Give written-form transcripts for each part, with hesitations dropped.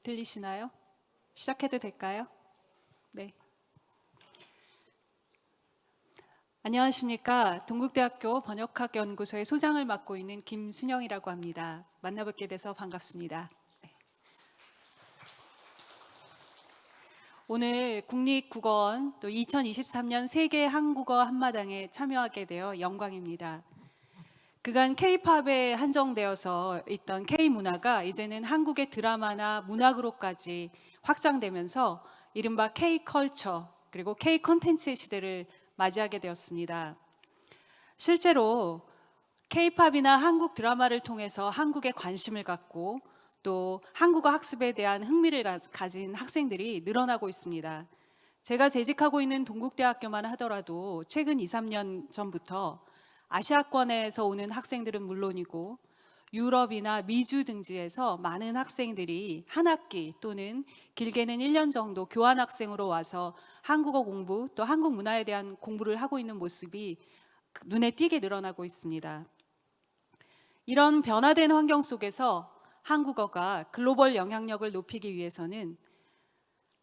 들리시나요? 시작해도 될까요? 네. 안녕하십니까. 동국대학교 번역학연구소의 소장을 맡고 있는 김순영이라고 합니다. 만나뵙게 돼서 반갑습니다. 네. 오늘 국립국어원 또 2023년 세계 한국어 한마당에 참여하게 되어 영광입니다. 그간 K-팝에 한정되어서 있던 K-문화가 이제는 한국의 드라마나 문학으로까지 확장되면서 이른바 K-컬처 그리고 K-컨텐츠의 시대를 맞이하게 되었습니다. 실제로 K-팝이나 한국 드라마를 통해서 한국에 관심을 갖고 또 한국어 학습에 대한 흥미를 가진 학생들이 늘어나고 있습니다. 제가 재직하고 있는 동국대학교만 하더라도 최근 2, 3년 전부터 아시아권에서 오는 학생들은 물론이고 유럽이나 미주 등지에서 많은 학생들이 한 학기 또는 길게는 1년 정도 교환학생으로 와서 한국어 공부 또 한국 문화에 대한 공부를 하고 있는 모습이 눈에 띄게 늘어나고 있습니다. 이런 변화된 환경 속에서 한국어가 글로벌 영향력을 높이기 위해서는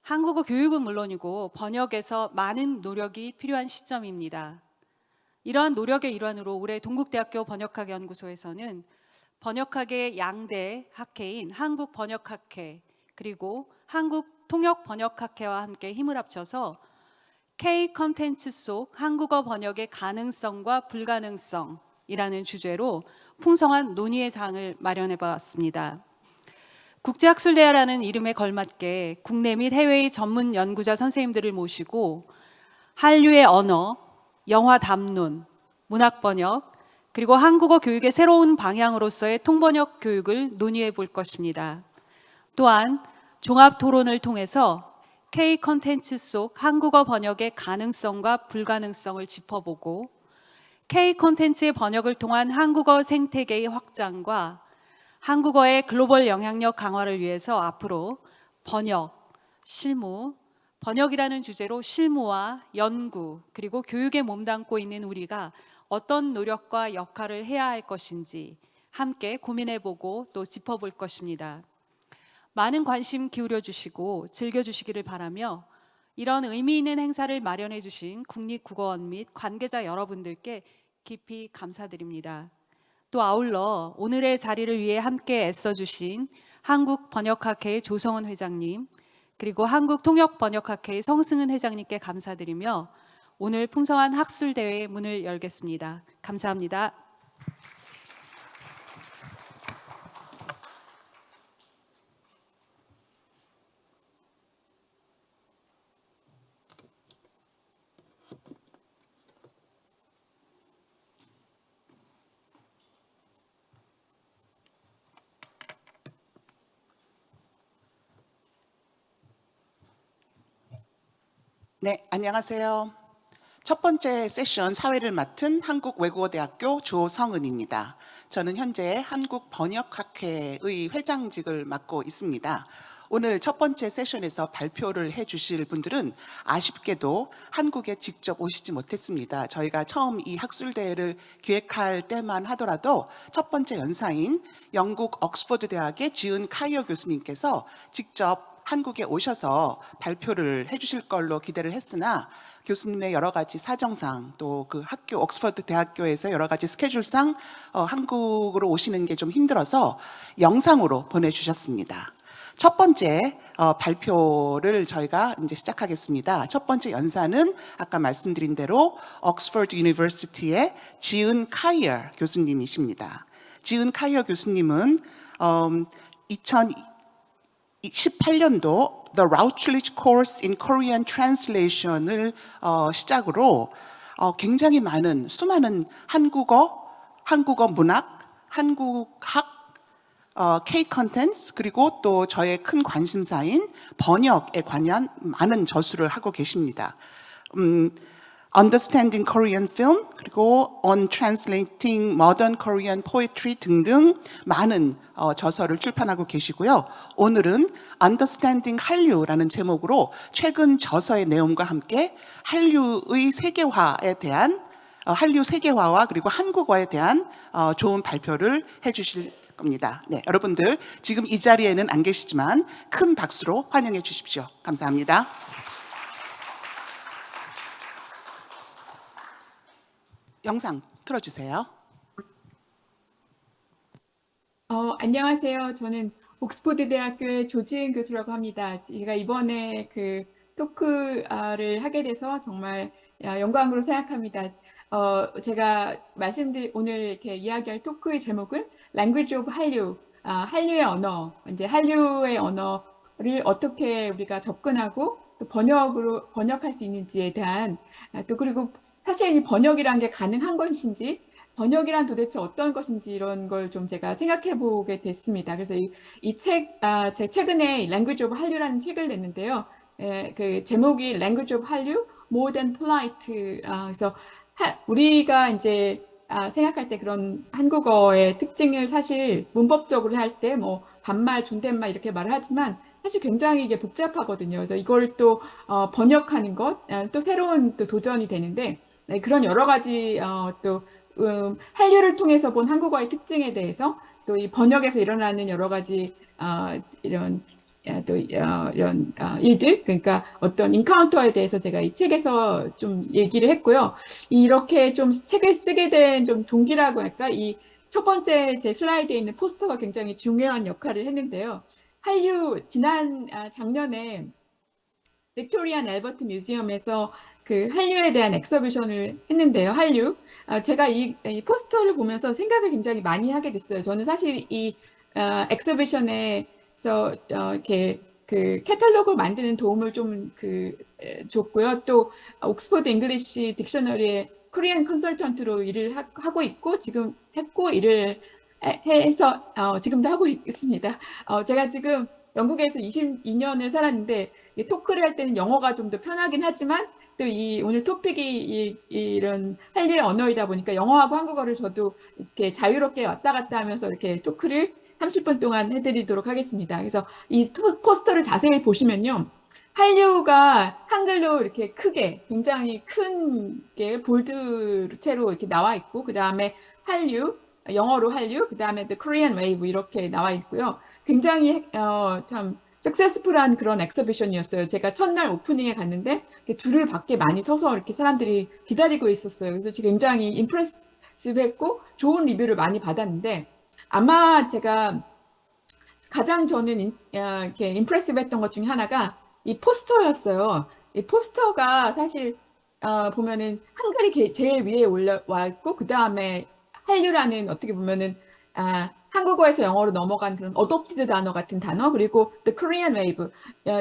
한국어 교육은 물론이고 번역에서 많은 노력이 필요한 시점입니다. 이러한 노력의 일환으로 올해 동국대학교 번역학연구소에서는 번역학의 양대 학회인 한국번역학회 그리고 한국통역번역학회와 함께 힘을 합쳐서 K-컨텐츠 속 한국어 번역의 가능성과 불가능성이라는 주제로 풍성한 논의의 장을 마련해 봤습니다. 국제학술대회라는 이름에 걸맞게 국내 및 해외의 전문 연구자 선생님들을 모시고 한류의 언어, 영화 담론, 문학 번역, 그리고 한국어 교육의 새로운 방향으로서의 통번역 교육을 논의해 볼 것입니다. 또한 종합 토론을 통해서 K-컨텐츠 속 한국어 번역의 가능성과 불가능성을 짚어보고 K-컨텐츠의 번역을 통한 한국어 생태계의 확장과 한국어의 글로벌 영향력 강화를 위해서 앞으로 번역, 실무, 번역이라는 주제로 실무와 연구 그리고 교육에 몸담고 있는 우리가 어떤 노력과 역할을 해야 할 것인지 함께 고민해보고 또 짚어볼 것입니다. 많은 관심 기울여 주시고 즐겨주시기를 바라며 이런 의미 있는 행사를 마련해 주신 국립국어원 및 관계자 여러분들께 깊이 감사드립니다. 또 아울러 오늘의 자리를 위해 함께 애써주신 한국번역학회의 조성은 회장님 그리고 한국통역번역학회의 성승은 회장님께 감사드리며 오늘 풍성한 학술대회의 문을 열겠습니다. 감사합니다. 네, 안녕하세요. 첫 번째 세션 사회를 맡은 한국외국어대학교 조성은입니다. 저는 현재 한국번역학회의 회장직을 맡고 있습니다. 오늘 첫 번째 세션에서 발표를 해주실 분들은 아쉽게도 한국에 직접 오시지 못했습니다. 저희가 처음 이 학술대회를 기획할 때만 하더라도 첫 번째 연사인 영국 옥스퍼드 대학의 지은 카이어 교수님께서 직접 한국에 오셔서 발표를 해주실 걸로 기대를 했으나 교수님의 여러 가지 사정상 또 그 학교 옥스퍼드 대학교에서 여러 가지 스케줄상 한국으로 오시는 게 좀 힘들어서 영상으로 보내주셨습니다. 첫 번째 발표를 저희가 이제 시작하겠습니다. 첫 번째 연사는 아까 말씀드린 대로 옥스퍼드 유니버시티의 지은 카이어 교수님이십니다. 지은 카이어 교수님은 2018년도 The Routledge Course in Korean Translation을 시작으로 굉장히 많은 수많은 한국어 문학, 한국학, K-컨텐츠 그리고 또 저의 큰 관심사인 번역에 관한 많은 저술을 하고 계십니다. Understanding Korean Film 그리고 On Translating Modern Korean Poetry 등등 많은 저서를 출판하고 계시고요. 오늘은 Understanding 한류라는 제목으로 최근 저서의 내용과 함께 한류의 세계화에 대한 한류 세계화와 그리고 한국어에 대한 좋은 발표를 해주실 겁니다. 네, 여러분들 지금 이 자리에는 안 계시지만 큰 박수로 환영해 주십시오. 감사합니다. 영상 틀어주세요. 안녕하세요. 저는 옥스퍼드 대학교의 조지은 교수라고 합니다. 제가 이번에 그 토크를 하게 돼서 정말 영광으로 생각합니다. 제가 오늘 이렇게 이야기할 토크의 제목은 Language of 한류, 한류의 언어, 이제 한류의 언어를 어떻게 우리가 접근하고 또 번역할 수 있는지에 대한 또 그리고 사실 이 번역이란 게 가능한 것인지 번역이란 도대체 어떤 것인지 이런 걸 좀 제가 생각해 보게 됐습니다. 그래서 제 최근에 Language of 한류라는 책을 냈는데요. 그 제목이 Language of 한류, More than Polite. 그래서 우리가 이제 생각할 때 그런 한국어의 특징을 사실 문법적으로 할 때 뭐 반말, 존댓말 이렇게 말을 하지만 사실 굉장히 이게 복잡하거든요. 그래서 이걸 또 번역하는 것, 또 새로운 또 도전이 되는데 네, 그런 여러 가지 또 한류를 통해서 본 한국어의 특징에 대해서 또 이 번역에서 일어나는 여러 가지 이런 일들, 그러니까 어떤 인카운터에 대해서 제가 이 책에서 좀 얘기를 했고요. 이렇게 좀 책을 쓰게 된 좀 동기라고 할까? 이 첫 번째 제 슬라이드에 있는 포스터가 굉장히 중요한 역할을 했는데요. 작년에 빅토리아 앤 알버트 뮤지엄에서 그 한류에 대한 엑서비션을 했는데요. 한류. 제가 이 포스터를 보면서 생각을 굉장히 많이 하게 됐어요. 저는 사실 이 엑서비션에서 이렇게 그 캐탈로그를 만드는 도움을 좀 줬고요. 또 옥스퍼드 잉글리시 딕셔너리의 코리안 컨설턴트로 일을 하고 있고 지금 일을 해서 지금도 하고 있습니다. 제가 지금 영국에서 22년을 살았는데 이 토크를 할 때는 영어가 좀 더 편하긴 하지만 또 오늘 토픽이 이런 한류의 언어이다 보니까 영어하고 한국어를 저도 이렇게 자유롭게 왔다 갔다 하면서 이렇게 토크를 30분 동안 해드리도록 하겠습니다. 그래서 이 포스터를 자세히 보시면요. 한류가 한글로 이렇게 크게 굉장히 큰 게 볼드체로 이렇게 나와 있고 그 다음에 한류, 영어로 한류, 그 다음에 The Korean Wave 이렇게 나와 있고요. 굉장히 참 석세스풀한 그런 엑서비션이었어요. 제가 첫날 오프닝에 갔는데 줄을 밖에 많이 서서 이렇게 사람들이 기다리고 있었어요. 그래서 지금 굉장히 임프레시브했고 좋은 리뷰를 많이 받았는데 아마 제가 가장 저는 이렇게 임프레시브했던 것 중에 하나가 이 포스터였어요. 이 포스터가 사실 보면은 한글이 제일 위에 올라와 있고 그 다음에 한류라는 어떻게 보면은 한국어에서 영어로 넘어간 그런 어댑티드 단어 같은 단어 그리고 The Korean Wave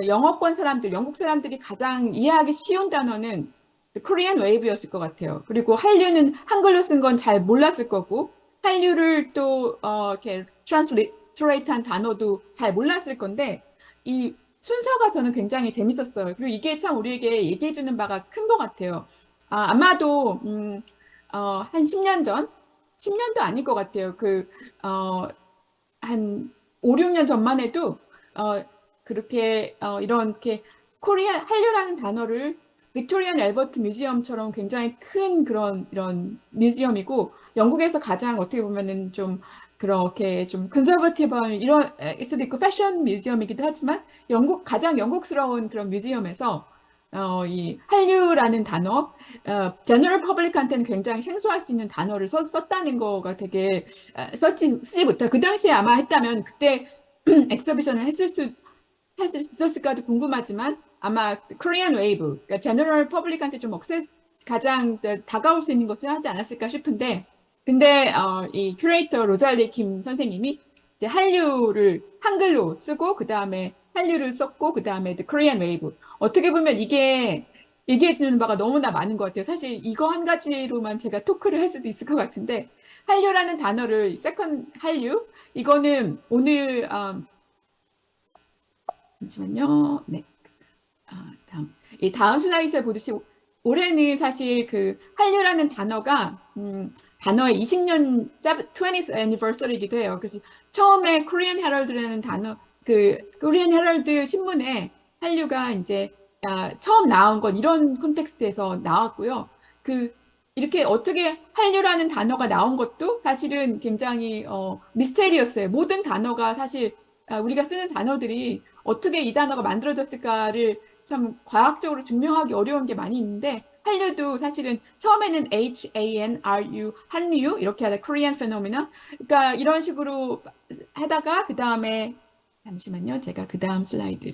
영어권 사람들 영국 사람들이 가장 이해하기 쉬운 단어는 The Korean Wave였을 것 같아요. 그리고 한류는 한글로 쓴 건 잘 몰랐을 거고 한류를 또 이렇게 트랜스레이트한 단어도 잘 몰랐을 건데 이 순서가 저는 굉장히 재밌었어요. 그리고 이게 참 우리에게 얘기해 주는 바가 큰 것 같아요. 아마도 한 10년 전 10년도 아닐 것 같아요. 한 5, 6년 전만 해도 그렇게 이렇게 한류라는 단어를 빅토리안 앨버트 뮤지엄처럼 굉장히 큰 이런 뮤지엄이고 영국에서 가장 어떻게 보면은 좀 그렇게 좀 컨서버티브한 이런 수도 있고 패션 뮤지엄이기도 하지만 가장 영국스러운 그런 뮤지엄에서 이 한류라는 단어, 제너럴 퍼블릭한테는 굉장히 생소할 수 있는 단어를 썼다는 거가 되게 쓰지 못해. 그 당시에 아마 했다면 그때 엑서비션을 했었을까도 궁금하지만 아마 코리안 웨이브, 그러니까 제너럴 퍼블릭한테 좀 가장 다가올 수 있는 것을 하지 않았을까 싶은데 근데 이 큐레이터 로잘리 김 선생님이 이제 한류를 한글로 쓰고 그 다음에 한류를 썼고 그 다음에 The Korean Wave 어떻게 보면 이게 얘기해 주는 바가 너무나 많은 것 같아요. 사실 이거 한 가지로만 제가 토크를 할 수도 있을 것 같은데 한류라는 단어를 세컨 한류 이거는 오늘 잠시만요. 네. 다음 슬라이드에 보듯이 올해는 사실 그 한류라는 단어가 단어의 20년 20th anniversary이기도 해요. 그래서 처음에 코리안 헤럴드라는 단어 코리안 헤럴드 신문에 한류가 이제 처음 나온 건 이런 컨텍스트에서 나왔고요. 이렇게 어떻게 한류라는 단어가 나온 것도 사실은 굉장히 미스테리어스예요. 모든 단어가 사실 우리가 쓰는 단어들이 어떻게 이 단어가 만들어졌을까를 참 과학적으로 증명하기 어려운 게 많이 있는데 한류도 사실은 처음에는 HANRU 한류 이렇게 하다 Korean Phenomenon 그러니까 이런 식으로 하다가 그 다음에 잠시만요. 제가 그 다음 슬라이드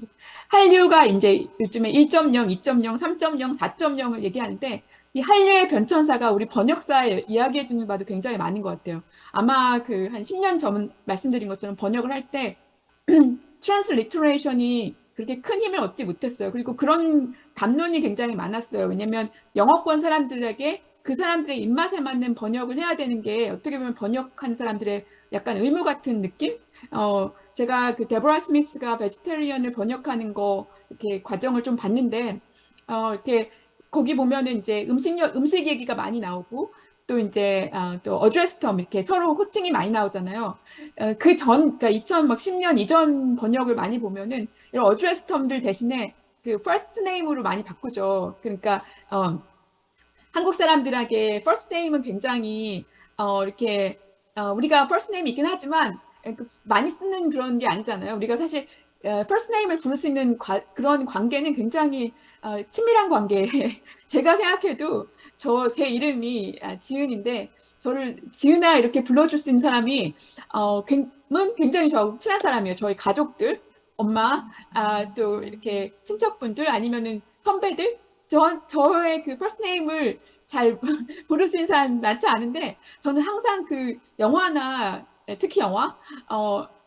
한류가 이제 요즘에 1.0, 2.0, 3.0, 4.0을 얘기하는데 이 한류의 변천사가 우리 번역사에 이야기해 주는 바도 굉장히 많은 것 같아요. 아마 그 한 10년 전 말씀드린 것처럼 번역을 할 때 트랜스리터레이션이 그렇게 큰 힘을 얻지 못했어요. 그리고 그런 담론이 굉장히 많았어요. 왜냐하면 영어권 사람들에게 그 사람들의 입맛에 맞는 번역을 해야 되는 게 어떻게 보면 번역한 사람들의 약간 의무 같은 느낌? 제가 그 데보라 스미스가 베지테리언을 번역하는 거 이렇게 과정을 좀 봤는데 이렇게 거기 보면은 이제 음식 얘기가 많이 나오고 또 이제 또 어드레스 텀 이렇게 서로 호칭이 많이 나오잖아요. 그러니까 2010년 이전 번역을 많이 보면은 이런 어드레스 텀들 대신에 그 first name으로 많이 바꾸죠. 그러니까 한국 사람들에게 first name은 굉장히 이렇게 우리가 first name이 있긴 하지만 많이 쓰는 그런 게 아니잖아요. 우리가 사실 first name을 부를 수 있는 그런 관계는 굉장히 친밀한 관계. 제가 생각해도 제 이름이 지은인데 저를 지은아 이렇게 불러줄 수 있는 사람이 굉장히 저 친한 사람이에요. 저희 가족들, 엄마, 또 이렇게 친척분들 아니면은 선배들. 저의 그 first name을 잘 부를 수 있는 사람 많지 않은데 저는 항상 그 영화나 특히 영화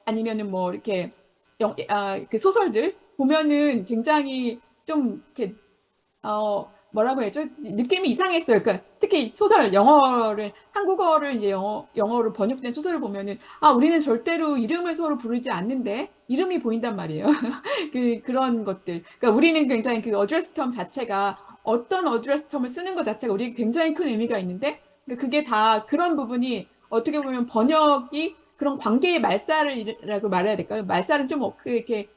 아니면은 뭐 이렇게 그 소설들 보면은 굉장히 좀 이렇게 뭐라고 해야죠? 느낌이 이상했어요. 그러니까 특히 소설, 한국어를 이제 영어로 번역된 소설을 보면은, 우리는 절대로 이름을 서로 부르지 않는데, 이름이 보인단 말이에요. 그런 것들. 그러니까 우리는 굉장히 그 어드레스 텀 자체가 어떤 어드레스 텀을 쓰는 것 자체가 우리에게 굉장히 큰 의미가 있는데, 그게 다 그런 부분이 어떻게 보면 번역이 그런 관계의 말살이라고 말해야 될까요? 말살은 좀 이렇게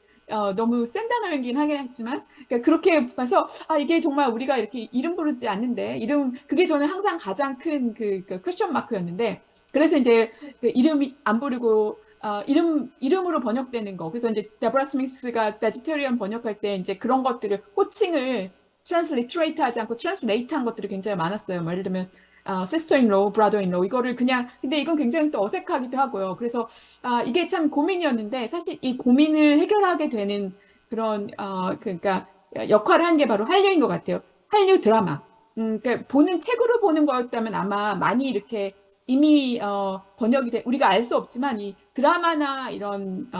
너무 센 단어이긴 하긴 했지만 그러니까 그렇게 봐서 이게 정말 우리가 이렇게 이름 부르지 않는데 그게 저는 항상 가장 큰 그 퀘스천 마크였는데 그래서 이제 그 이름이 안 부르고 이름으로 번역되는 거 그래서 이제 데보라 스미스가 베지테리언 번역할 때 이제 그런 것들을 호칭을 트랜스리트레이트 하지 않고 트랜스레이트 한 것들이 굉장히 많았어요. 예를 들면 시스터인로, 브라더인로 이거를 그냥 근데 이건 굉장히 또 어색하기도 하고요. 그래서 이게 참 고민이었는데 사실 이 고민을 해결하게 되는 그런 그러니까 역할을 한 게 바로 한류인 것 같아요. 한류 드라마. 그러니까 책으로 보는 거였다면 아마 많이 이렇게 이미 번역이 우리가 알 수 없지만 이 드라마나 이런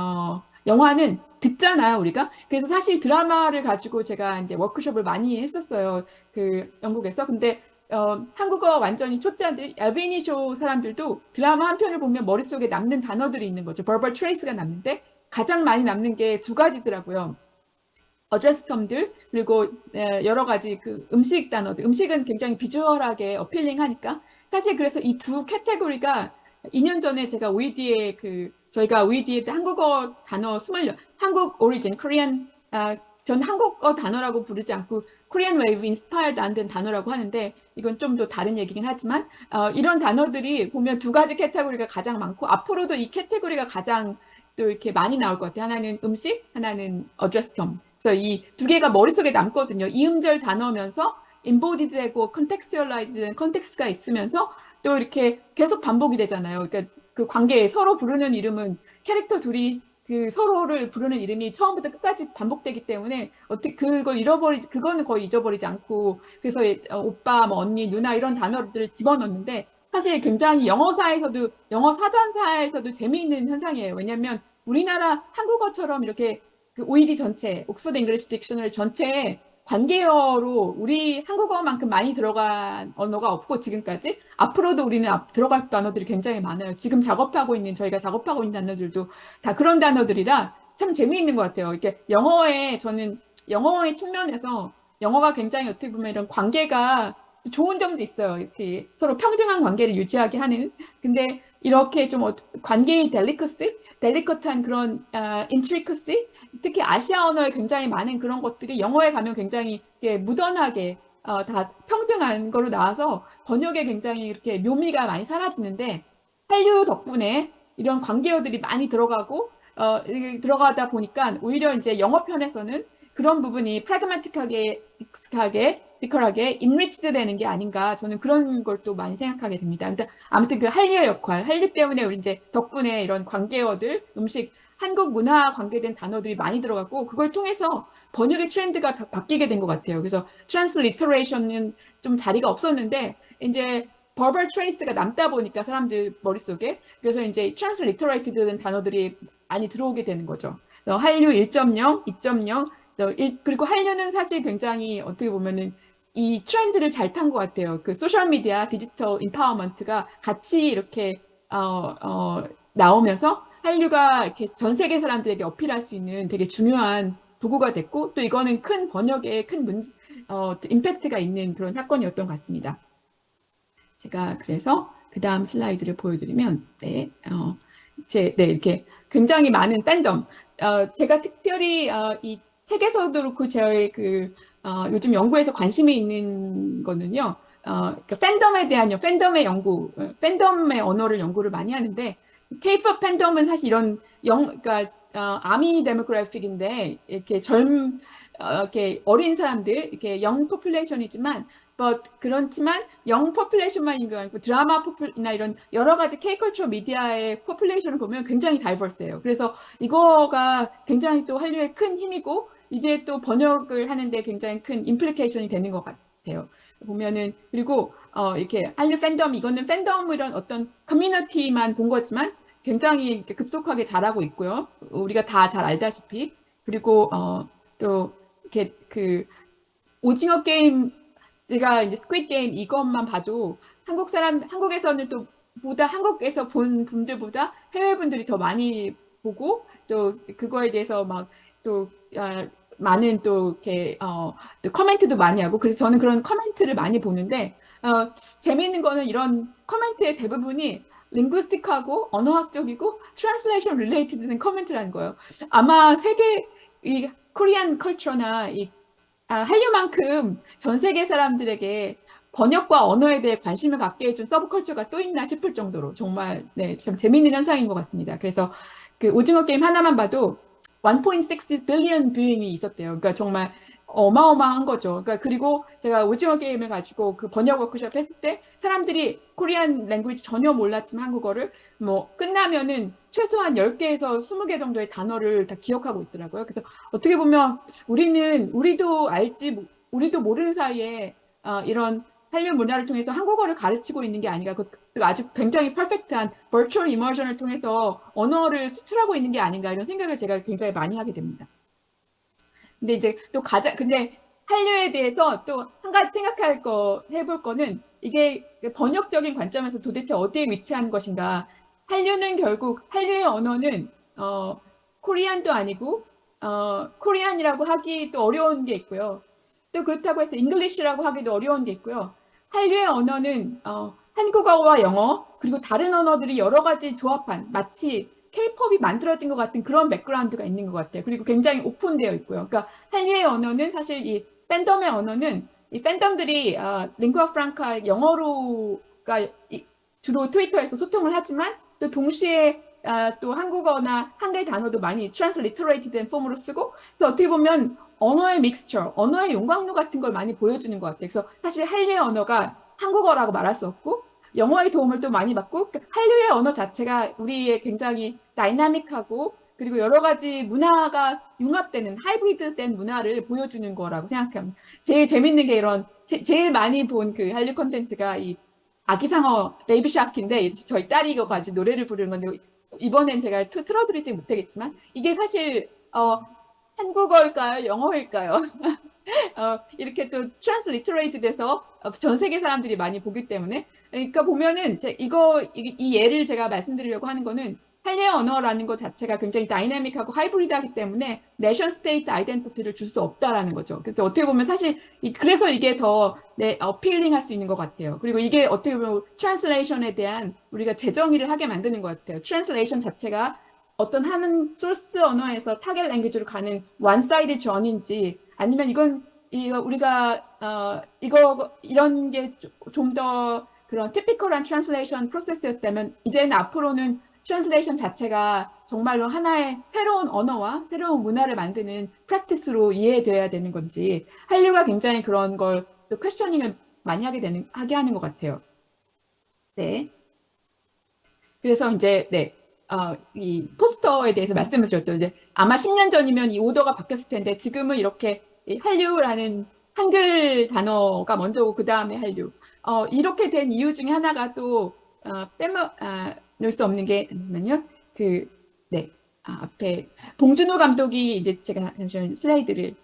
영화는 듣잖아요, 우리가. 그래서 사실 드라마를 가지고 제가 이제 워크숍을 많이 했었어요. 그 영국에서. 근데 한국어 완전히 초짜들, 알베니 쇼 사람들도 드라마 한 편을 보면 머릿속에 남는 단어들이 있는 거죠. verbal trace가 남는데 가장 많이 남는 게 두 가지더라고요. 어드레스 텀들 그리고 여러 가지 그 음식 단어들. 음식은 굉장히 비주얼하게 어필링하니까 사실 그래서 이 두 캐테고리가 2년 전에 제가 OED에 저희가 OED에 한국어 단어 한국 오리진, 코리안 전 한국어 단어라고 부르지 않고 코리안 웨이브 인스파이어드 안 된 단어라고 하는데 이건 좀 더 다른 얘기긴 하지만 이런 단어들이 보면 두 가지 캐테고리가 가장 많고 앞으로도 이 캐테고리가 가장 또 이렇게 많이 나올 것 같아요. 하나는 음식, 하나는 어드레스 텀. 그래서 이 두 개가 머릿속에 남거든요. 이음절 단어면서 embodied 되고 contextualized 된 컨텍스트가 있으면서 또 이렇게 계속 반복이 되잖아요. 그러니까 그 관계에 서로 부르는 이름은 캐릭터 둘이 그 서로를 부르는 이름이 처음부터 끝까지 반복되기 때문에 어떻게 그거는 거의 잊어버리지 않고 그래서 오빠, 뭐 언니, 누나 이런 단어들을 집어넣는데 사실 굉장히 영어 사전사에서도 재미있는 현상이에요. 왜냐하면 우리나라 한국어처럼 이렇게 그 OED 전체, 옥스퍼드 잉글리시 딕셔너리 전체에 관계어로 우리 한국어만큼 많이 들어간 언어가 없고 지금까지 앞으로도 우리는 들어갈 단어들이 굉장히 많아요. 지금 저희가 작업하고 있는 단어들도 다 그런 단어들이라 참 재미있는 것 같아요. 이렇게 저는 영어의 측면에서 영어가 굉장히 어떻게 보면 이런 관계가 좋은 점도 있어요. 이렇게 서로 평등한 관계를 유지하게 하는. 근데 이렇게 좀 관계의 델리커트한 그런 인트리커시 특히 아시아 언어에 굉장히 많은 그런 것들이 영어에 가면 굉장히 묻어나게 다 평등한 거로 나와서 번역에 굉장히 이렇게 묘미가 많이 사라지는데 한류 덕분에 이런 관계어들이 많이 들어가고 이게 들어가다 보니까 오히려 이제 영어편에서는 그런 부분이 프라그마틱하게, 익숙하게, 리컬하게 인리치드 되는 게 아닌가 저는 그런 걸 또 많이 생각하게 됩니다. 아무튼 그 한류의 역할, 한류 때문에 우리 이제 덕분에 이런 관계어들, 음식, 한국 문화 관계된 단어들이 많이 들어가고 그걸 통해서 번역의 트렌드가 바뀌게 된 것 같아요. 그래서 트랜스리터레이션은 좀 자리가 없었는데 이제 버벌 트레이스가 남다 보니까 사람들 머릿속에 그래서 이제 트랜스리터레이트된 단어들이 많이 들어오게 되는 거죠. 한류 1.0, 2.0 그리고 한류는 사실 굉장히 어떻게 보면은 이 트렌드를 잘 탄 것 같아요. 그 소셜 미디어, 디지털 인파워먼트가 같이 이렇게 나오면서 한류가 이렇게 전 세계 사람들에게 어필할 수 있는 되게 중요한 도구가 됐고 또 이거는 큰 번역에 큰 임팩트가 있는 그런 사건이었던 것 같습니다. 제가 그래서 그 다음 슬라이드를 보여드리면 네, 이렇게 굉장히 많은 팬덤 제가 특별히 이 책에서도 그렇고 저의 요즘 연구에서 관심이 있는 거는요. 그 팬덤에 대한 팬덤의 연구, 팬덤의 언어를 연구를 많이 하는데 K-pop 팬덤은 사실 이런 그러니까 아미 데모그래픽인데 이렇게 이렇게 어린 사람들, 이렇게 영 포퓰레이션이지만 그렇지만 영 포퓰레이션만인 게 아니고 드라마나 이런 여러 가지 K-컬처 미디어의 포퓰레이션을 보면 굉장히 다이버스해요. 그래서 이거가 굉장히 또 한류의 큰 힘이고 이게 또 번역을 하는데 굉장히 큰 임플리케이션이 되는 것 같아요. 보면은 그리고 이렇게 한류 팬덤 이거는 팬덤이란 어떤 커뮤니티만 본 거지만 굉장히 급속하게 자라고 있고요. 우리가 다 잘 알다시피 그리고 또 이렇게 그 오징어 게임 제가 이제 스퀴드 게임 이것만 봐도 한국에서는 또 한국에서 본 분들보다 해외 분들이 더 많이 보고 또 그거에 대해서 막 또 많은 또 이렇게 또 커멘트도 많이 하고 그래서 저는 그런 커멘트를 많이 보는데 재미있는 거는 이런 커멘트의 대부분이 링구스틱하고 언어학적이고 트랜슬레이션 릴레이티드는 커멘트라는 거예요. 아마 세계 이 코리안 컬처나 이 한류만큼 전 세계 사람들에게 번역과 언어에 대해 관심을 갖게 해준 서브컬처가 또 있나 싶을 정도로 정말 네, 참 재미있는 현상인 것 같습니다. 그래서 그 오징어 게임 하나만 봐도 1.6 빌리언 뷰잉이 있었대요. 그러니까 정말 어마어마한 거죠. 그러니까 그리고 제가 오징어 게임을 가지고 그 번역 워크숍 했을 때 사람들이 코리안 랭귀지 전혀 몰랐지만 한국어를 뭐 끝나면은 최소한 10개에서 20개 정도의 단어를 다 기억하고 있더라고요. 그래서 어떻게 보면 우리도 알지 우리도 모르는 사이에 이런 한류 문화를 통해서 한국어를 가르치고 있는 게 아닌가. 아주 굉장히 퍼펙트한 버추얼 이머전을 통해서 언어를 수출하고 있는 게 아닌가 이런 생각을 제가 굉장히 많이 하게 됩니다. 근데 이제 또 근데 한류에 대해서 또 한 가지 해볼 거는 이게 번역적인 관점에서 도대체 어디에 위치한 것인가. 한류는 결국 한류의 언어는 코리안도 아니고 코리안이라고 하기 또 어려운 게 있고요. 또 그렇다고 해서 잉글리시라고 하기도 어려운 게 있고요. 한류의 언어는 한국어와 영어 그리고 다른 언어들이 여러 가지 조합한 마치 K-팝이 만들어진 것 같은 그런 백그라운드가 있는 것 같아요. 그리고 굉장히 오픈되어 있고요. 그러니까 한류의 언어는 사실 이 팬덤의 언어는 이 팬덤들이 링구아 프랑카 영어로가 주로 트위터에서 소통을 하지만 또 동시에 또 한국어나 한글 단어도 많이 트랜스리터레이트된 폼으로 쓰고 그래서 어떻게 보면 언어의 믹스처, 언어의 용광로 같은 걸 많이 보여주는 것 같아요. 그래서 사실 한류의 언어가 한국어라고 말할 수 없고 영어의 도움을 또 많이 받고 한류의 언어 자체가 우리의 굉장히 다이나믹하고 그리고 여러 가지 문화가 융합되는 하이브리드된 문화를 보여주는 거라고 생각합니다. 제일 재밌는 게 이런 제일 많이 본 그 한류 콘텐츠가 이 아기상어 베이비샤크인데 저희 딸이 이거 가지고 노래를 부르는 건데 이번엔 제가 틀어드리지 못하겠지만 이게 사실 한국어일까요? 영어일까요? 이렇게 또 트랜스리터레이트 돼서 전 세계 사람들이 많이 보기 때문에 그러니까 보면은 이 예를 제가 말씀드리려고 하는 거는 한류의 언어라는 것 자체가 굉장히 다이내믹하고 하이브리드하기 때문에 내션 스테이트 아이덴티티를 줄 수 없다라는 거죠. 그래서 어떻게 보면 사실 그래서 이게 더 어필링할 수 있는 것 같아요. 그리고 이게 어떻게 보면 트랜슬레이션에 대한 우리가 재정의를 하게 만드는 것 같아요. 트랜슬레이션 자체가 어떤 하는 소스 언어에서 타겟 랭귀지로 가는 원 사이드 전인지 아니면 이건 이거 우리가 이거 이런 게 좀 더 그런 티피컬한 트랜슬레이션 프로세스였다면 이제는 앞으로는 트랜슬레이션 자체가 정말로 하나의 새로운 언어와 새로운 문화를 만드는 프랙티스로 이해돼야 되는 건지 한류가 굉장히 그런 걸 또 퀘스처닝을 많이 하게 하는 것 같아요. 네. 그래서 이제 네. 이 포스터에 대해서 말씀을 드렸죠. 이제 아마 10년 전이면 이 오더가 바뀌었을 텐데 지금은 이렇게 이 한류라는 한글 단어가 먼저고 그 다음에 한류. 이렇게 된 이유 중에 하나가 또 빼놓을 수 없는 게 잠시만요. 네. 앞에 봉준호 감독이 이제 제가 잠시만 슬라이드를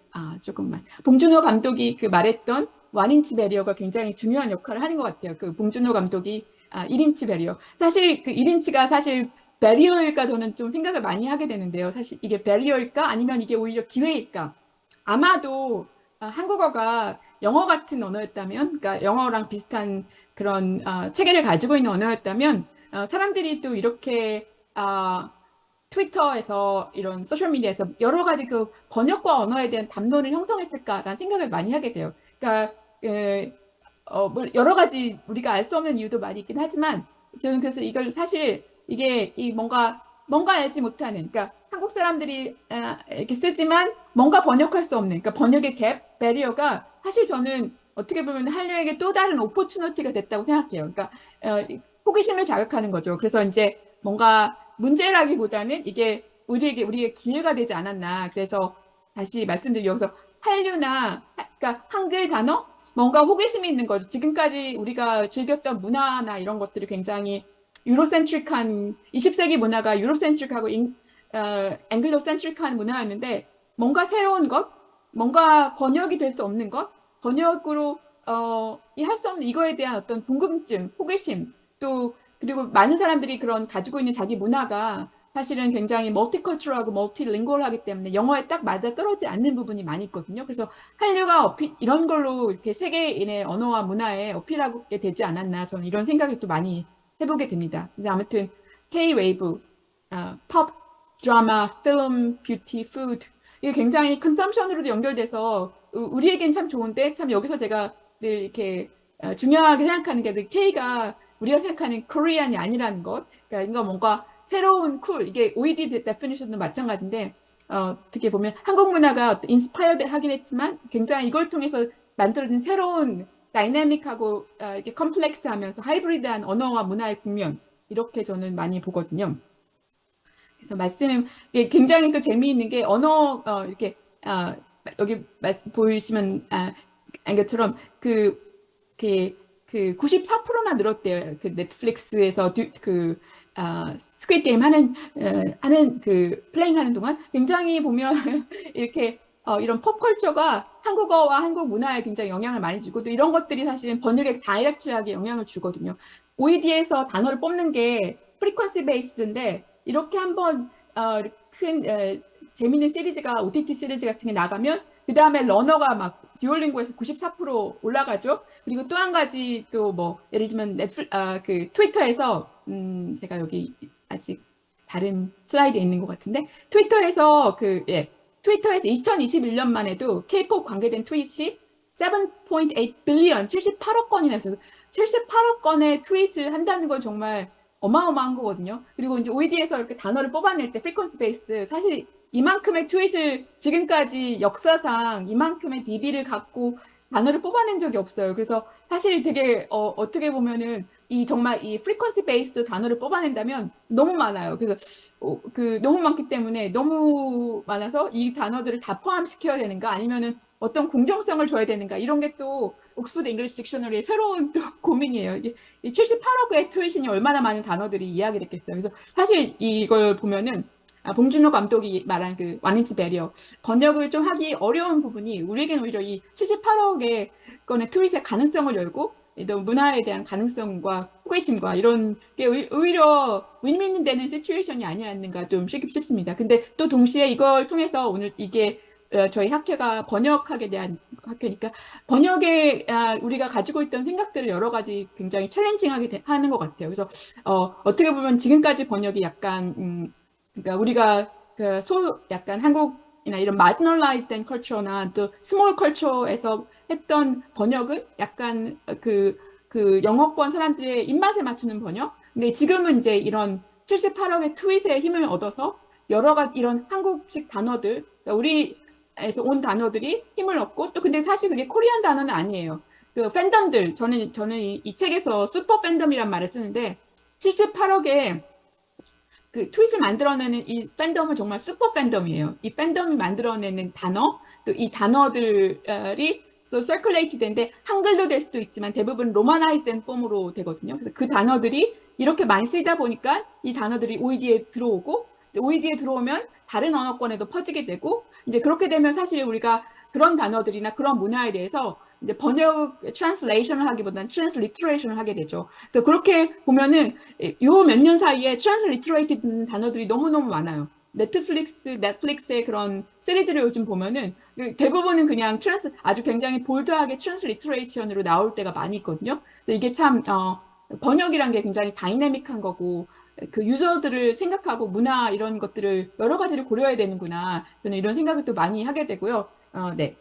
조금만. 봉준호 감독이 그 말했던 원인치 배리어가 굉장히 중요한 역할을 하는 것 같아요. 그 봉준호 감독이 1인치 배리어. 사실 그 1인치가 사실 배리어일까 저는 좀 생각을 많이 하게 되는데요. 사실 이게 배리어일까 아니면 이게 오히려 기회일까? 아마도 한국어가 영어 같은 언어였다면, 그러니까 영어랑 비슷한 그런 체계를 가지고 있는 언어였다면 사람들이 또 이렇게 트위터에서 이런 소셜미디어에서 여러 가지 그 번역과 언어에 대한 담론을 형성했을까라는 생각을 많이 하게 돼요. 그러니까 뭐 여러 가지 우리가 알 수 없는 이유도 많이 있긴 하지만 저는 그래서 이걸 사실 이게 뭔가 알지 못하는, 그러니까 한국 사람들이 이렇게 쓰지만 뭔가 번역할 수 없는, 그러니까 번역의 갭, 배리어가 사실 저는 어떻게 보면 한류에게 또 다른 오퍼튜니티가 됐다고 생각해요. 그러니까 호기심을 자극하는 거죠. 그래서 이제 뭔가 문제라기보다는 이게 우리에게 기회가 되지 않았나. 그래서 다시 말씀드리면 여기서 한류나 그러니까 한글 단어 뭔가 호기심이 있는 거죠. 지금까지 우리가 즐겼던 문화나 이런 것들이 굉장히 유로센트릭한 20세기 문화가 유로센트릭하고 앵글로센트릭한 문화였는데 뭔가 새로운 것, 뭔가 번역이 될 수 없는 것, 번역으로 할 수 없는 이거에 대한 어떤 궁금증, 호기심, 또 그리고 많은 사람들이 그런 가지고 있는 자기 문화가 사실은 굉장히 멀티컬처럴하고 멀티링구얼하기 때문에 영어에 딱 맞아 떨어지지 않는 부분이 많이 있거든요. 그래서 한류가 이런 걸로 이렇게 세계인의 언어와 문화에 어필하게 되지 않았나 저는 이런 생각을 또 많이 해보게 됩니다. 그래서 아무튼 K-웨이브, 팝, 드라마, 필름, 뷰티, 푸드 이게 굉장히 컨섬션으로도 연결돼서 우리에겐 참 좋은데 참 여기서 제가 늘 이렇게 중요하게 생각하는 게 그 K가 우리가 생각하는 코리안이 아니라는 것. 그러니까 이거 뭔가 새로운 쿨, 이게 OED 데피니션도 마찬가지인데 어떻게 보면 한국 문화가 인스파이어드 하긴 했지만 굉장히 이걸 통해서 만들어진 새로운 다이내믹하고 이렇게 컴플렉스하면서 하이브리드한 언어와 문화의 국면 이렇게 저는 많이 보거든요. 그래서 굉장히 또 재미있는 게 언어 이렇게 여기 보이시면 것처럼 그 94%나 늘었대요. 그 넷플릭스에서 스퀴드 게임 하는 플레잉 하는 동안 굉장히 보면 이렇게 이런 pop컬처가 한국어와 한국 문화에 굉장히 영향을 많이 주고 또 이런 것들이 사실은 번역에 다이렉트하게 영향을 주거든요. OED에서 단어를 뽑는 게 프리퀀시 베이스인데 이렇게 한번 큰 재밌는 시리즈가 OTT 시리즈 같은 게 나가면 그 다음에 러너가 막 듀오링고에서 94% 올라가죠. 그리고 또 한 가지 또 뭐 예를 들면 그 트위터에서 제가 여기 아직 다른 슬라이드에 있는 것 같은데 트위터에서 트위터에서 2021년만 해도 K-pop 관계된 트윗이 7.8 빌리언 78억 건이나 해서 78억 건의 트윗을 한다는 건 정말 어마어마한 거거든요. 그리고 이제 OED에서 이렇게 단어를 뽑아낼 때 프리퀀시 베이스 사실 이만큼의 트윗을 지금까지 역사상 이만큼의 DB를 갖고 단어를 뽑아낸 적이 없어요. 그래서 사실 되게 어떻게 보면은 정말 이 프리퀀시 베이스드 단어를 뽑아낸다면 너무 많아요. 그래서 너무 많기 때문에 너무 많아서 이 단어들을 다 포함시켜야 되는가 아니면은 어떤 공정성을 줘야 되는가 이런 게 또 옥스퍼드 잉글리시 딕셔너리의 새로운 또 고민이에요. 이게 78억의 트윗이 얼마나 많은 단어들이 이야기를 했겠어요. 그래서 사실 이걸 보면은 봉준호 감독이 말한 그 원인치 배리어 번역을 좀 하기 어려운 부분이 우리에겐 오히려 이 78억의 건의 트윗의 가능성을 열고 문화에 대한 가능성과 호기심과 이런 게 오히려 윈윈 되는 시츄에이션이 아니었는가 좀 싶습니다. 근데 또 동시에 이걸 통해서 오늘 이게 저희 학회가 번역학에 대한 학회니까 번역에 우리가 가지고 있던 생각들을 여러 가지 굉장히 챌린징하게 하는 것 같아요. 그래서 어떻게 보면 지금까지 번역이 약간 그러니까 우리가 약간 한국 이나 이런 marginalized culture나 또 small culture에서 했던 번역은 약간 그 영어권 사람들의 입맛에 맞추는 번역. 근데 지금은 이제 이런 78억의 트윗의 힘을 얻어서 여러 가지 이런 한국식 단어들, 그러니까 우리에서 온 단어들이 힘을 얻고 또 근데 사실 그게 코리안 단어는 아니에요. 그 팬덤들, 저는 이 책에서 슈퍼 팬덤이란 말을 쓰는데 78억의 그 트윗을 만들어내는 이 팬덤은 정말 슈퍼 팬덤이에요. 이 팬덤이 만들어내는 단어, 또 이 단어들이 circulate 되는데 한글로 될 수도 있지만 대부분 로마나이즈 된 폼으로 되거든요. 그래서 그 단어들이 이렇게 많이 쓰이다 보니까 이 단어들이 OED에 들어오고 OED에 들어오면 다른 언어권에도 퍼지게 되고 이제 그렇게 되면 사실 우리가 그런 단어들이나 그런 문화에 대해서 이제 번역 트랜슬레이션을 하기보다는 트랜슬리트레이션을 하게 되죠. 그래서 그렇게 보면은 요 몇 년 사이에 트랜슬리트레이트 된 단어들이 너무너무 많아요. 넷플릭스의 그런 시리즈를 요즘 보면은 대부분은 그냥 아주 굉장히 볼드하게 트랜슬리트레이션으로 나올 때가 많이 있거든요. 그래서 이게 참 번역이란 게 굉장히 다이내믹한 거고 그 유저들을 생각하고 문화 이런 것들을 여러 가지를 고려해야 되는구나. 저는 이런 생각을 또 많이 하게 되고요. 네.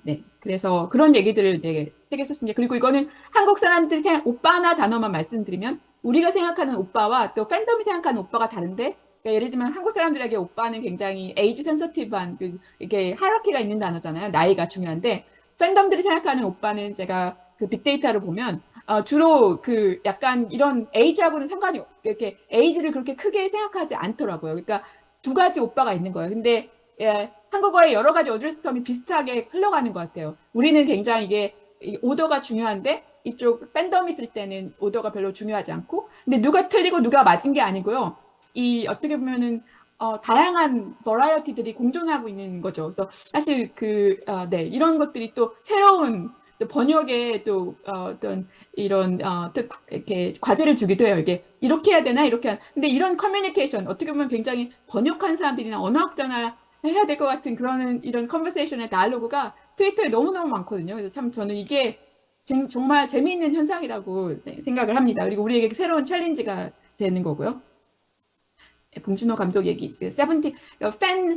네. 그래서 그런 얘기들을 되게 책에 썼습니다. 그리고 이거는 한국 사람들이 오빠나 단어만 말씀드리면 우리가 생각하는 오빠와 또 팬덤이 생각하는 오빠가 다른데 그러니까 예를 들면 한국 사람들에게 오빠는 굉장히 에이지 센서티브한 이게 하이라키가 있는 단어잖아요. 나이가 중요한데 팬덤들이 생각하는 오빠는 제가 그 빅데이터를 보면 주로 그 약간 이런 에이지하고는 상관이 이렇게 에이지를 그렇게 크게 생각하지 않더라고요. 그러니까 두 가지 오빠가 있는 거예요. 근데 한국어의 여러 가지 어드레스 term이 비슷하게 흘러가는 것 같아요. 우리는 굉장히 이게 오더가 중요한데 이쪽 팬덤이 있을 때는 오더가 별로 중요하지 않고 근데 누가 틀리고 누가 맞은 게 아니고요. 이 어떻게 보면은 다양한 버라이어티들이 공존하고 있는 거죠. 그래서 사실 네, 이런 것들이 또 새로운 또 번역에 또 어떤 이런 이렇게 과제를 주기도 해요. 이게 이렇게 해야 되나 이렇게 근데 이런 커뮤니케이션 어떻게 보면 굉장히 번역한 사람들이나 언어학자나 해야 될 것 같은 그런 이런 컨버세이션의 다이alo그가 트위터에 너무너무 많거든요. 그래서 참 저는 이게 정말 재미있는 현상이라고 생각을 합니다. 그리고 우리에게 새로운 챌린지가 되는 거고요. 봉준호 감독 얘기,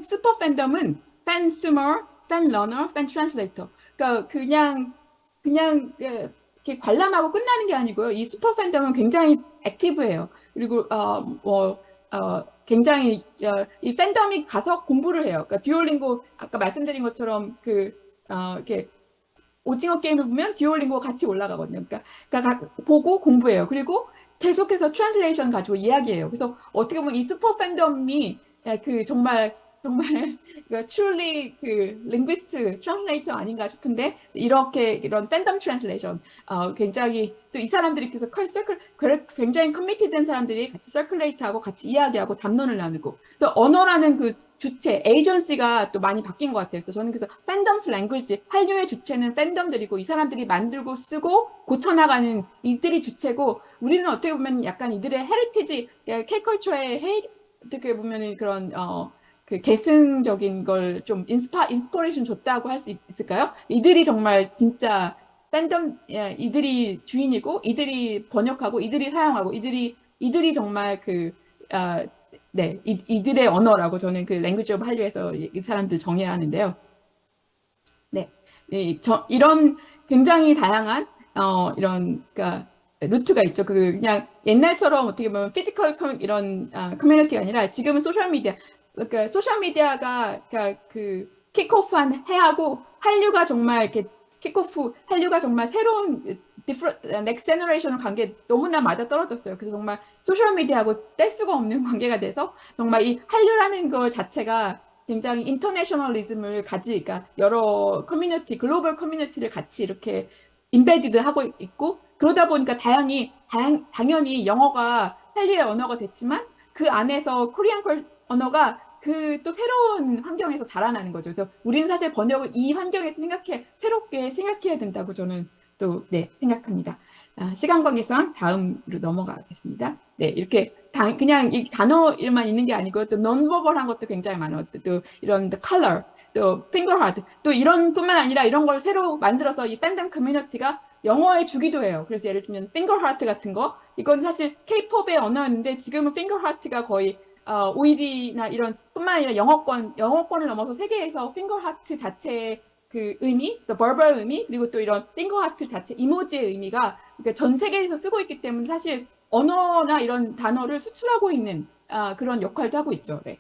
슈퍼 팬덤은 팬스머러, 팬러너, 팬트랜슬레이터. 그러니까 그냥 이렇게 관람하고 끝나는 게 아니고요. 이 슈퍼 팬덤은 굉장히 액티브해요. 그리고 굉장히 이 팬덤이 가서 공부를 해요. 그러니까 듀오링고 아까 말씀드린 것처럼 이렇게 오징어 게임을 보면 듀오링고 같이 올라가거든요. 그러니까 보고 공부해요. 그리고 계속해서 트랜슬레이션 가지고 이야기해요. 그래서 어떻게 보면 이 슈퍼 팬덤이 정말 truly linguist translator 아닌가 싶은데 이런 팬덤 트랜슬레이션 굉장히 또 이 사람들이 그래서 굉장히 커미티된 사람들이 같이 서큘레이트하고 같이 이야기하고 담론을 나누고 그래서 언어라는 그 주체 에이전시가 또 많이 바뀐 것 같아요. 그래서 저는 그래서 팬덤스 랭귀지 한류의 주체는 팬덤들이고 이 사람들이 만들고 쓰고 고쳐나가는 이들이 주체고 우리는 어떻게 보면 약간 이들의 헤리티지 K컬처의 어떻게 보면 그런 그 계승적인 걸 좀 인스퍼레이션 줬다고 할 수 있을까요? 이들이 정말 진짜 팬덤 이들이 주인이고 이들이 번역하고 이들이 사용하고 이들이 정말 네, 이들의 언어라고 저는 그 랭귀지 오브 한류에서 이 사람들 정의해야 하는데요. 네, 이런 굉장히 다양한 이런 그러니까 루트가 있죠. 그냥 옛날처럼 어떻게 보면 피지컬 이런 커뮤니티가 아니라 지금은 소셜 미디어. 그러니까 소셜 미디어가 킥오프한 해하고 한류가 정말 이렇게 킥오프 한류가 정말 새로운 넥스트 제너레이션 관계 너무나 맞아 떨어졌어요. 그래서 정말 소셜 미디어하고 뗄 수가 없는 관계가 돼서 정말 이 한류라는 것 자체가 굉장히 인터내셔널리즘을 그러니까 여러 커뮤니티, 글로벌 커뮤니티를 같이 이렇게 인베디드 하고 있고 그러다 보니까 당연히 영어가 한류의 언어가 됐지만 그 안에서 코리안 언어가 또 새로운 환경에서 자라나는 거죠. 그래서 우리는 사실 번역을 이 환경에서 새롭게 생각해야 된다고 저는 또, 네, 생각합니다. 시간 관계상 다음으로 넘어가겠습니다. 네, 이렇게 그냥 이 단어만 있는 게 아니고 또 논버벌한 것도 굉장히 많아요. 또 이런 컬러, 또 finger heart, 또 이런 뿐만 아니라 이런 걸 새로 만들어서 이 팬덤 커뮤니티가 영어에 주기도 해요. 그래서 예를 들면 finger heart 같은 거, 이건 사실 K-팝의 언어였는데 지금은 finger heart가 거의 OED나 이런 뿐만 아니라 영어권을 넘어서 세계에서 핑거 하트 자체의 그 의미, 또 verbal 의미, 그리고 또 이런 핑거 하트 자체 이모지의 의미가 그러니까 전 세계에서 쓰고 있기 때문에 사실 언어나 이런 단어를 수출하고 있는 그런 역할도 하고 있죠. 네.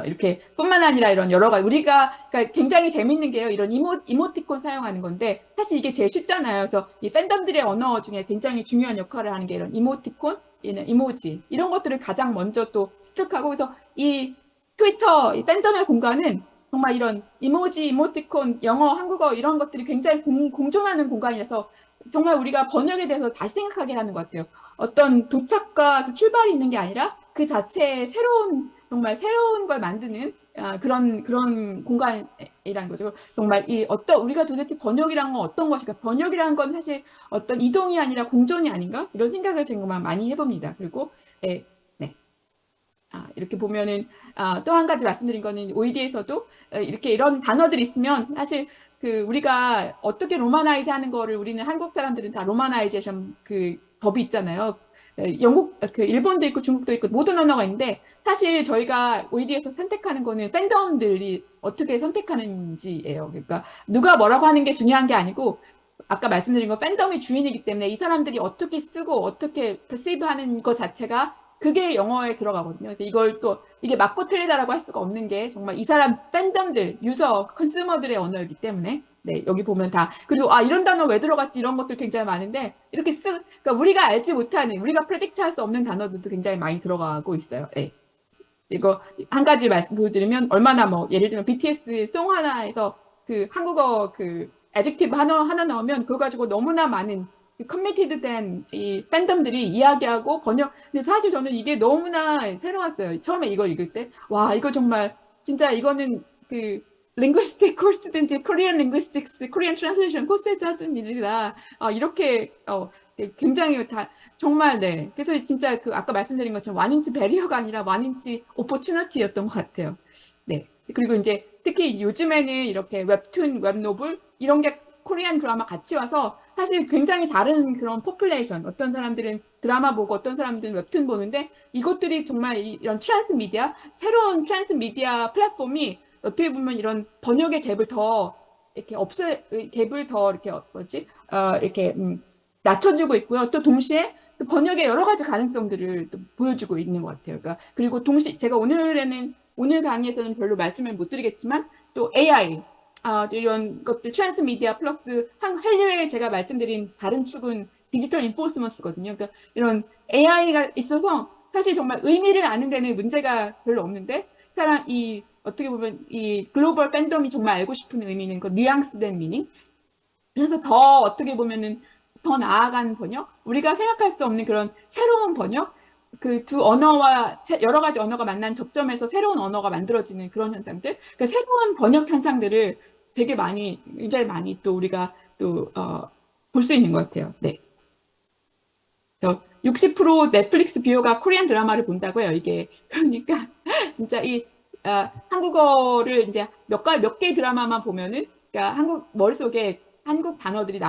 이렇게 뿐만 아니라 이런 여러 가지 우리가 그러니까 굉장히 재밌는 게요. 이런 이모티콘 사용하는 건데 사실 이게 제일 쉽잖아요. 그래서 이 팬덤들의 언어 중에 굉장히 중요한 역할을 하는 게 이런 이모티콘, 이모지 이런 것들을 가장 먼저 또 습득하고 그래서 이 트위터 이 팬덤의 공간은 정말 이런 이모지, 이모티콘, 영어, 한국어 이런 것들이 굉장히 공존하는 공간이라서 정말 우리가 번역에 대해서 다시 생각하게 하는 것 같아요. 어떤 도착과 그 출발이 있는 게 아니라 그 자체에 정말 새로운 걸 만드는 그런 공간이라는 거죠. 정말 우리가 도대체 번역이란 건 어떤 것일까? 번역이라는 건 사실 어떤 이동이 아니라 공존이 아닌가? 이런 생각을 정말 많이 해봅니다. 그리고 네. 이렇게 보면은 또 한 가지 말씀드린 거는 OED에서도 이렇게 이런 단어들이 있으면 사실 그 우리가 어떻게 로마나이즈 하는 거를 우리는 한국 사람들은 다 로마나이제이션 그 법이 있잖아요. 일본도 있고 중국도 있고 모든 언어가 있는데 사실 저희가 OED에서 선택하는 거는 팬덤들이 어떻게 선택하는지예요. 그러니까 누가 뭐라고 하는 게 중요한 게 아니고 아까 말씀드린 거 팬덤이 주인이기 때문에 이 사람들이 어떻게 쓰고 어떻게 perceive 하는 것 자체가 그게 영어에 들어가거든요. 그래서 이걸 또 이게 맞고 틀리다라고 할 수가 없는 게 정말 이 사람 팬덤들, 유저, 컨슈머들의 언어이기 때문에 네, 여기 보면 다 그리고 이런 단어 왜 들어갔지 이런 것들 굉장히 많은데 이렇게 그러니까 우리가 알지 못하는 우리가 프레딕트할 수 없는 단어들도 굉장히 많이 들어가고 있어요. 네. 이거 한 가지 말씀 보여드리면 얼마나 예를 들면 BTS 송 하나에서 그 한국어 그 adjective 하나 넣으면 그거 가지고 너무나 많은 커미티드 된 이 팬덤들이 이야기하고 근데 사실 저는 이게 너무나 새로웠어요. 처음에 이걸 읽을 때 와 이거 정말 진짜 이거는 그 linguistic 코스든지 Korean linguistics, Korean translation 코스에서 하는 일이라 이렇게 굉장히 정말 네. 그래서 진짜 그 아까 말씀드린 것처럼 원인치 배리어가 아니라 원인치 오퍼튜니티였던 것 같아요. 네. 그리고 이제 특히 요즘에는 이렇게 웹툰, 웹노블 이런 게 코리안 드라마 같이 와서 사실 굉장히 다른 그런 포퓰레이션 어떤 사람들은 드라마 보고 어떤 사람들은 웹툰 보는데 이것들이 정말 이런 트랜스미디어 새로운 트랜스미디어 플랫폼이 어떻게 보면 이런 번역의 갭을 더 이렇게 갭을 더 이렇게 이렇게 낮춰주고 있고요. 또 동시에 또 번역의 여러 가지 가능성들을 또 보여주고 있는 것 같아요. 그러니까 그리고 동시에 제가 오늘 강의에서는 별로 말씀을 못 드리겠지만 또 AI 이런 것들 트랜스미디어 플러스 한류에 제가 말씀드린 다른 축은 디지털 인포스먼스거든요. 그러니까 이런 AI가 있어서 사실 정말 의미를 아는 데는 문제가 별로 없는데 어떻게 보면 이 글로벌 팬덤이 정말 알고 싶은 의미는 그 뉘앙스된 미닝. 그래서 더 어떻게 보면은 더 나아간 번역, 우리가 생각할 수 없는 그런 새로운 번역, 그 두 언어와 여러 가지 언어가 만난 접점에서 새로운 언어가 만들어지는 그런 현상들, 그러니까 새로운 번역 현상들을 굉장히 많이 또 우리가 또 볼 수 있는 것 같아요. 네. 60% 넷플릭스 뷰어가 코리안 드라마를 본다고요. 이게 그러니까 진짜 한국어를 이제 몇 개 드라마만 보면은 그러니까 머릿속에 한국 단어들이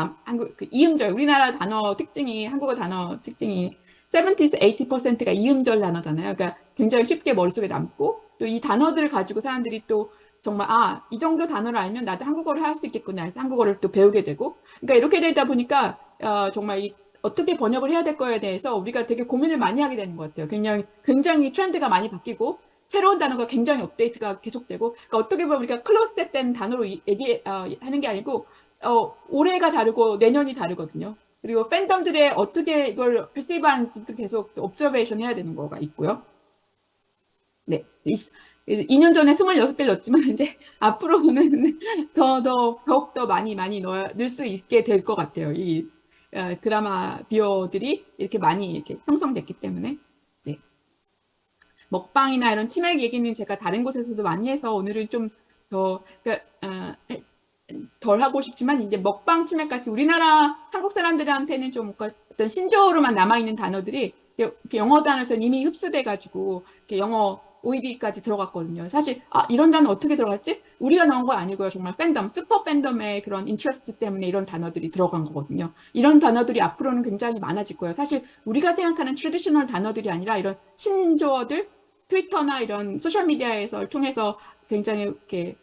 이음절 우리나라 단어 특징이 한국어 단어 특징이 70에서 80%가 이음절 단어잖아요. 그러니까 굉장히 쉽게 머릿속에 남고 또 이 단어들을 가지고 사람들이 또 정말 이 정도 단어를 알면 나도 한국어를 할 수 있겠구나 해서 한국어를 또 배우게 되고 그러니까 이렇게 되다 보니까 정말 어떻게 번역을 해야 될 거에 대해서 우리가 되게 고민을 많이 하게 되는 것 같아요. 굉장히 트렌드가 많이 바뀌고 새로운 단어가 굉장히 업데이트가 계속되고 그러니까 어떻게 보면 우리가 클로스된 단어로 하는 게 아니고 올해가 다르고 내년이 다르거든요. 그리고 팬덤들의 어떻게 이걸 perceive 하는지도 계속 observation 해야 되는 거가 있고요. 네. 2년 전에 26개를 넣었지만 이제 앞으로는 더욱더 많이 넣을 수 있게 될 것 같아요. 이 드라마 뷰어들이 이렇게 많이 이렇게 형성됐기 때문에. 네. 먹방이나 이런 치맥 얘기는 제가 다른 곳에서도 많이 해서 오늘은 좀 덜 하고 싶지만 이제 먹방 치맥 같이 우리나라 한국 사람들한테는 좀 어떤 신조어로만 남아있는 단어들이 이렇게 영어 단어에서 이미 흡수돼 가지고 이렇게 영어 OED까지 들어갔거든요. 사실 이런 단어 어떻게 들어갔지? 우리가 넣은 거 아니고요. 정말 팬덤, 슈퍼 팬덤의 그런 인트레스트 때문에 이런 단어들이 들어간 거거든요. 이런 단어들이 앞으로는 굉장히 많아질 거예요. 사실 우리가 생각하는 트래디셔널 단어들이 아니라 이런 신조어들, 트위터나 이런 소셜미디어에서 통해서 굉장히 이렇게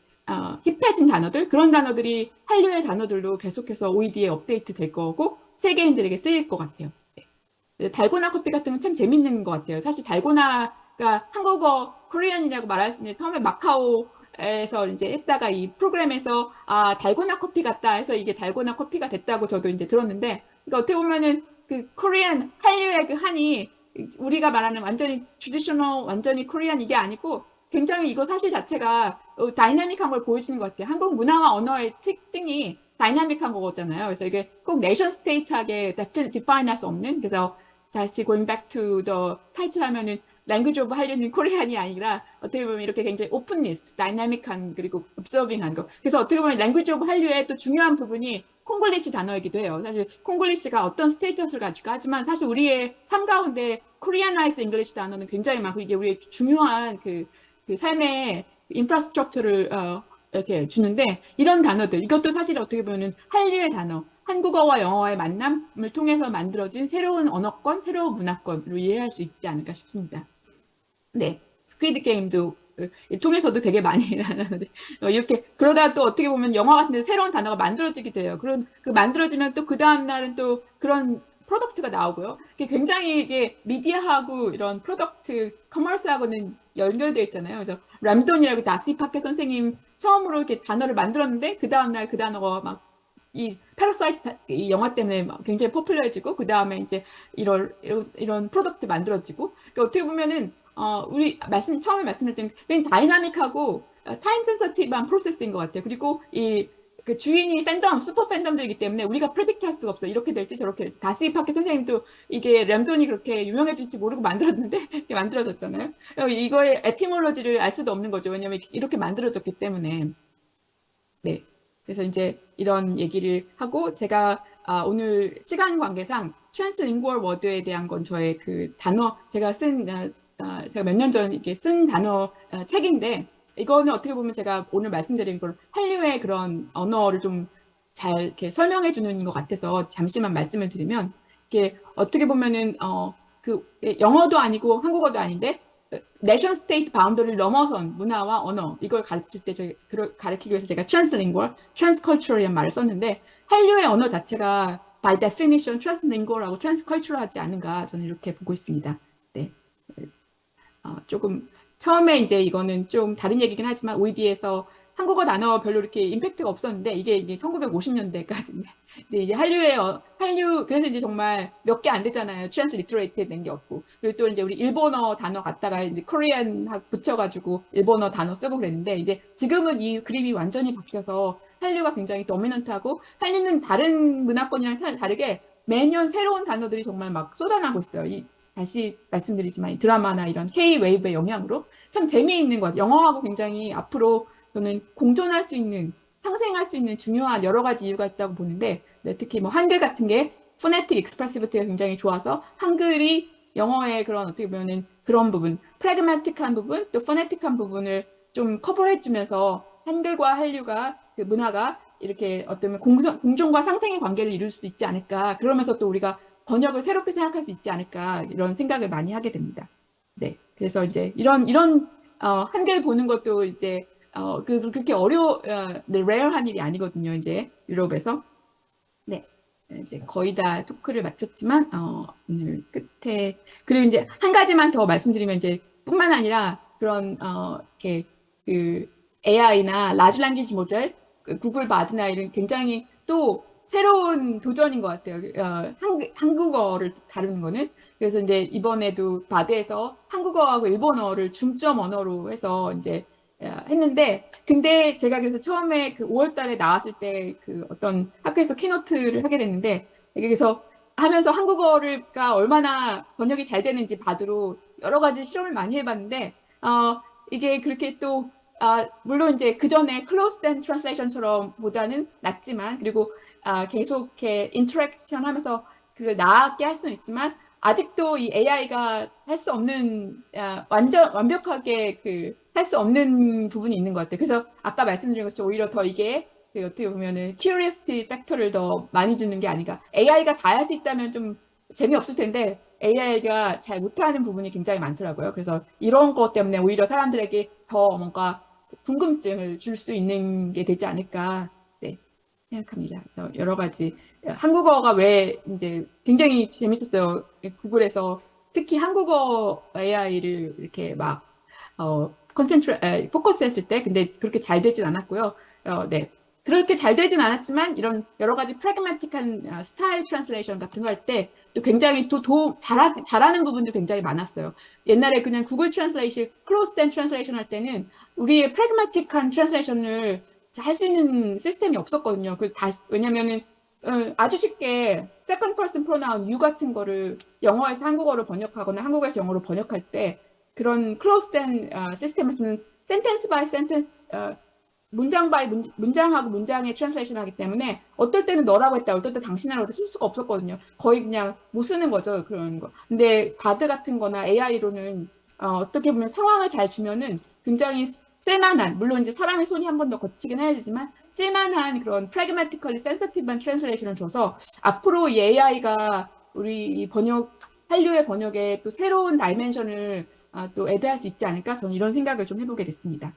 힙해진 단어들, 그런 단어들이 한류의 단어들로 계속해서 OED에 업데이트 될 거고 세계인들에게 쓰일 것 같아요. 네. 달고나 커피 같은 건 참 재밌는 것 같아요. 사실 달고나가 한국어 코리안이라고 말할 수 있는 처음에 마카오에서 이제 했다가 이 프로그램에서 달고나 커피 같다 해서 이게 달고나 커피가 됐다고 저도 이제 들었는데, 그러니까 어떻게 보면은 그 코리안 한류의 그 한이 우리가 말하는 완전히 트래디셔널 완전히 코리안 이게 아니고 굉장히 이거 사실 자체가 다이나믹한 걸 보여주는 것 같아요. 한국 문화와 언어의 특징이 다이나믹한 거잖아요. 그래서 이게 꼭 내션 스테이트하게 디파인 할 수 없는, 그래서 다시 going back to the 타이틀 하면은 language of 한류는 코리안이 아니라 어떻게 보면 이렇게 굉장히 오픈니스, 다이나믹한 그리고 observing한 거. 그래서 어떻게 보면 language of 한류의 또 중요한 부분이 콩글리시 단어이기도 해요. 사실 콩글리시가 어떤 스테이터스를 가지고 하지만 사실 우리의 삶 가운데 코리아나이즈 잉글리시 단어는 굉장히 많고 이게 우리의 중요한 그 삶의 인프라스트럭처를 이렇게 주는데, 이런 단어들 이것도 사실 어떻게 보면 한류의 단어, 한국어와 영어의 만남을 통해서 만들어진 새로운 언어권, 새로운 문화권으로 이해할 수 있지 않을까 싶습니다. 네, 스퀴드 게임도 통해서도 되게 많이 나누는데 이렇게 그러다 또 어떻게 보면 영화 같은 데 새로운 단어가 만들어지게 돼요. 그런 그 만들어지면 또 그 다음 날은 또 그런 프로덕트가 나오고요. 이게 굉장히 이게 미디어하고 이런 프로덕트 커머스하고는 연결되어 있잖아요. 그래서 람돈이라고 다시 파케 선생님 처음으로 이렇게 단어를 만들었는데 그 다음 날 그 단어가 막 이 패러사이트 이 영화 때문에 막 굉장히 포퓰러해지고 그 다음에 이제 이런 프로덕트 만들어지고, 그러니까 어떻게 보면은 우리 처음에 말씀드렸던 굉장히 다이나믹하고 타임 센서티브한 프로세스인 것 같아요. 그리고 그 주인이 팬덤, 슈퍼 팬덤들이기 때문에 우리가 프레딕트 할 수가 없어요. 이렇게 될지 저렇게 될지. 다시 파케 선생님도 이게 램돈이 그렇게 유명해질지 모르고 만들었는데 이렇게 만들어졌잖아요. 이거의 에티몰로지를 알 수도 없는 거죠. 왜냐면 이렇게 만들어졌기 때문에. 네. 그래서 이제 이런 얘기를 하고 제가 오늘 시간 관계상 트랜스링구얼 워드에 대한 건 저의 그 단어 제가 몇 년 전 이렇게 쓴 단어 책인데, 이거는 어떻게 보면 제가 오늘 말씀드린 걸 한류의 그런 언어를 좀 잘 이렇게 설명해 주는 것 같아서 잠시만 말씀을 드리면, 이게 어떻게 보면은 영어도 아니고 한국어도 아닌데 내션 스테이트 바운더리를 넘어선 문화와 언어, 이걸 가르칠 때 가르치기 위해서 제가 트랜스링구얼, 트랜스컬처럴이라는 말을 썼는데, 한류의 언어 자체가 by definition 트랜스링구얼하고 트랜스컬처럴하지 않은가 저는 이렇게 보고 있습니다. 네. 조금 처음에 이제 이거는 좀 다른 얘기긴 하지만 OED에서 한국어 단어 별로 이렇게 임팩트가 없었는데 이게 1950년대까지인데 이제 한류 그래서 이제 정말 몇 개 안 되잖아요. 트랜스리트레이트 된 게 없고, 그리고 또 이제 우리 일본어 단어 갖다가 이제 코리안 붙여가지고 일본어 단어 쓰고 그랬는데, 이제 지금은 이 그림이 완전히 바뀌어서 한류가 굉장히 도미넌트하고, 한류는 다른 문화권이랑 다르게 매년 새로운 단어들이 정말 막 쏟아나고 있어요. 다시 말씀드리지만 이 드라마나 이런 K-웨이브의 영향으로 참 재미있는 것 같아요. 영어하고 굉장히 앞으로 저는 공존할 수 있는, 상생할 수 있는 중요한 여러 가지 이유가 있다고 보는데, 네, 특히 뭐 한글 같은 게 포네틱 익스프레시비티가 굉장히 좋아서 한글이 영어의 그런 어떻게 보면은 그런 부분, 프래그마틱한 부분, 또 포네틱한 부분을 좀 커버해주면서 한글과 한류가 그 문화가 이렇게 어떤 공존과 상생의 관계를 이룰 수 있지 않을까. 그러면서 또 우리가 번역을 새롭게 생각할 수 있지 않을까, 이런 생각을 많이 하게 됩니다. 네, 그래서 이제 이런 한글 보는 것도 이제 그렇게 레어한 일이 아니거든요. 이제 유럽에서. 네, 이제 거의 다 토크를 마쳤지만 오늘 끝에 그리고 이제 한 가지만 더 말씀드리면, 이제 뿐만 아니라 그런 이렇게 그 AI나 라지 랭귀지 모델, 구글 바드나 이런 굉장히 또 새로운 도전인 것 같아요. 한국어를 다루는 거는. 그래서 이제 이번에도 바드에서 한국어하고 일본어를 중점 언어로 해서 이제 했는데, 근데 제가 그래서 처음에 그 5월 달에 나왔을 때 그 어떤 학교에서 키노트를 하게 됐는데, 그래서 하면서 한국어가 얼마나 번역이 잘 되는지 바드로 여러 가지 실험을 많이 해봤는데, 이게 그렇게 또 물론 이제 그 전에 closed end translation처럼 보다는 낫지만, 그리고 계속 이렇게 인터랙션 하면서 그걸 나게 할 수는 있지만, 아직도 이 AI가 할 수 없는 완벽하게 할 수 없는 부분이 있는 것 같아요. 그래서 아까 말씀드린 것처럼 오히려 더 이게 어떻게 보면은 curiosity 팩터를 더 많이 주는 게 아닌가. AI가 다 할 수 있다면 좀 재미없을 텐데 AI가 잘 못하는 부분이 굉장히 많더라고요. 그래서 이런 것 때문에 오히려 사람들에게 더 뭔가 궁금증을 줄 수 있는 게 되지 않을까, 네, 생각합니다. 그래서 여러 가지 한국어가 왜 이제 굉장히 재밌었어요. 구글에서 특히 한국어 AI를 이렇게 막 포커스했을 때, 근데 그렇게 잘 되진 않았고요. 네. 그렇게 잘 되진 않았지만 이런 여러 가지 프래그마틱한 스타일 트랜슬레이션 같은 거 할 때 또 굉장히 잘하는 부분도 굉장히 많았어요. 옛날에 그냥 구글 트랜슬레이션, 클로즈된 트랜슬레이션 할 때는 우리의 프래그마틱한 트랜슬레이션을 할 수 있는 시스템이 없었거든요. 왜냐면은 아주 쉽게 세컨드 퍼슨 프로나운 you 같은 거를 영어에서 한국어로 번역하거나 한국어에서 영어로 번역할 때 그런 클로즈된 시스템에서는 센텐스 바이 센텐스 문장 바이 문장하고 문장의 트랜slation 하기 때문에 어떨 때는 너라고 했다, 어떨 때 당신이라고 쓸 수가 없었거든요. 거의 그냥 못 쓰는 거죠, 그런 거. 근데 바드 같은 거나 AI로는 어떻게 보면 상황을 잘 주면은 굉장히 쓸만한, 물론 이제 사람의 손이 한 번 더 거치긴 해야 되지만 쓸만한 그런 pragmatically sensitive한 트랜sl레이션을 줘서 앞으로 이 AI가 우리 이 한류의 번역에 또 새로운 다이멘션을 또 애드할 수 있지 않을까? 저는 이런 생각을 좀 해보게 됐습니다.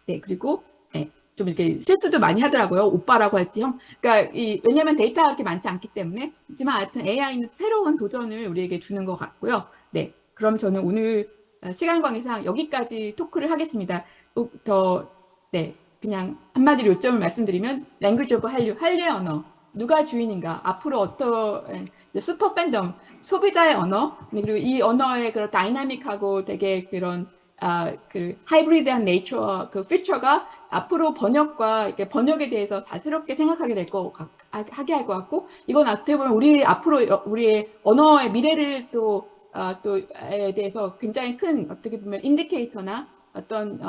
네, 그리고 네, 좀 이렇게 실수도 많이 하더라고요. 오빠라고 할지 형. 그러니까 왜냐면 데이터가 그렇게 많지 않기 때문에. 하지만 하여튼 AI는 새로운 도전을 우리에게 주는 것 같고요. 네, 그럼 저는 오늘 시간 관계상 여기까지 토크를 하겠습니다. 네, 그냥 한마디로 요점을 말씀드리면 language of 한류의 언어. 누가 주인인가? 앞으로 슈퍼 팬덤, 소비자의 언어, 그리고 이 언어의 그런 다이나믹하고 되게 그런 그 하이브리드한 네이처, 그 피처가 앞으로 번역에 대해서 다 새롭게 생각하게 하게 할 것 같고, 이건 어떻게 보면 우리의 언어의 미래를 또에 대해서 굉장히 큰 어떻게 보면 인디케이터나 어떤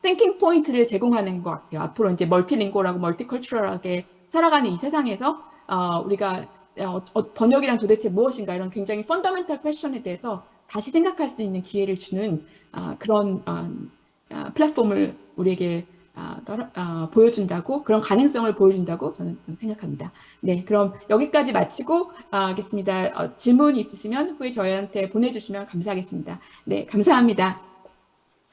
띵킹 포인트를 제공하는 것 같아요. 앞으로 이제 멀티링구얼하고 멀티컬처럴하게 살아가는 이 세상에서 우리가 번역이란 도대체 무엇인가, 이런 굉장히 펀더멘탈 퀘스천에 대해서 다시 생각할 수 있는 기회를 주는 그런 플랫폼을 우리에게 보여준다고, 그런 가능성을 보여준다고 저는 생각합니다. 네, 그럼 여기까지 마치고 하겠습니다. 질문 있으시면 후에 저희한테 보내주시면 감사하겠습니다. 네, 감사합니다.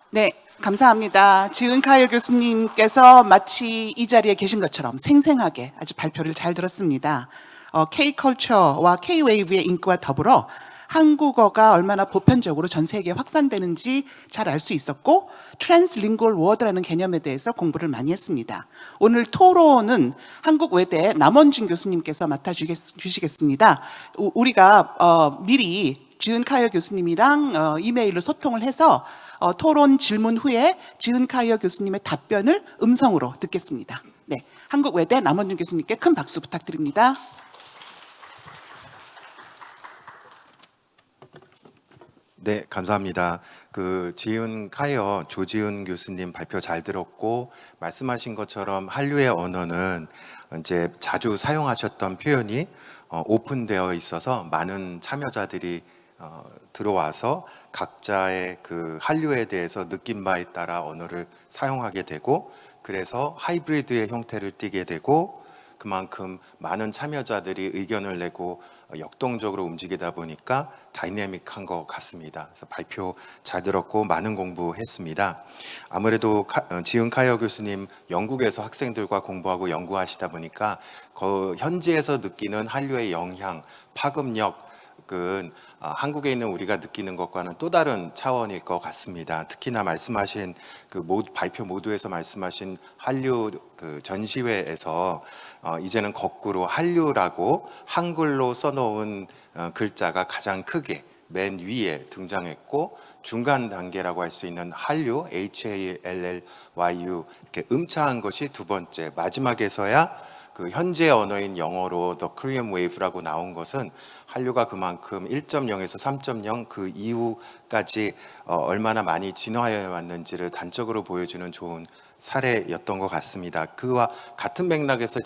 네, 감사합니다. 지은카이어 교수님께서 마치 이 자리에 계신 것처럼 생생하게 아주 발표를 잘 들었습니다. K-컬처와 K-웨이브의 인기와 더불어 한국어가 얼마나 보편적으로 전 세계에 확산되는지 잘 알 수 있었고, 트랜스링구얼 워드라는 개념에 대해서 공부를 많이 했습니다. 오늘 토론은 한국외대 남원준 교수님께서 맡아주시겠습니다. 우리가 미리 지은카이어 교수님이랑 이메일로 소통을 해서 토론 질문 후에 지은카이어 교수님의 답변을 음성으로 듣겠습니다. 네, 한국외대 남원준 교수님께 큰 박수 부탁드립니다. 네, 감사합니다. 지은 카이어 조지은 교수님 발표 잘 들었고, 말씀하신 것처럼 한류의 언어는 이제 자주 사용하셨던 표현이 오픈되어 있어서 많은 참여자들이 들어와서 각자의 그 한류에 대해서 느낀 바에 따라 언어를 사용하게 되고, 그래서 하이브리드의 형태를 띠게 되고, 그만큼 많은 참여자들이 의견을 내고 역동적으로 움직이다 보니까 다이내믹한 것 같습니다. 그래서 발표 잘 들었고 많은 공부했습니다. 아무래도 지은 카이어 교수님 영국에서 학생들과 공부하고 연구하시다 보니까 현지에서 느끼는 한류의 영향, 파급력은 한국에 있는 우리가 느끼는 것과는 또 다른 차원일 것 같습니다. 특히나 말씀하신 발표 모두에서 말씀하신 한류 전시회에서 이제는 거꾸로 한류라고 한글로 써놓은 글자가 가장 크게 맨 위에 등장했고, 중간 단계라고 할 수 있는 한류 HALLYU 이렇게 음차한 것이 두 번째, 마지막에서야 현재 언어인 영어로 The Korean Wave라고 나온 것은 한류가 그만큼 1.0에서 3.0 그 이후까지 얼마나 많이 진화해 왔는지를 단적으로 보여주는 좋은 사례였던 것 같습니다. 그와 같은 맥락에서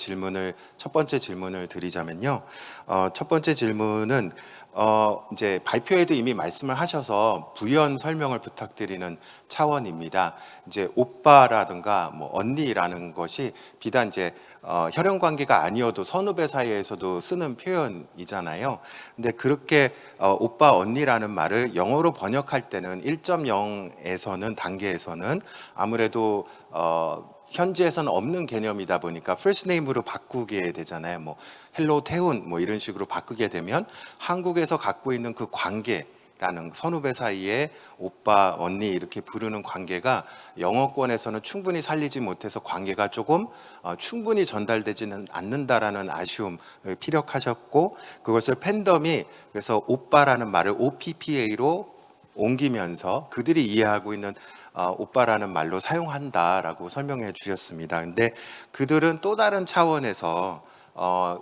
첫 번째 질문을 드리자면요. 첫 번째 질문은 이제 발표에도 이미 말씀을 하셔서 부연 설명을 부탁드리는 차원입니다. 이제 오빠라든가 뭐 언니라는 것이 비단 이제 혈연 관계가 아니어도 선후배 사이에서도 쓰는 표현이잖아요. 근데 그렇게 오빠 언니라는 말을 영어로 번역할 때는 1.0에서는 단계에서는 아무래도 현지에서는 없는 개념이다 보니까 first name으로 바꾸게 되잖아요. 뭐 헬로 태훈 뭐 이런 식으로 바꾸게 되면 한국에서 갖고 있는 그 관계라는 선후배 사이에 오빠 언니 이렇게 부르는 관계가 영어권에서는 충분히 살리지 못해서 관계가 조금 충분히 전달되지는 않는다라는 아쉬움을 피력하셨고, 그것을 팬덤이 그래서 오빠라는 말을 OPPA로 옮기면서 그들이 이해하고 있는 오빠라는 말로 사용한다라고 설명해 주셨습니다. 근데 그들은 또 다른 차원에서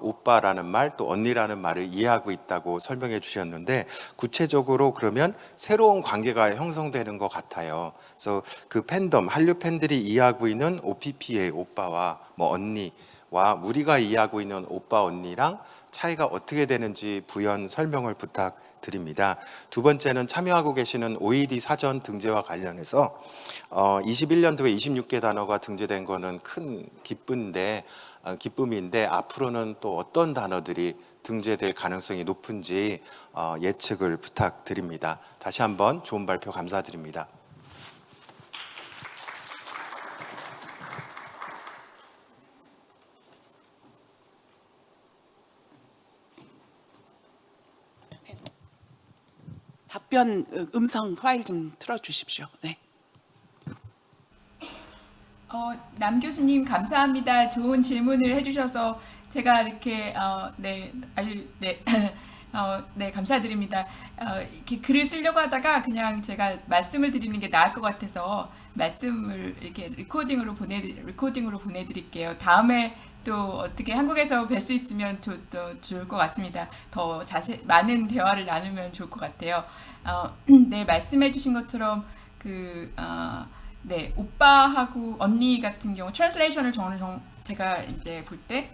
오빠라는 말 또 언니라는 말을 이해하고 있다고 설명해 주셨는데, 구체적으로 그러면 새로운 관계가 형성되는 것 같아요. 그래서 그 팬덤, 한류 팬들이 이해하고 있는 OPPA 오빠와 뭐 언니와 우리가 이해하고 있는 오빠 언니랑 차이가 어떻게 되는지 부연 설명을 부탁드립니다. 두 번째는 참여하고 계시는 OECD 사전 등재와 관련해서 21년도에 26개 단어가 등재된 거는 큰 기쁨인데 앞으로는 또 어떤 단어들이 등재될 가능성이 높은지 예측을 부탁드립니다. 다시 한번 좋은 발표 감사드립니다. 답변 음성 파일 좀 틀어주십시오. 네. 남 교수님 감사합니다. 좋은 질문을 해주셔서 제가 이렇게 네, 감사드립니다. 이렇게 글을 쓰려고 하다가 그냥 제가 말씀을 드리는 게 나을 것 같아서 말씀을 이렇게 리코딩으로 보내드릴게요. 다음에 또 어떻게 한국에서 뵐 수 있으면 또 좋을 것 같습니다. 더 많은 대화를 나누면 좋을 것 같아요. 네, 말씀해주신 것처럼 네, 오빠하고 언니 같은 경우 트랜슬레이션을 제가 이제 볼 때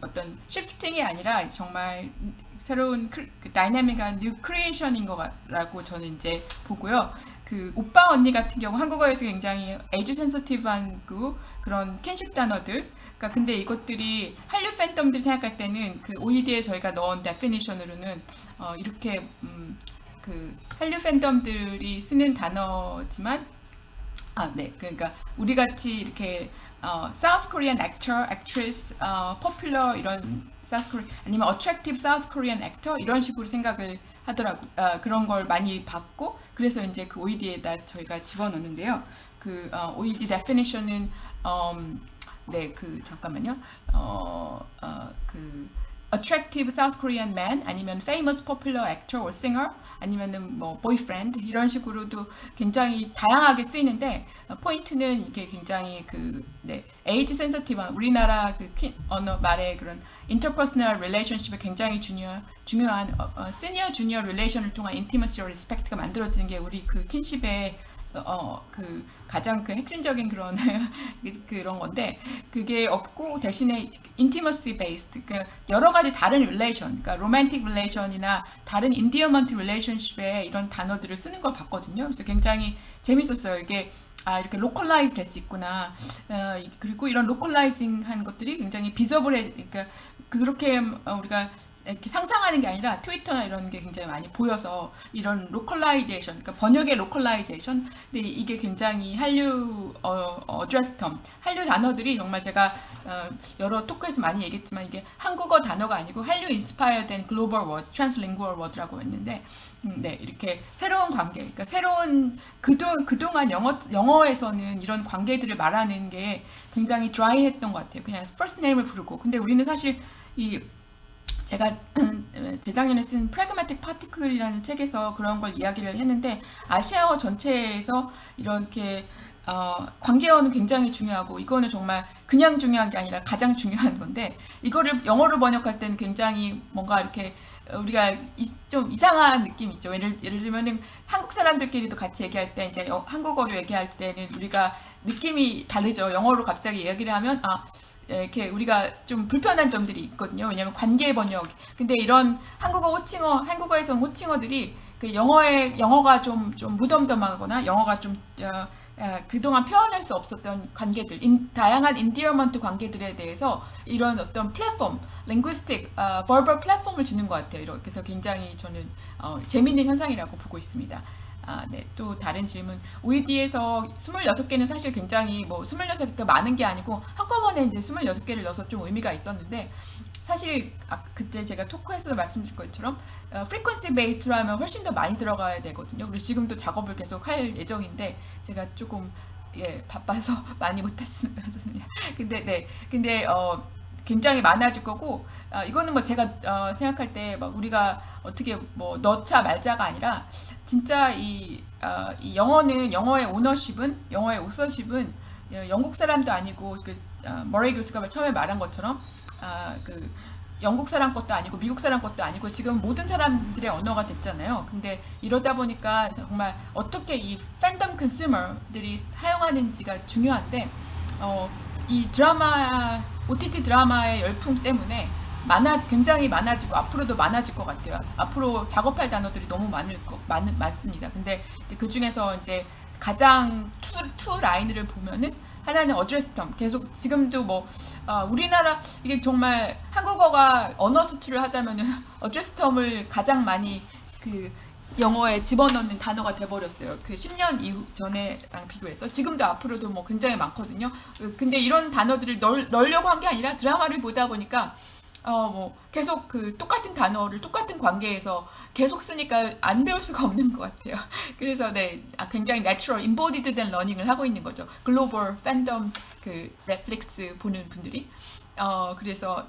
어떤 시프팅이 아니라 정말 새로운 다이내믹한 뉴 크리에이션인 거라고 저는 이제 보고요. 그 오빠 언니 같은 경우 한국어에서 굉장히 에이지 센서티브한 그런 킨십 단어들. 그러니까 근데 이것들이 한류 팬덤들이 생각할 때는 그 OED에 저희가 넣은 데피니션으로는 이렇게 그 한류 팬덤들이 쓰는 단어지만 네, 그러니까 우리 같이 이렇게 South Korean actor, actress, popular 이런 South Korean 아니면 attractive South Korean actor 이런 식으로 생각을 하더라고. 그런 걸 많이 봤고 그래서 이제 그 OED에다 저희가 집어넣는데요. 그 OED definition은 네, 잠깐만요. attractive South Korean man 아니면 famous popular actor or singer 아니면은 뭐 boyfriend 이런 식으로도 굉장히 다양하게 쓰이는데 포인트는 이게 굉장히 네, age sensitive 우리나라 언어 말의 그런 interpersonal relationship에 굉장히 중요한 senior junior relation을 통한 intimacy or respect가 만들어지는 게 우리 킨십의 가장 핵심적인 그런 건데 그게 없고 대신에 intimacy based 여러 가지 다른 relation, 그러니까 romantic relation이나 다른 endearment relationship에 이런 단어들을 쓰는 걸 봤거든요. 그래서 굉장히 재밌었어요. 이게 이렇게 localize 될 수 있구나. 그리고 이런 localizing한 것들이 굉장히 비저블해, 그러니까 그렇게 우리가 이렇게 상상하는 게 아니라 트위터나 이런 게 굉장히 많이 보여서 이런 로컬라이제이션, 그러니까 번역의 로컬라이제이션, 근데 이게 굉장히 한류 어드레스 텀, 한류 단어들이 정말 제가 여러 토크에서 많이 얘기했지만 이게 한국어 단어가 아니고 한류 인스파이어된 글로벌 워드, 트랜스링구얼 워드라고 했는데 네, 이렇게 새로운 관계, 그러니까 새로운 그동안 영어에서는 이런 관계들을 말하는 게 굉장히 드라이했던 것 같아요. 그냥 first name을 부르고. 근데 우리는 사실 제가 재작년에 쓴 Pragmatic Particle이라는 책에서 그런 걸 이야기를 했는데 아시아어 전체에서 이렇게 관계어는 굉장히 중요하고 이거는 정말 그냥 중요한 게 아니라 가장 중요한 건데 이거를 영어로 번역할 때는 굉장히 뭔가 이렇게 우리가 좀 이상한 느낌 있죠. 예를 들면은 한국 사람들끼리도 같이 얘기할 때 이제 한국어로 얘기할 때는 우리가 느낌이 다르죠. 영어로 갑자기 얘기를 하면 이렇게 우리가 좀 불편한 점들이 있거든요. 왜냐하면 관계 번역. 근데 이런 한국어에서는 호칭어들이 그 영어가 좀 무덤덤하거나 영어가 좀 그동안 표현할 수 없었던 관계들, 다양한 인디어먼트 관계들에 대해서 이런 어떤 플랫폼, linguistic, verbal 플랫폼을 주는 것 같아요. 그래서 굉장히 저는 재미있는 현상이라고 보고 있습니다. 네, 또 다른 질문. OED에서 26개는 사실 굉장히 26개가 많은 게 아니고 한꺼번에 이제 26개를 넣어서 좀 의미가 있었는데 사실 그때 제가 토크에서도 말씀드린 것처럼 frequency based로 하면 훨씬 더 많이 들어가야 되거든요. 그리고 지금도 작업을 계속 할 예정인데 제가 조금 바빠서 많이 못했습니다. 근데 굉장히 많아질 거고 이거는 제가 생각할 때 우리가 어떻게 넣자 말자가 아니라 진짜 이 영어는 영어의 오너십은 영국 사람도 아니고 머레이 교수가 처음에 말한 것처럼 그 영국 사람 것도 아니고 미국 사람 것도 아니고 지금 모든 사람들의 언어가 됐잖아요. 근데 이러다 보니까 정말 어떻게 이 팬덤 컨슈머들이 사용하는지가 중요한데 이 OTT 드라마의 열풍 때문에 굉장히 많아지고 앞으로도 많아질 것 같아요. 앞으로 작업할 단어들이 너무 많습니다. 근데 그 중에서 이제 가장 투 라인을 보면은 하나는 어드레스 텀. 계속 지금도 우리나라 이게 정말 한국어가 언어 수출을 하자면은 어드레스 텀을 가장 많이 그 영어에 집어넣는 단어가 돼버렸어요. 그 10년 전에랑 비교해서 지금도 앞으로도 굉장히 많거든요. 근데 이런 단어들을 넣으려고 한 게 아니라 드라마를 보다 보니까 계속 그 똑같은 단어를 똑같은 관계에서 계속 쓰니까 안 배울 수가 없는 것 같아요. 그래서 굉장히 natural, embodied 된 러닝을 하고 있는 거죠. 글로벌 팬덤 그 넷플릭스 보는 분들이. 그래서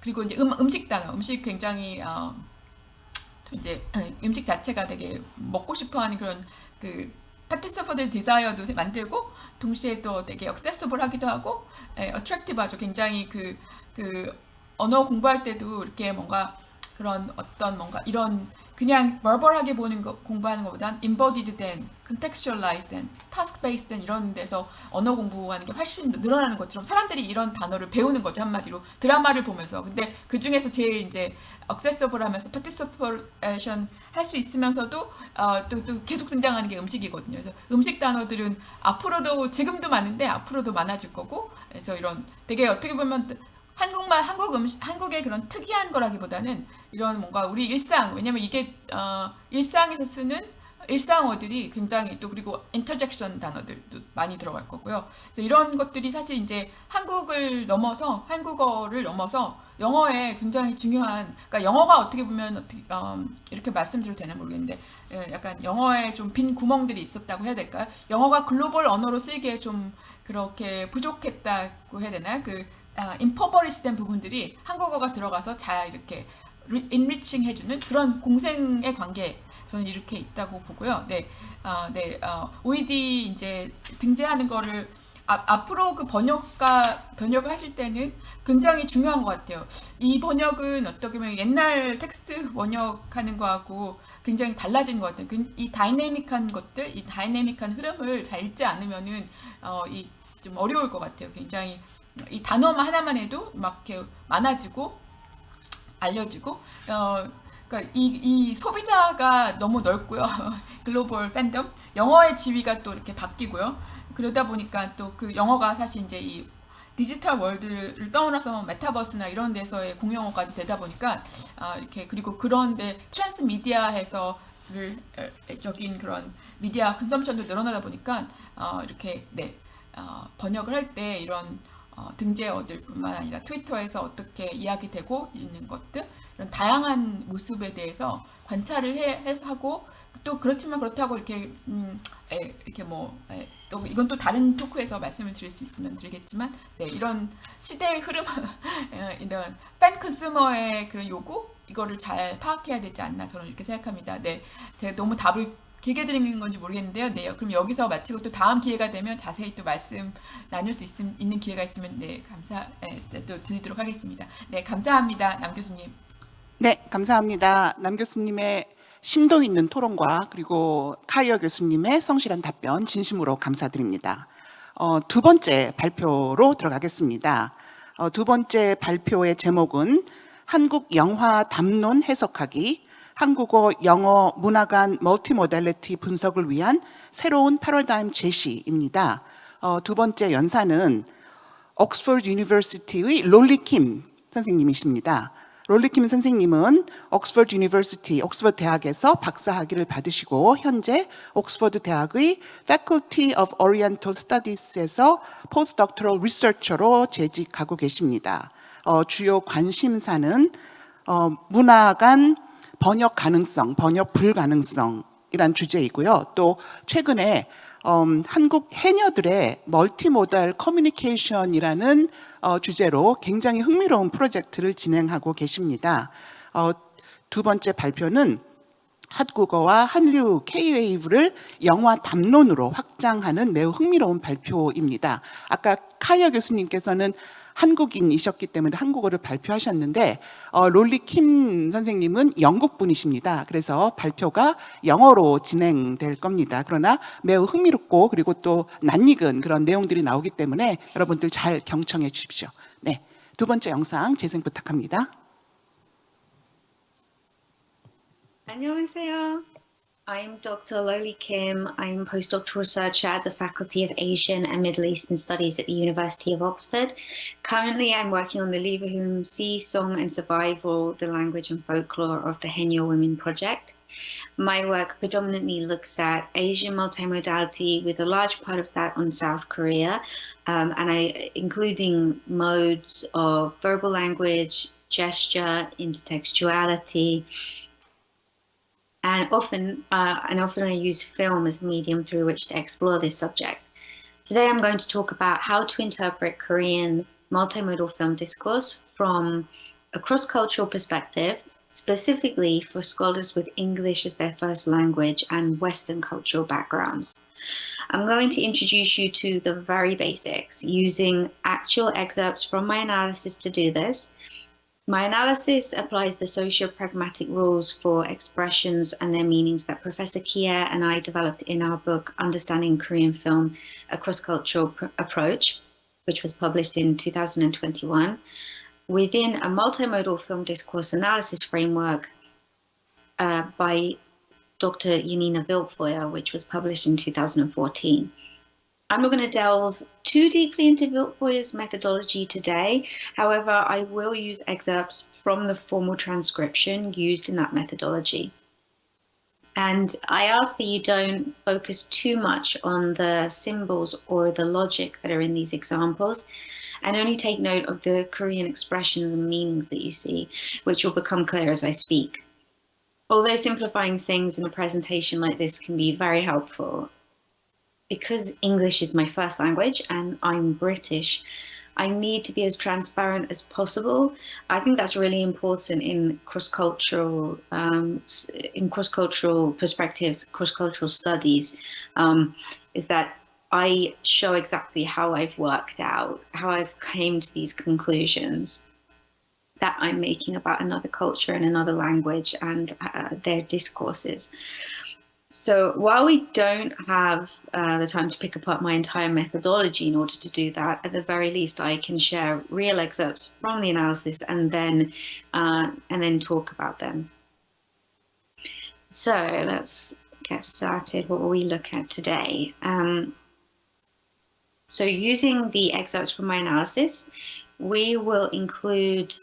그리고 이제 음식 단어, 음식 굉장히 이제 음식 자체가 되게 먹고 싶어하는 그런 그 파티시퍼들 디자이어도 만들고 동시에 또 되게 액세서블하기도 하고 어트랙티브하죠. 굉장히 그 언어 공부할 때도 이렇게 뭔가 그런 어떤 뭔가 이런 그냥 verbal하게 공부하는 것보단 embodied 된, contextualized 된, task based 된 이런 데서 언어 공부하는 게 훨씬 늘어나는 것처럼 사람들이 이런 단어를 배우는 거죠. 한마디로 드라마를 보면서. 근데 그 중에서 제일 이제 accessible 하면서 participation 할 수 있으면서도 또 계속 등장하는 게 음식이거든요. 그래서 음식 단어들은 앞으로도 지금도 많은데 앞으로도 많아질 거고. 그래서 이런 되게 어떻게 보면 한국의 그런 특이한 거라기보다는 이런 뭔가 우리 일상, 왜냐면 이게 일상에서 쓰는 일상어들이 굉장히 또 그리고 인터젝션 단어들도 많이 들어갈 거고요. 그래서 이런 것들이 사실 이제 한국어를 넘어서 영어에 굉장히 중요한, 그러니까 영어가 어떻게 보면 이렇게 말씀드려도 되나 모르겠는데 약간 영어에 좀 빈 구멍들이 있었다고 해야 될까요? 영어가 글로벌 언어로 쓰기에 좀 그렇게 부족했다고 해야 되나? impoverished 된 부분들이 한국어가 들어가서 잘 이렇게 enriching 해주는 그런 공생의 관계 저는 이렇게 있다고 보고요. OED 이제 등재하는 거를 앞으로 그 번역을 하실 때는 굉장히 중요한 것 같아요. 이 번역은 어떻게 보면 옛날 텍스트 번역하는 거하고 굉장히 달라진 것 같아요. 이 다이내믹한 것들, 이 다이내믹한 흐름을 잘 읽지 않으면은 좀 어려울 것 같아요. 굉장히 이 단어만 하나만 해도 막 이렇게 많아지고 알려지고 그러니까 이 소비자가 너무 넓고요. 글로벌 팬덤 영어의 지위가 또 이렇게 바뀌고요. 그러다 보니까 또 그 영어가 사실 이제 이 디지털 월드를 떠나서 메타버스나 이런 데서의 공용어까지 되다 보니까 이렇게 그리고 그런데 트랜스 미디어에서를 적인 그런 미디어 컨섬션도 늘어나다 보니까 이렇게 번역을 할 때 이런 등재어들뿐만 아니라 트위터에서 어떻게 이야기되고 있는 것들 이런 다양한 모습에 대해서 관찰을 하고 또 그렇지만 그렇다고 이렇게 또 이건 또 다른 토크에서 말씀을 드릴 수 있으면 드리겠지만 이런 시대의 흐름 이런 팬 컨슈머의 그런 요구 이거를 잘 파악해야 되지 않나 저는 이렇게 생각합니다. 제가 너무 답을 길게 드리는 건지 모르겠는데요. 그럼 여기서 마치고 또 다음 기회가 되면 자세히 또 말씀 나눌 수 있는 기회가 있으면 또 드리도록 하겠습니다. 감사합니다. 남 교수님. 네, 감사합니다. 남 교수님의 심도 있는 토론과 그리고 카이어 교수님의 성실한 답변 진심으로 감사드립니다. 두 번째 발표로 들어가겠습니다. 두 번째 발표의 제목은 한국 영화 담론 해석하기, 한국어 영어 문화 간 멀티모달리티 분석을 위한 새로운 패러다임 제시입니다. 두 번째 연사는 옥스퍼드 유니버시티의 롤리 킴 선생님이십니다. 롤리 킴 선생님은 옥스퍼드 유니버시티, 옥스퍼드 대학에서 박사학위를 받으시고 현재 옥스퍼드 대학의 Faculty of Oriental Studies에서 Postdoctoral Researcher로 재직하고 계십니다. 주요 관심사는 문화 간 번역 가능성, 번역 불가능성이란 주제이고요. 또 최근에 한국 해녀들의 멀티모달 커뮤니케이션이라는 주제로 굉장히 흥미로운 프로젝트를 진행하고 계십니다. 두 번째 발표는 한국어와 한류 K-웨이브를 영화 담론으로 확장하는 매우 흥미로운 발표입니다. 아까 카이어 교수님께서는 한국인이셨기 때문에 한국어를 발표하셨는데 롤리 킴 선생님은 영국 분이십니다. 그래서 발표가 영어로 진행될 겁니다. 그러나 매우 흥미롭고 그리고 또 낯익은 그런 내용들이 나오기 때문에 여러분들 잘 경청해 주십시오. 네, 두 번째 영상 재생 부탁합니다. 안녕하세요. I'm Dr. Loli Kim. I'm postdoctoral researcher at the Faculty of Asian and Middle Eastern Studies at the University of Oxford. Currently, I'm working on the Leverhulme Sea Song and Survival, the Language and Folklore of the Haenyeo Women project. My work predominantly looks at Asian multimodality, with a large part of that on South Korea, including modes of verbal language, gesture, intertextuality, and often I use film as a medium through which to explore this subject. Today I'm going to talk about how to interpret Korean multimodal film discourse from a cross-cultural perspective, specifically for scholars with English as their first language and Western cultural backgrounds. I'm going to introduce you to the very basics, using actual excerpts from my analysis to do this. My analysis applies the socio-pragmatic rules for expressions and their meanings that Professor Kier and I developed in our book, Understanding Korean Film, A Cross-Cultural Approach, which was published in 2021, within a multimodal film discourse analysis framework by Dr. Janina Wildfeuer, which was published in 2014. I'm not going to delve too deeply into Wildfeuer's methodology today. However, I will use excerpts from the formal transcription used in that methodology. And I ask that you don't focus too much on the symbols or the logic that are in these examples, and only take note of the Korean expressions and meanings that you see, which will become clear as I speak. Although simplifying things in a presentation like this can be very helpful, because English is my first language and I'm British, I need to be as transparent as possible. I think that's really important in cross-cultural perspectives, cross-cultural studies, is that I show exactly how I've worked out, how I've came to these conclusions that I'm making about another culture and another language and their discourses. So while we don't have the time to pick apart my entire methodology in order to do that, at the very least I can share real excerpts from the analysis and then talk about them. So let's get started. What will we look at today? So using the excerpts from my analysis, we will include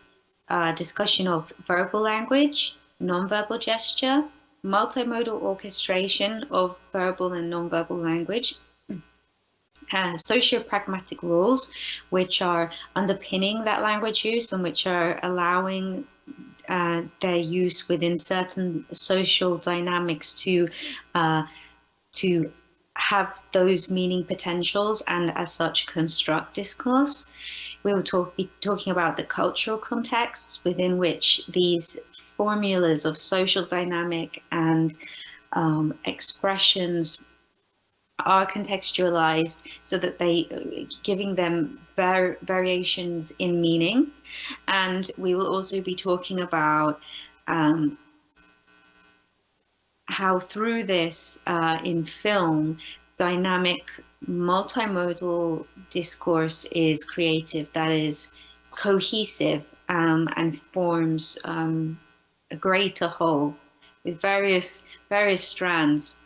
a discussion of verbal language, nonverbal gesture, multimodal orchestration of verbal and nonverbal language, socio-pragmatic rules, which are underpinning that language use and which are allowing their use within certain social dynamics to have those meaning potentials and as such construct discourse. We will be talking about the cultural contexts within which these formulas of social dynamic and expressions are contextualized so that they giving them variations in meaning. And we will also be talking about how through this in film, dynamic multimodal discourse is created that is cohesive and forms a greater whole with various strands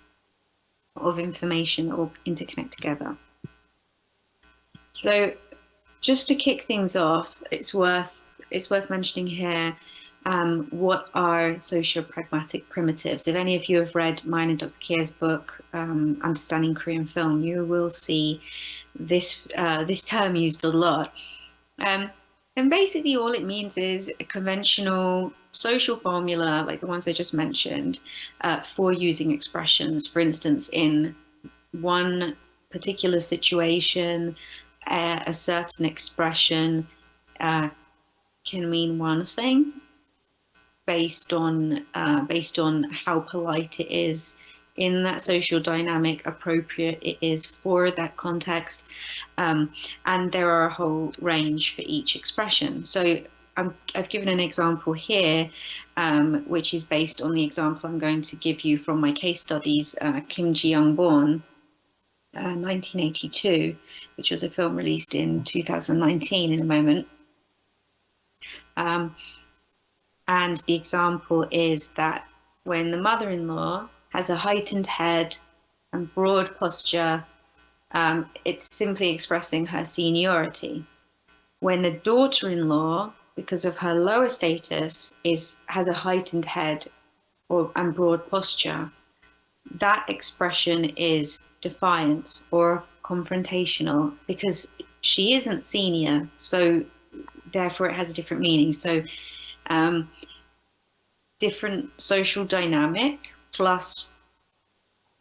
of information that all interconnect together. So just to kick things off, it's worth mentioning here what are socio-pragmatic primitives. If any of you have read mine and Dr. Kier's book, Understanding Korean Film, you will see this term used a lot. And basically all it means is a conventional social formula, like the ones I just mentioned, for using expressions. For instance, in one particular situation, a certain expression can mean one thing based on how polite it is in that social dynamic, appropriate it is for that context, and there are a whole range for each expression. So I've given an example here, which is based on the example I'm going to give you from my case studies, Kim Ji-young-born, 1982, which was a film released in 2019 in a moment. And the example is that when the mother-in-law has a heightened head and broad posture, it's simply expressing her seniority. When the daughter-in-law, because of her lower status, has a heightened head and broad posture, that expression is defiance or confrontational because she isn't senior, so therefore it has a different meaning. So different social dynamic plus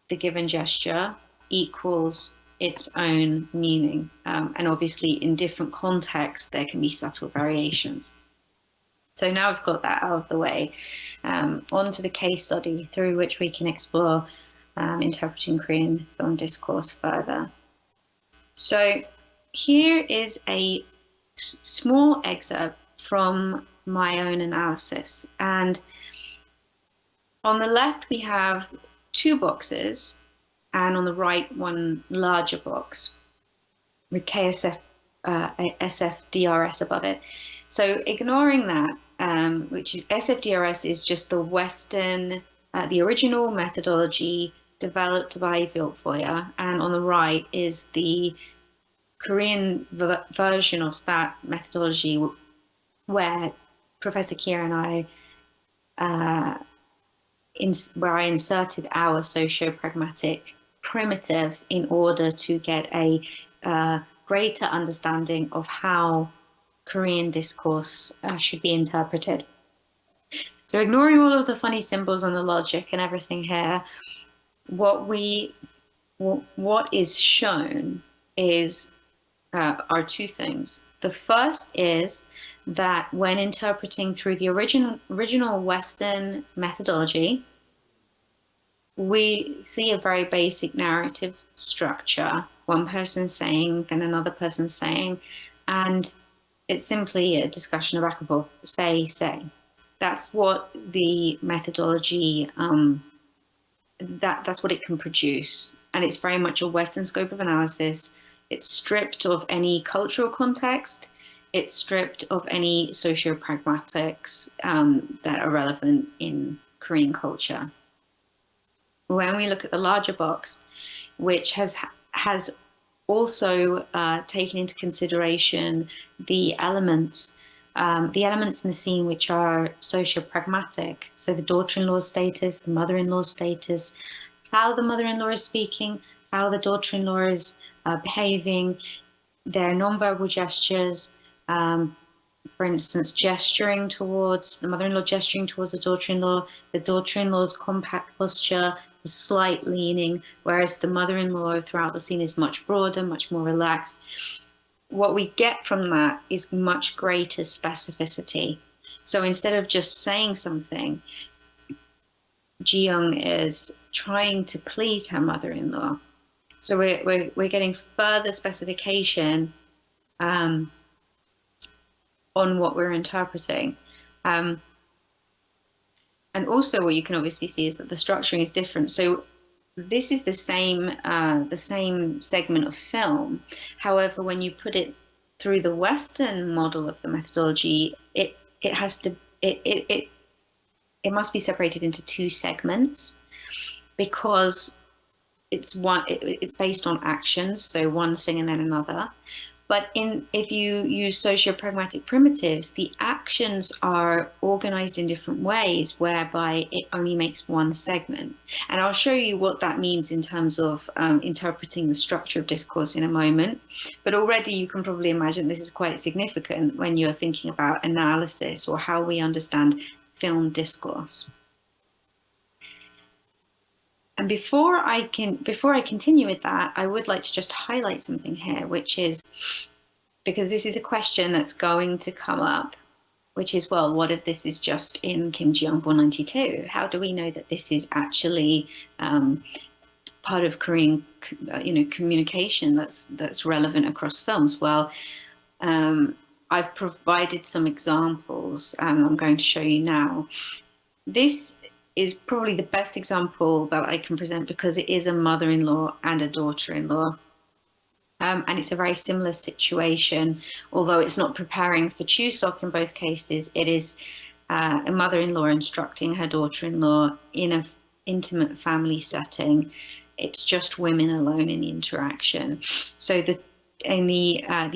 the given gesture equals its own meaning. And obviously in different contexts, there can be subtle variations. So now I've got that out of the way, on to the case study through which we can explore interpreting Korean film discourse further. So here is a small excerpt from my own analysis. And on the left, we have two boxes, and on the right, one larger box with KSF, SFDRS above it. So ignoring that, which is SFDRS is just the Western, the original methodology developed by Wildfeuer, and on the right is the Korean version of that methodology where Professor Kier and I, where I inserted our socio-pragmatic primitives in order to get a greater understanding of how Korean discourse should be interpreted. So ignoring all of the funny symbols and the logic and everything here, what is shown is are two things. The first is that when interpreting through the original Western methodology, we see a very basic narrative structure. One person saying, then another person saying, and it's simply a discussion of back and forth, say. That's what the methodology, that's what it can produce. And it's very much a Western scope of analysis. It's stripped of any cultural context. It's stripped of any socio-pragmatics that are relevant in Korean culture. When we look at the larger box, which has also taken into consideration the elements in the scene which are socio-pragmatic, so the daughter-in-law's status, the mother-in-law's status, how the mother-in-law is speaking, how the daughter-in-law is behaving, their non-verbal gestures, for instance, gesturing towards the mother-in-law, gesturing towards the daughter-in-law's compact posture, the slight leaning, whereas the mother-in-law throughout the scene is much broader, much more relaxed. What we get from that is much greater specificity. So instead of just saying something, Ji-young is trying to please her mother-in-law. So we're getting further specification on what we're interpreting. and also what you can obviously see is that the structuring is different. So this is the same segment of film. However, when you put it through the Western model of the methodology, it must be separated into two segments, because it's based on actions, so one thing and then another. But if you use socio-pragmatic primitives, the actions are organized in different ways, whereby it only makes one segment. And I'll show you what that means in terms of interpreting the structure of discourse in a moment. But already you can probably imagine this is quite significant when you're thinking about analysis or how we understand film discourse. And before I continue with that, I would like to just highlight something here, which is, because this is a question that's going to come up, which is, well, what if this is just in Kim Ji-young 92? How do we know that this is actually part of Korean, communication that's relevant across films? Well, I've provided some examples, and I'm going to show you now. This is probably the best example that I can present, because it is a mother-in-law and a daughter-in-law. And it's a very similar situation, although it's not preparing for Chuseok in both cases. It is a mother-in-law instructing her daughter-in-law in an intimate family setting. It's just women alone in the interaction. So the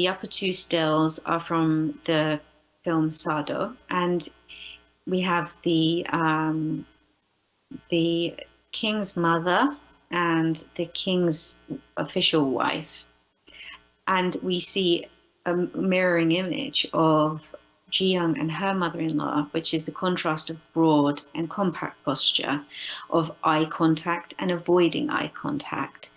upper two stills are from the film Sado, and we have the king's mother and the king's official wife. And we see a mirroring image of Ji-young and her mother-in-law, which is the contrast of broad and compact posture, of eye contact and avoiding eye contact,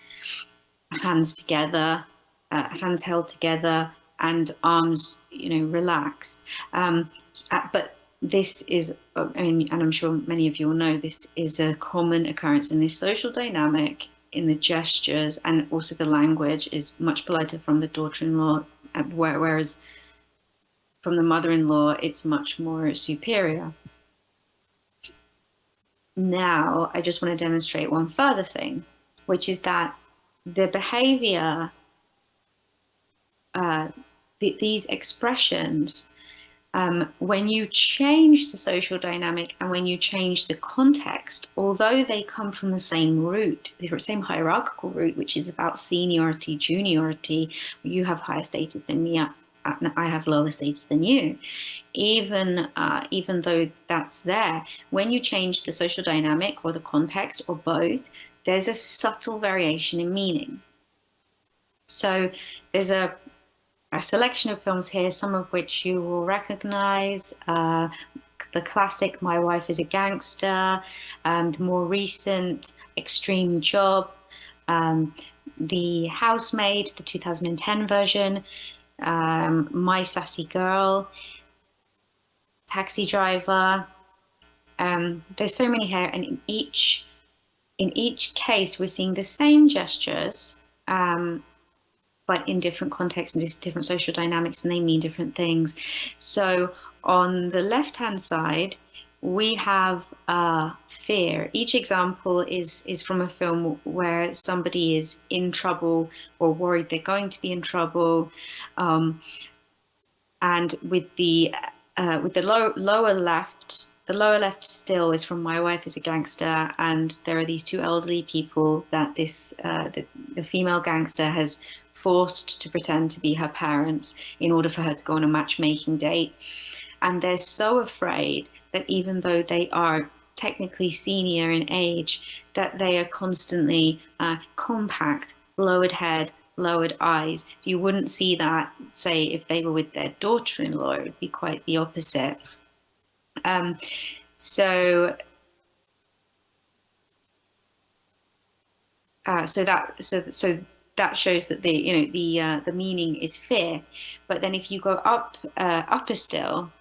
hands together, hands held together, and arms, relaxed. But this is, and I'm sure many of you will know, this is a common occurrence in this social dynamic, in the gestures, and also the language is much politer from the daughter-in-law, whereas from the mother-in-law, it's much more superior. Now, I just want to demonstrate one further thing, which is that the behavior, these expressions, when you change the social dynamic and when you change the context, although they come from the same root, the same hierarchical root, which is about seniority, juniority, you have higher status than me, I have lower status than you. Even though that's there, when you change the social dynamic or the context or both, there's a subtle variation in meaning. So there's a selection of films here, some of which you will recognize. The classic My Wife is a Gangster, the more recent Extreme Job, The Housemaid, the 2010 version, My Sassy Girl, Taxi Driver. There's so many here, and in each case we're seeing the same gestures, but in different contexts and different social dynamics, and they mean different things. So on the left-hand side, we have fear. Each example is from a film where somebody is in trouble or worried they're going to be in trouble. And with the lower left, the lower left still is from My Wife is a Gangster, and there are these two elderly people that the female gangster has forced to pretend to be her parents in order for her to go on a matchmaking date. And they're so afraid that even though they are technically senior in age, that they are constantly compact, lowered head, lowered eyes. You wouldn't see that, say, if they were with their daughter-in-law. It would be quite the opposite. So that shows that the meaning is fear. But then if you go upper still,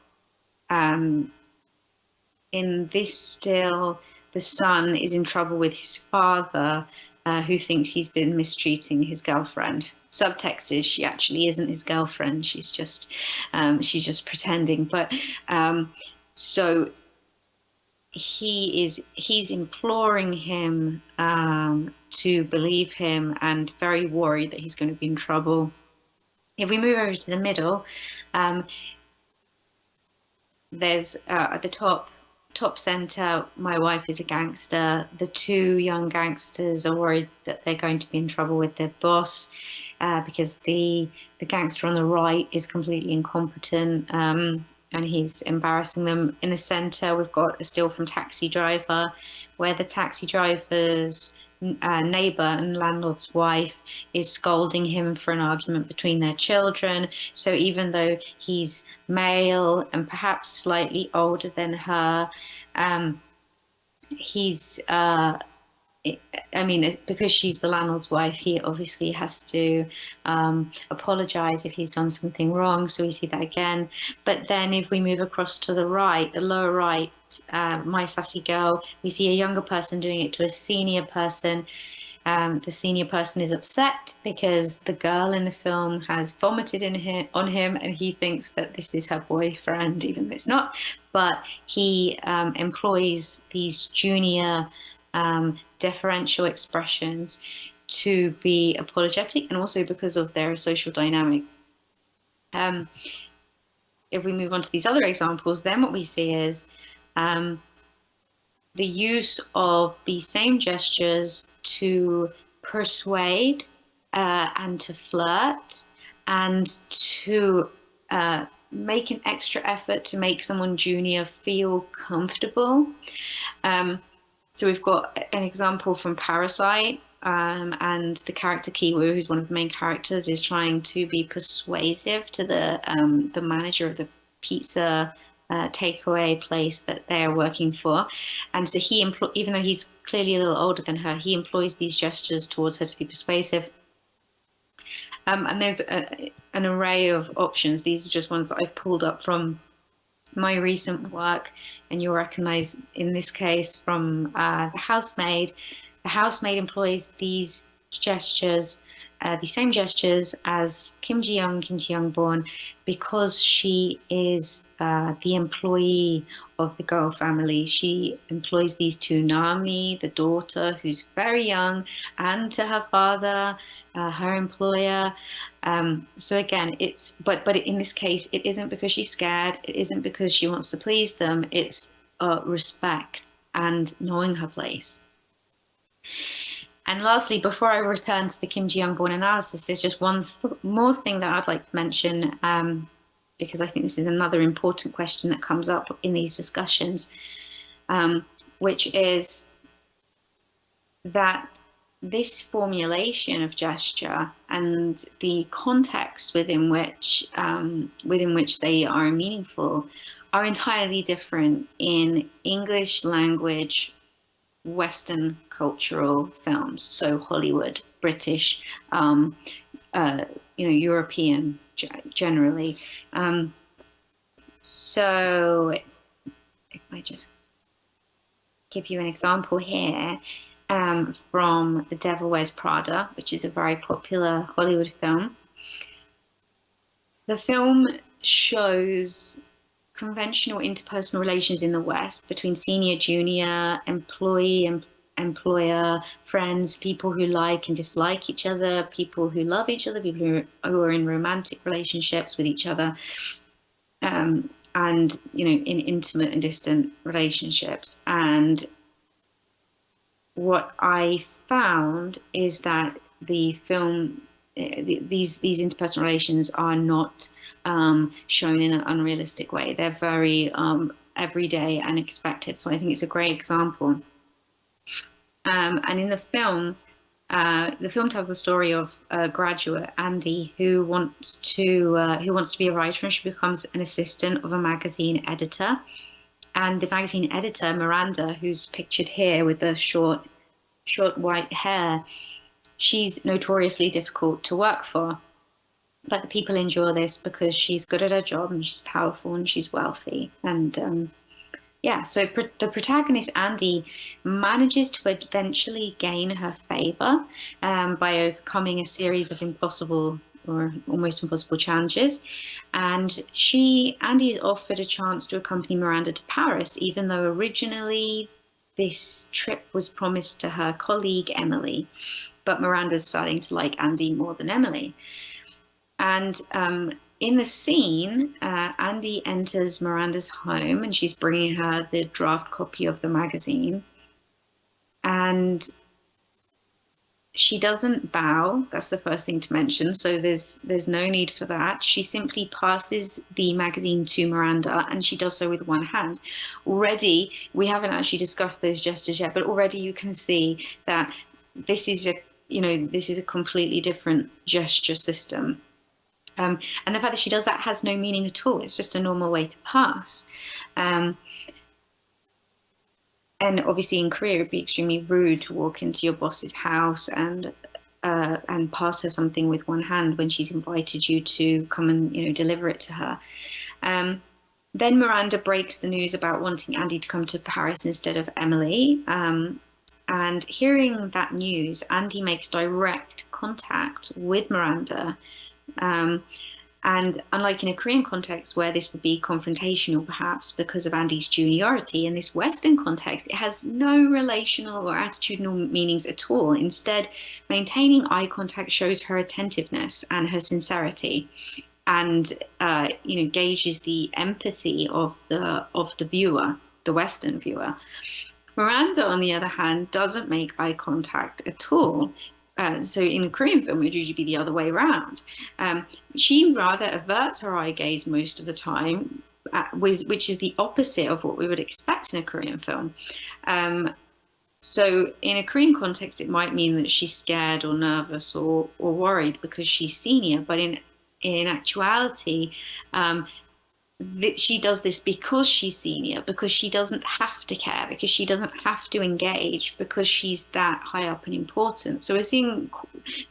in this still, the son is in trouble with his father, who thinks he's been mistreating his girlfriend. Subtext is she actually isn't his girlfriend. She's just pretending. But so he's imploring him to believe him and very worried that he's going to be in trouble. If we move over to the middle, there's at the top center, my wife is a gangster. The two young gangsters are worried that they're going to be in trouble with their boss because the gangster on the right is completely incompetent and he's embarrassing them. In the center, we've got a still from Taxi Driver, where the taxi driver's neighbor and landlord's wife is scolding him for an argument between their children. So even though he's male and perhaps slightly older than her, he's because she's the landlord's wife, he obviously has to apologize if he's done something wrong. So we see that again. But then if we move across to the right, the lower right, My Sassy Girl, we see a younger person doing it to a senior person. The senior person is upset because the girl in the film has vomited on him, and he thinks that this is her boyfriend, even though it's not. But he employs these junior deferential expressions to be apologetic, and also because of their social dynamic. If we move on to these other examples, then what we see is the use of the same gestures to persuade and to flirt and to make an extra effort to make someone junior feel comfortable. So we've got an example from Parasite, and the character Kiwoo, who's one of the main characters, is trying to be persuasive to the manager of the pizza takeaway place that they're working for. And so he, even though he's clearly a little older than her, he employs these gestures towards her to be persuasive. And there's an array of options. These are just ones that I've pulled up from my recent work, and you'll recognize in this case from The Housemaid. The housemaid employs these gestures, the same gestures as Kim Ji-young born, because she is the employee of the girl family. She employs these to Nami, the daughter, who's very young, and to her father, her employer. So again, but in this case, it isn't because she's scared. It isn't because she wants to please them. It's respect and knowing her place. And lastly, before I return to the Kim Ji-young born analysis, there's just one more thing that I'd like to mention, because I think this is another important question that comes up in these discussions, which is that this formulation of gesture and the context within which they are meaningful are entirely different in English language Western cultural films, so Hollywood, British, European generally. So if I just give you an example here, from The Devil Wears Prada, which is a very popular Hollywood film. The film shows conventional interpersonal relations in the West between senior, junior, employee, employer, friends, people who like and dislike each other, people who love each other, people who are in romantic relationships with each other, and in intimate and distant relationships. And what I found is that the film, these interpersonal relations are not shown in an unrealistic way. They're very everyday and expected. So I think it's a great example. And in the film tells the story of a graduate, Andy, who wants to be a writer, and she becomes an assistant of a magazine editor. And the magazine editor, Miranda, who's pictured here with the short white hair, she's notoriously difficult to work for. But the people endure this because she's good at her job and she's powerful and she's wealthy. And so the protagonist, Andy, manages to eventually gain her favor by overcoming a series of impossible or almost impossible challenges. And Andy is offered a chance to accompany Miranda to Paris, even though originally this trip was promised to her colleague, Emily. But Miranda's starting to like Andy more than Emily. And in the scene, Andy enters Miranda's home and she's bringing her the draft copy of the magazine. And she doesn't bow. That's the first thing to mention. So there's no need for that. She simply passes the magazine to Miranda, and she does so with one hand. Already, we haven't actually discussed those gestures yet, but already you can see that this is a completely different gesture system. And the fact that she does that has no meaning at all. It's just a normal way to pass. And obviously in Korea, it'd be extremely rude to walk into your boss's house and pass her something with one hand when she's invited you to come and deliver it to her. Then Miranda breaks the news about wanting Andy to come to Paris instead of Emily. And hearing that news, Andy makes direct contact with Miranda. And unlike in a Korean context where this would be confrontational, perhaps because of Andy's juniority, in this Western context, it has no relational or attitudinal meanings at all. Instead, maintaining eye contact shows her attentiveness and her sincerity, and gauges the empathy of the viewer, the Western viewer. Miranda, on the other hand, doesn't make eye contact at all. So in a Korean film, it would usually be the other way around. She rather averts her eye gaze most of the time, which is the opposite of what we would expect in a Korean film. So in a Korean context, it might mean that she's scared or nervous or worried because she's senior. But in actuality, that she does this because she's senior, because she doesn't have to care, because she doesn't have to engage, because she's that high up and important. So we're seeing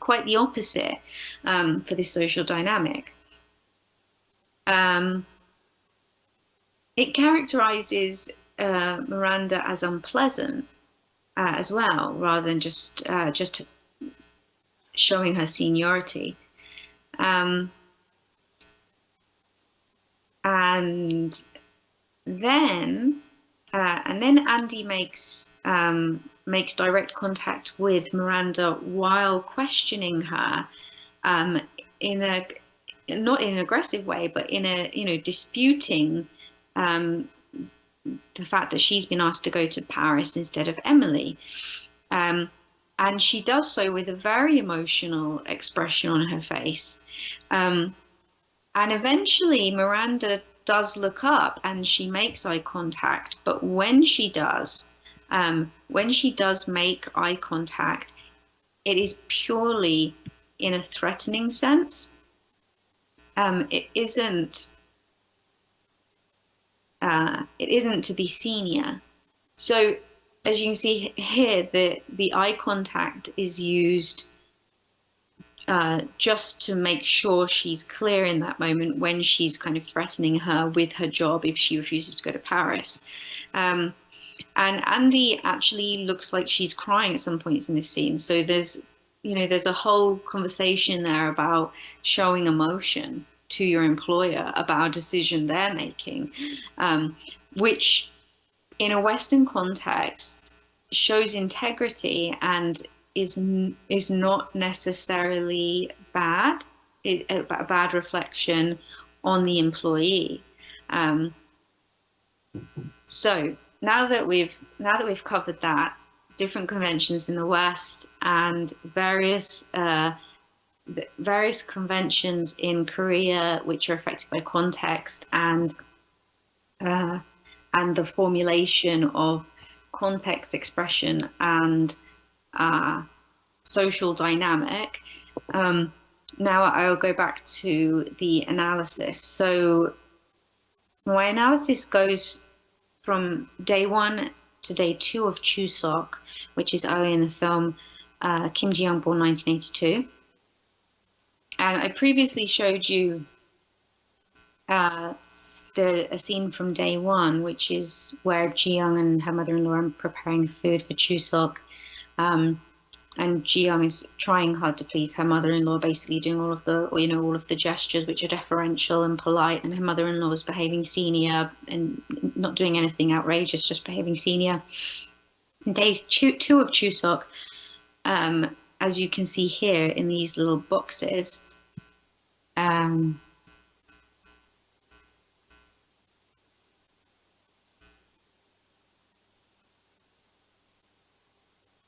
quite the opposite for this social dynamic. It characterizes Miranda as unpleasant as well, rather than just showing her seniority. And then Andy makes direct contact with Miranda while questioning her, not in an aggressive way, but in a disputing the fact that she's been asked to go to Paris instead of Emily. And she does so with a very emotional expression on her face. And eventually Miranda does look up and she makes eye contact. But when she does make eye contact, it is purely in a threatening sense. It isn't to be senior. So as you can see here, the eye contact is used just to make sure she's clear in that moment when she's kind of threatening her with her job if she refuses to go to Paris. And Andy actually looks like she's crying at some points in this scene. So there's a whole conversation there about showing emotion to your employer about a decision they're making, which in a Western context shows integrity and is not necessarily bad, a bad reflection on the employee. So now that we've covered that, different conventions in the West and various conventions in Korea which are affected by context and the formulation of context expression and social dynamic. Now I'll go back to the analysis. So my analysis goes from day 1 to day 2 of Chuseok, which is early in the film Kim Ji-young, born 1982. And I previously showed you a scene from day 1, which is where Ji-young and her mother-in-law are preparing food for Chuseok. and Ji Young is trying hard to please her mother-in-law, basically doing all of the gestures which are deferential and polite, and her mother-in-law is behaving senior and not doing anything outrageous, just behaving senior. Days 2 of Chuseok, as you can see here in these little boxes,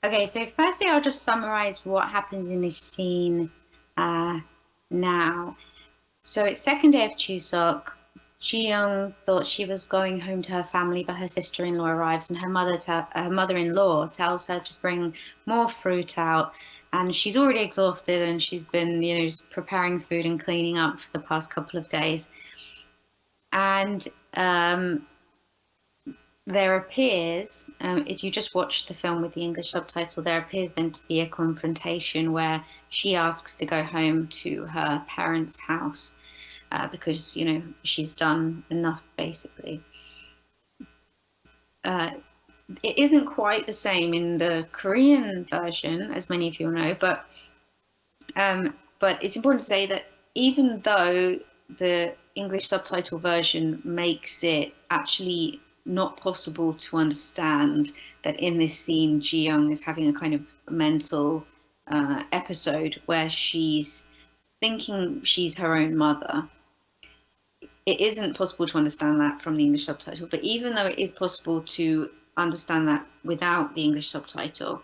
okay, so firstly, I'll just summarize what happens in this scene now. So it's second day of Chuseok. Ji Young thought she was going home to her family, but her sister-in-law arrives, and her mother-in-law tells her to bring more fruit out. And she's already exhausted, and she's been, just preparing food and cleaning up for the past couple of days. And there appears, if you just watch the film with the English subtitle, there appears then to be a confrontation where she asks to go home to her parents' house because, she's done enough, basically. It isn't quite the same in the Korean version, as many of you know, but it's important to say that even though the English subtitle version makes it actually not possible to understand that in this scene, Ji Young is having a kind of mental episode where she's thinking she's her own mother. It isn't possible to understand that from the English subtitle, but even though it is possible to understand that without the English subtitle,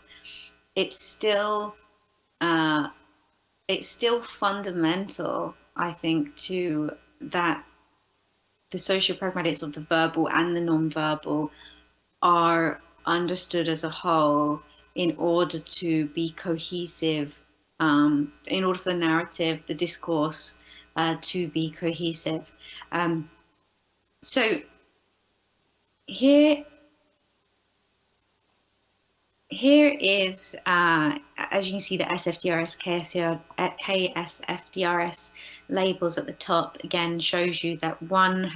it's still fundamental, I think, to that the sociopragmatics of the verbal and the non-verbal are understood as a whole in order to be cohesive, in order for the narrative, the discourse, to be cohesive. So here is, as you can see, the SFDRS, KSFDRS labels at the top. Again, shows you that one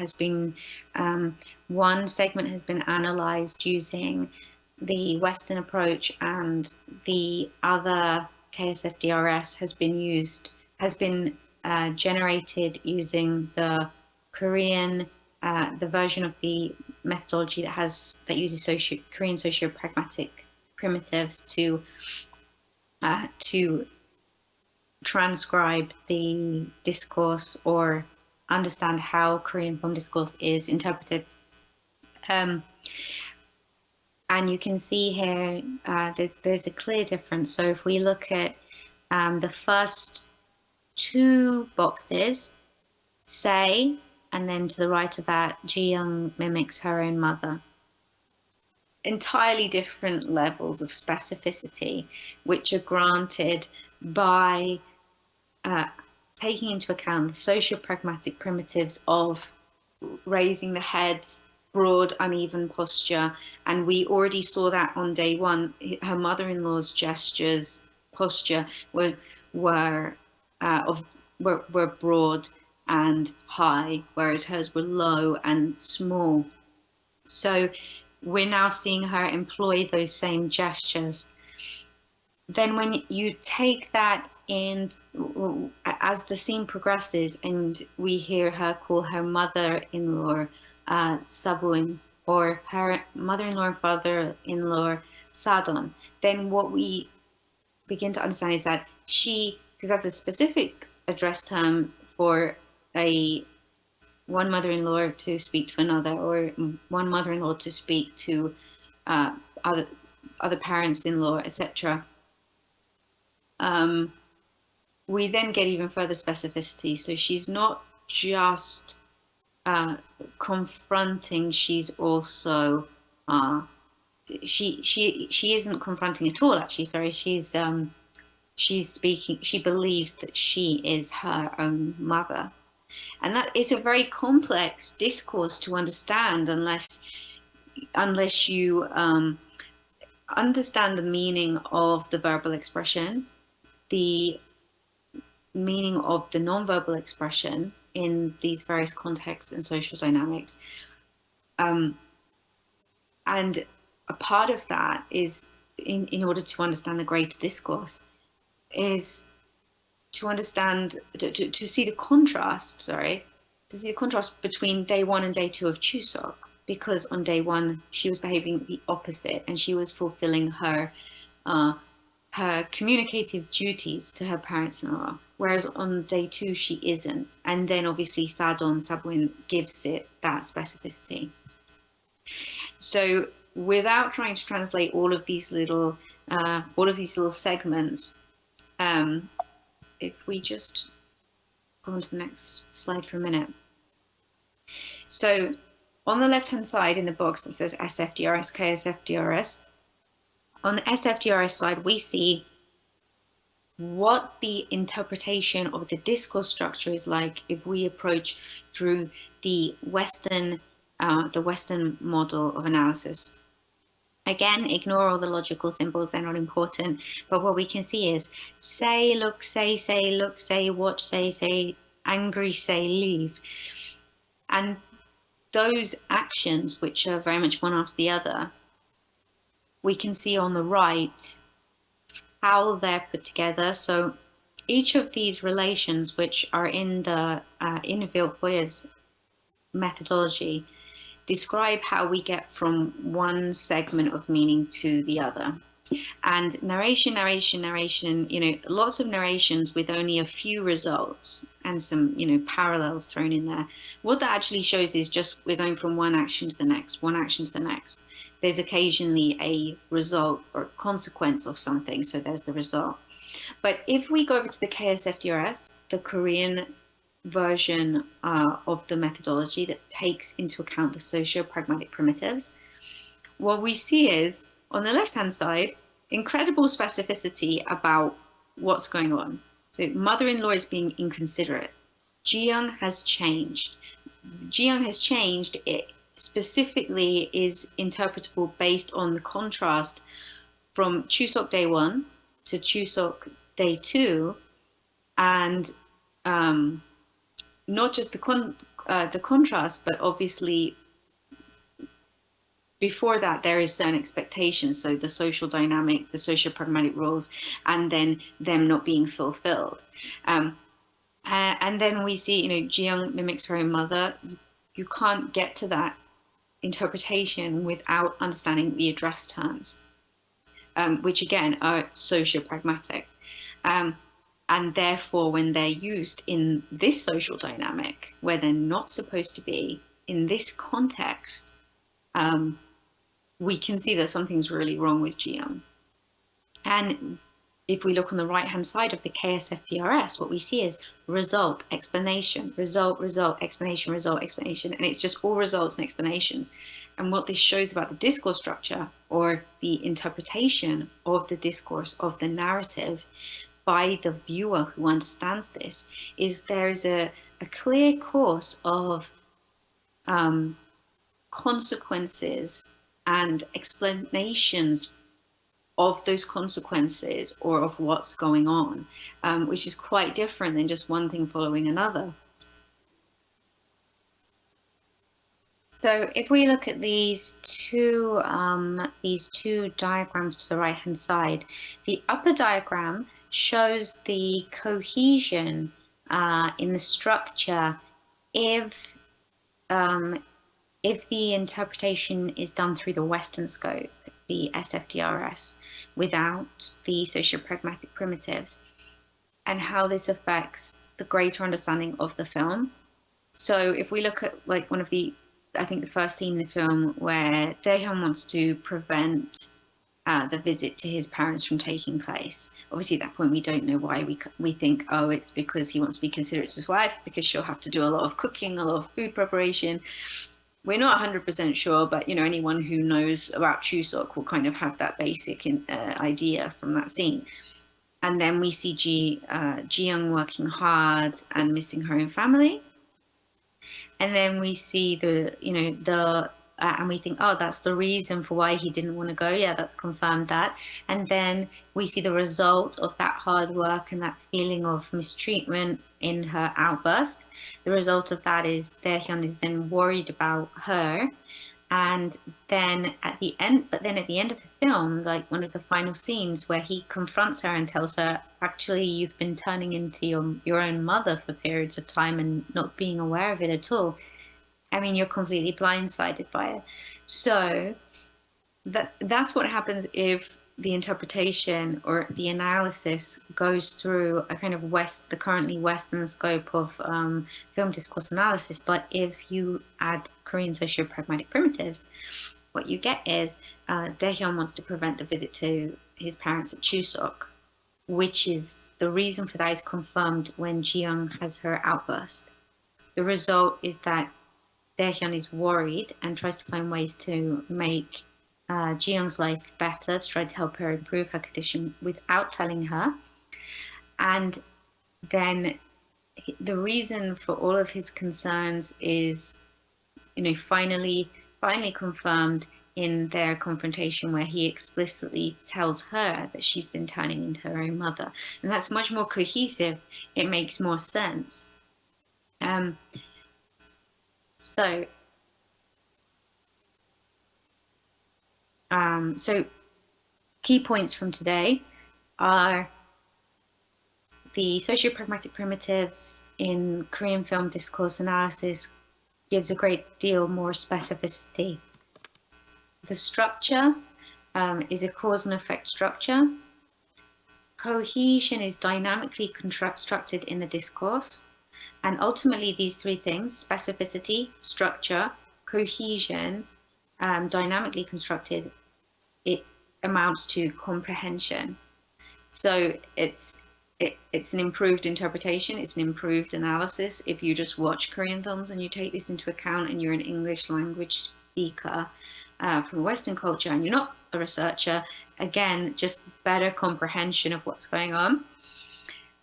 segment has been analyzed using the Western approach, and the other KSFDRS has been generated using the Korean, the version of the methodology that uses Korean sociopragmatic primitives to transcribe the discourse or understand how Korean form discourse is interpreted. And you can see here that there's a clear difference. So if we look at the first two boxes, say, and then to the right of that, Ji Young mimics her own mother. Entirely different levels of specificity, which are granted by taking into account the sociopragmatic primitives of raising the head, broad, uneven posture. And we already saw that on day one. Her mother-in-law's gestures, posture were broad and high, whereas hers were low and small. So we're now seeing her employ those same gestures. Then when you take that in, as the scene progresses and we hear her call her mother-in-law Sabuin, or her mother-in-law and father-in-law Sadon, then what we begin to understand is that because that's a specific address term for one mother-in-law to speak to another, or one mother-in-law to speak to other parents-in-law, etc. We then get even further specificity. So she's not just confronting; she's also she isn't confronting at all. Actually, sorry, she's speaking. She believes that she is her own mother. And that is a very complex discourse to understand unless you understand the meaning of the verbal expression, the meaning of the non-verbal expression in these various contexts and social dynamics. And a part of that is in order to understand the greater discourse, is to understand, to see the contrast, to see the contrast between day 1 and day 2 of Chuseok, because on day 1 she was behaving the opposite and she was fulfilling her communicative duties to her parents-in-law, whereas on day 2 she isn't. And then obviously Sabwin gives it that specificity. So without trying to translate all of these little segments, if we just go on to the next slide for a minute. So on the left-hand side in the box that says SFDRS, KSFDRS, on the SFDRS side, we see what the interpretation of the discourse structure is like if we approach through the Western model of analysis. Again, ignore all the logical symbols, they're not important. But what we can see is say, look, say, look, say, watch, say, angry, say, leave. And those actions, which are very much one after the other, we can see on the right how they're put together. So each of these relations, which are in the in Villefoyer's methodology, describe how we get from one segment of meaning to the other. And narration, lots of narrations with only a few results and some, parallels thrown in there. What that actually shows is just we're going from one action to the next, one action to the next. There's occasionally a result or consequence of something, so there's the result. But if we go over to the KSFDRS, the Korean version of the methodology that takes into account the socio-pragmatic primitives, what we see is, on the left-hand side, incredible specificity about what's going on. So mother-in-law is being inconsiderate. Ji-young has changed. Ji-young has changed. It specifically is interpretable based on the contrast from Chuseok day 1 to Chuseok day 2, and not just the contrast, but obviously before that there is certain expectations, so the social dynamic, the social pragmatic rules, and then them not being fulfilled. And then we see, Ji-young mimics her own mother. You can't get to that interpretation without understanding the address terms, which again are socio-pragmatic. And therefore, when they're used in this social dynamic, where they're not supposed to be, in this context, we can see that something's really wrong with Ji-young. And if we look on the right-hand side of the KSFDRS, what we see is result, explanation, result, explanation, result, explanation. And it's just all results and explanations. And what this shows about the discourse structure, or the interpretation of the discourse, of the narrative, by the viewer who understands this, is there is a clear course of consequences and explanations of those consequences or of what's going on, which is quite different than just one thing following another. So if we look at these two diagrams to the right-hand side, the upper diagram shows the cohesion in the structure if the interpretation is done through the Western scope, the SFDRS, without the socio-pragmatic primitives, and how this affects the greater understanding of the film. So if we look at like one of the, I think the first scene in the film where Daehyun wants to prevent the visit to his parents from taking place. Obviously at that point we don't know why. We think, oh, it's because he wants to be considerate to his wife because she'll have to do a lot of cooking, a lot of food preparation. We're not 100% sure, but anyone who knows about Chuseok will kind of have that basic idea from that scene. And then we see Ji-young working hard and missing her own family. And then we see and we think, oh, that's the reason for why he didn't want to go. Yeah, that's confirmed that. And then we see the result of that hard work and that feeling of mistreatment in her outburst. The result of that is Daehyun is then worried about her And then at the end of the film, like one of the final scenes where he confronts her and tells her, actually, you've been turning into your own mother for periods of time and not being aware of it at all. I mean, you're completely blindsided by it. So that's what happens if the interpretation or the analysis goes through a kind of the currently Western scope of film discourse analysis. But if you add Korean socio-pragmatic primitives, what you get is Daehyun wants to prevent the visit to his parents at Chuseok, which is the reason for that is confirmed when Ji-young has her outburst. The result is that Daehyun is worried and tries to find ways to make Ji-young's life better, to try to help her improve her condition without telling her. And then the reason for all of his concerns is, finally confirmed in their confrontation, where he explicitly tells her that she's been turning into her own mother. And that's much more cohesive. It makes more sense. So key points from today are the socio-pragmatic primitives in Korean film discourse analysis gives a great deal more specificity. The structure is a cause and effect structure. Cohesion is dynamically constructed in the discourse. And ultimately, these three things, specificity, structure, cohesion, dynamically constructed, it amounts to comprehension. So it's an improved interpretation, it's an improved analysis. If you just watch Korean films and you take this into account and you're an English language speaker from Western culture and you're not a researcher, again, just better comprehension of what's going on.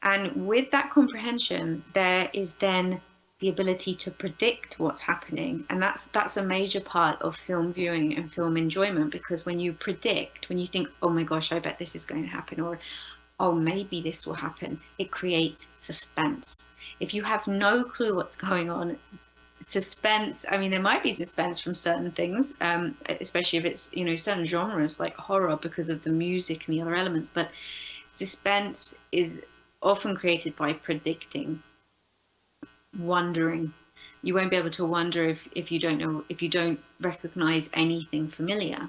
And with that comprehension, there is then the ability to predict what's happening. And that's a major part of film viewing and film enjoyment, because when you predict, when you think, oh my gosh, I bet this is going to happen, or oh, maybe this will happen, it creates suspense. If you have no clue what's going on, suspense, I mean, there might be suspense from certain things, especially if it's, certain genres like horror because of the music and the other elements, but suspense is often created by predicting, wondering. You won't be able to wonder if you don't know, if you don't recognize anything familiar.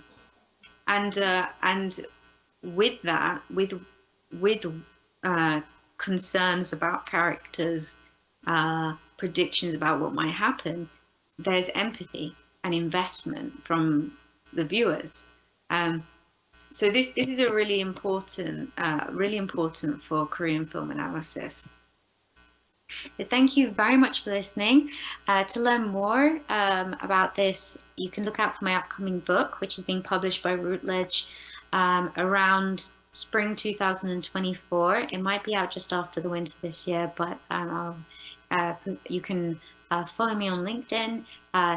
And with that, with concerns about characters, predictions about what might happen, there's empathy and investment from the viewers. So this is a really important for Korean film analysis. So thank you very much for listening. To learn more about this, you can look out for my upcoming book, which is being published by Routledge around spring 2024. It might be out just after the winter this year, but you can follow me on LinkedIn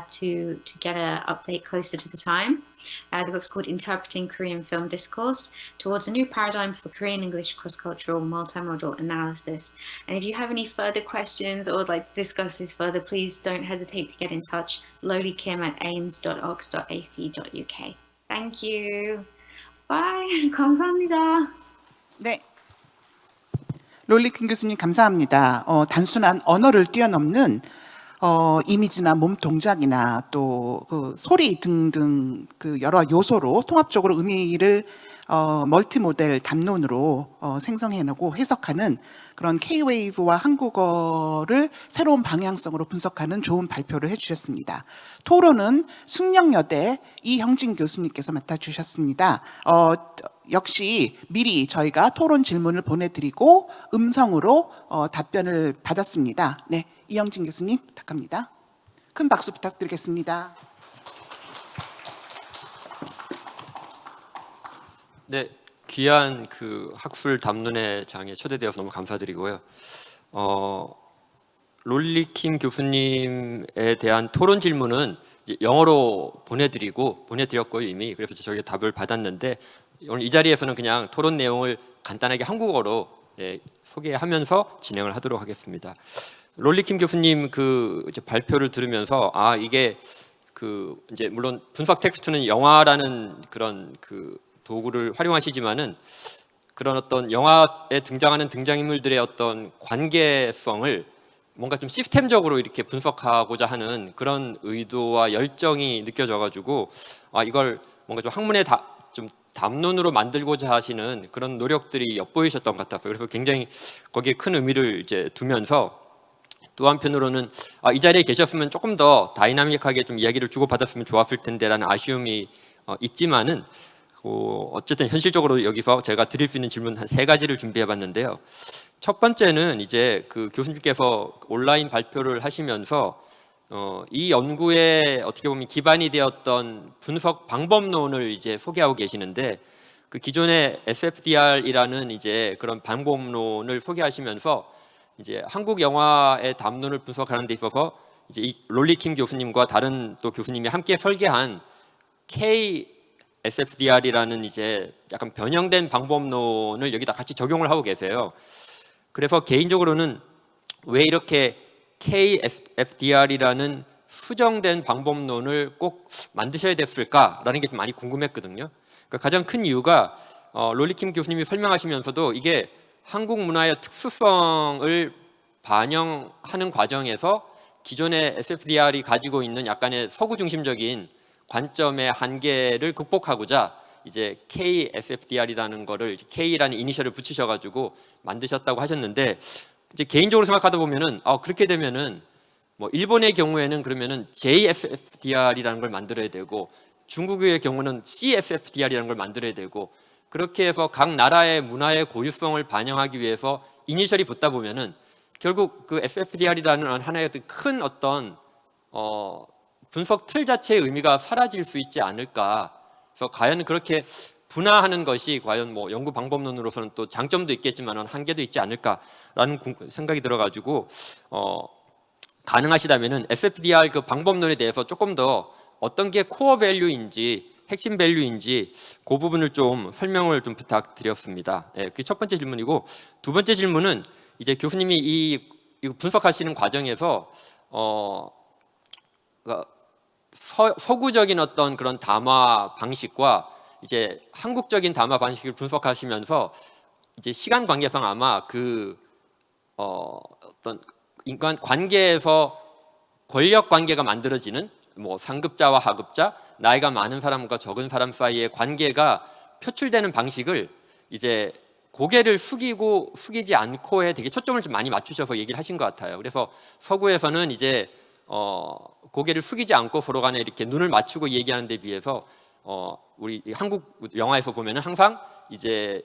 to get an update closer to the time. The book's called Interpreting Korean Film Discourse Towards a New Paradigm for Korean English Cross-Cultural Multimodal Analysis. And if you have any further questions or would like to discuss this further, please don't hesitate to get in touch. lolikim@ames.ox.ac.uk. Thank you. Bye. 감사합니다. 네. 롤리킴 교수님 감사합니다. 단순한 언어를 뛰어넘는 이미지나 몸 동작이나 또 그 소리 등등 그 여러 요소로 통합적으로 의미를 멀티모델 담론으로 생성해내고 해석하는 그런 K-웨이브와 한국어를 새로운 방향성으로 분석하는 좋은 발표를 해주셨습니다. 토론은 숙명여대 이형진 교수님께서 맡아주셨습니다. 역시 미리 저희가 토론 질문을 보내드리고 음성으로 답변을 받았습니다. 네, 이형진 교수님 부탁합니다. 큰 박수 부탁드리겠습니다. 네, 귀한 그 학술 담론의 장에 초대되어서 너무 감사드리고요. 롤리킴 교수님에 대한 토론 질문은 이제 영어로 보내드렸고요 이미. 그래서 저희가 답을 받았는데 오늘 이 자리에서는 그냥 토론 내용을 간단하게 한국어로 소개하면서 진행을 하도록 하겠습니다. 롤리킴 교수님 그 이제 발표를 들으면서 이게 그 이제 물론 분석 텍스트는 영화라는 그런 그 도구를 활용하시지만은 그런 어떤 영화에 등장하는 등장인물들의 어떤 관계성을 뭔가 좀 시스템적으로 이렇게 분석하고자 하는 그런 의도와 열정이 느껴져가지고 이걸 뭔가 좀 학문의 좀 담론으로 만들고자 하시는 그런 노력들이 엿보이셨던 것 같았어요. 그래서 굉장히 거기에 큰 의미를 이제 두면서 또 한편으로는 이 자리에 계셨으면 조금 더 다이나믹하게 좀 이야기를 주고받았으면 좋았을 텐데라는 아쉬움이 있지만은 어쨌든 현실적으로 여기서 제가 드릴 수 있는 질문 한 3가지를 준비해봤는데요. 첫 번째는 이제 그 교수님께서 온라인 발표를 하시면서 이 연구에 어떻게 보면 기반이 되었던 분석 방법론을 이제 소개하고 계시는데 그 기존의 SFDR이라는 이제 그런 방법론을 소개하시면서 이제 한국 영화의 담론을 분석하는 데 있어서 이제 이 롤리킴 교수님과 다른 또 교수님이 함께 설계한 KSFDR이라는 이제 약간 변형된 방법론을 여기다 같이 적용을 하고 계세요. 그래서 개인적으로는 왜 이렇게 KSFDR이라는 수정된 방법론을 꼭 만드셔야 됐을까라는 게 좀 많이 궁금했거든요. 그러니까 가장 큰 이유가 롤리킴 교수님이 설명하시면서도 이게 한국 문화의 특수성을 반영하는 과정에서 기존의 SFDR이 가지고 있는 약간의 서구 중심적인 관점의 한계를 극복하고자 이제 KSFDR이라는 거를 K라는 이니셜을 붙이셔가지고 만드셨다고 하셨는데 이제 개인적으로 생각하다 보면은 그렇게 되면은 뭐 일본의 경우에는 그러면은 JSFDR이라는 걸 만들어야 되고 중국의 경우는 CSFDR이라는 걸 만들어야 되고 그렇게 해서 각 나라의 문화의 고유성을 반영하기 위해서 이니셜이 붙다 보면은 결국 그 SFDR이라는 하나의 큰 어떤 분석 틀 자체의 의미가 사라질 수 있지 않을까. 그래서 과연 그렇게 분화하는 것이 과연 뭐 연구 방법론으로서는 또 장점도 있겠지만 한계도 있지 않을까라는 생각이 들어가지고 가능하시다면은 SFDR 그 방법론에 대해서 조금 더 어떤 게 코어 밸류인지 핵심 밸류인지 그 부분을 좀 설명을 좀 부탁드렸습니다. 그게 첫 번째 질문이고 두 번째 질문은 이제 교수님이 이 분석하시는 과정에서 서구적인 어떤 그런 담화 방식과 이제 한국적인 담화 방식을 분석하시면서 이제 시간 관계상 아마 그 어떤 인간 관계에서 권력 관계가 만들어지는 뭐 상급자와 하급자, 나이가 많은 사람과 적은 사람 사이의 관계가 표출되는 방식을 이제 고개를 숙이지 않고에 되게 초점을 좀 많이 맞추셔서 얘기를 하신 것 같아요. 그래서 서구에서는 이제 고개를 숙이지 않고 서로 간에 이렇게 눈을 맞추고 얘기하는 데 비해서 우리 한국 영화에서 보면은 항상 이제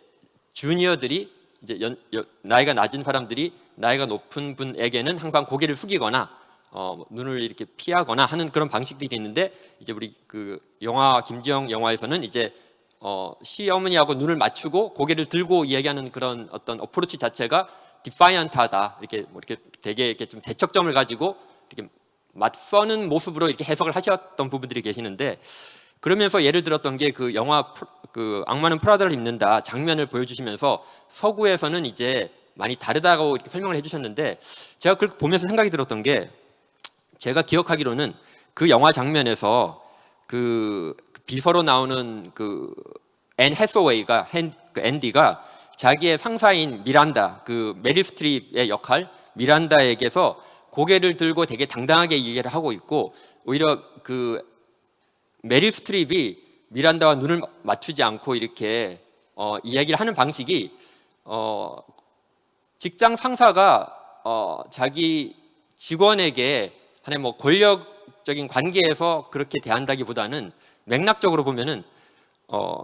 주니어들이 이제 나이가 낮은 사람들이 나이가 높은 분에게는 항상 고개를 숙이거나 눈을 이렇게 피하거나 하는 그런 방식들이 있는데 이제 우리 그 영화 김지영 영화에서는 이제 시어머니하고 눈을 맞추고 고개를 들고 이야기하는 그런 어떤 어프로치 자체가 디파이언트하다 이렇게 뭐 이렇게 되게 이렇게 좀 대척점을 가지고 이렇게 맞서는 모습으로 이렇게 해석을 하셨던 부분들이 계시는데 그러면서 예를 들었던 게 그 영화 그 악마는 프라다를 입는다 장면을 보여주시면서 서구에서는 이제 많이 다르다고 이렇게 설명을 해주셨는데 제가 그걸 보면서 생각이 들었던 게 제가 기억하기로는 그 영화 장면에서 그 비서로 나오는 그 앤 해서웨이가 그 앤디가 자기의 상사인 미란다 그 메릴 스트립의 역할 미란다에게서 고개를 들고 되게 당당하게 얘기를 하고 있고 오히려 그 메릴 스트립이 미란다와 눈을 맞추지 않고 이렇게 이야기를 하는 방식이 직장 상사가 자기 직원에게 하나의 뭐 권력적인 관계에서 그렇게 대한다기보다는 맥락적으로 보면은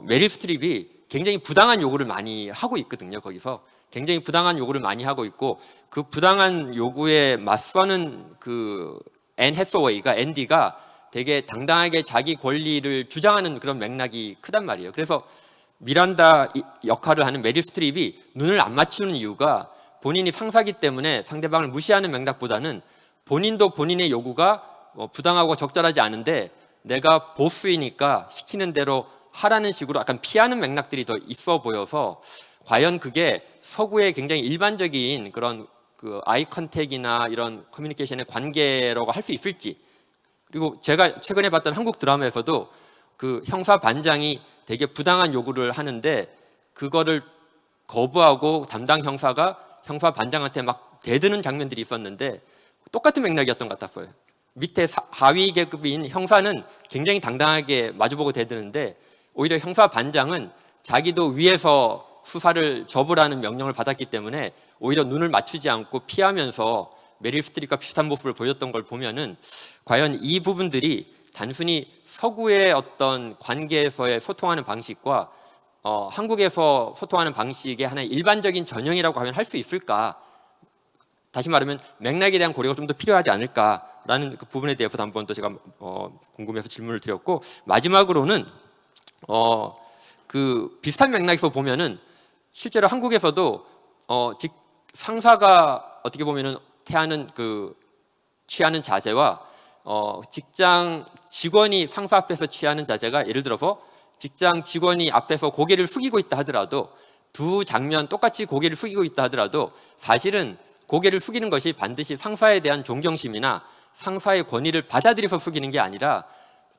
메릴 스트립이 굉장히 부당한 요구를 많이 하고 있거든요. 거기서 굉장히 부당한 요구를 많이 하고 있고 그 부당한 요구에 맞서는 그 앤 해서웨이가 앤디가 되게 당당하게 자기 권리를 주장하는 그런 맥락이 크단 말이에요. 그래서 미란다 역할을 하는 메릴 스트립이 눈을 안 맞추는 이유가 본인이 상사기 때문에 상대방을 무시하는 맥락보다는 본인도 본인의 요구가 부당하고 적절하지 않은데 내가 보스이니까 시키는 대로 하라는 식으로 약간 피하는 맥락들이 더 있어 보여서 과연 그게 서구의 굉장히 일반적인 그런 그 아이 컨택이나 이런 커뮤니케이션의 관계라고 할 수 있을지 그리고 제가 최근에 봤던 한국 드라마에서도 그 형사 반장이 되게 부당한 요구를 하는데 그거를 거부하고 담당 형사가 형사 반장한테 막 대드는 장면들이 있었는데 똑같은 맥락이었던 것 같았어요. 밑에 하위 계급인 형사는 굉장히 당당하게 마주보고 대드는데 오히려 형사 반장은 자기도 위에서 수사를 접으라는 명령을 받았기 때문에 오히려 눈을 맞추지 않고 피하면서 메릴 스트립과 비슷한 모습을 보였던 걸 보면은 과연 이 부분들이 단순히 서구의 어떤 관계에서의 소통하는 방식과 한국에서 소통하는 방식의 하나의 일반적인 전형이라고 하면 할 수 있을까? 다시 말하면 맥락에 대한 고려가 좀 더 필요하지 않을까라는 그 부분에 대해서 한번 또 제가 궁금해서 질문을 드렸고 마지막으로는 그 비슷한 맥락에서 보면은 실제로 한국에서도 상사가 어떻게 보면은 취하는 자세와 직장 직원이 상사 앞에서 취하는 자세가 예를 들어서 직장 직원이 앞에서 고개를 숙이고 있다 하더라도 두 장면 똑같이 고개를 숙이고 있다 하더라도 사실은 고개를 숙이는 것이 반드시 상사에 대한 존경심이나 상사의 권위를 받아들여서 숙이는 게 아니라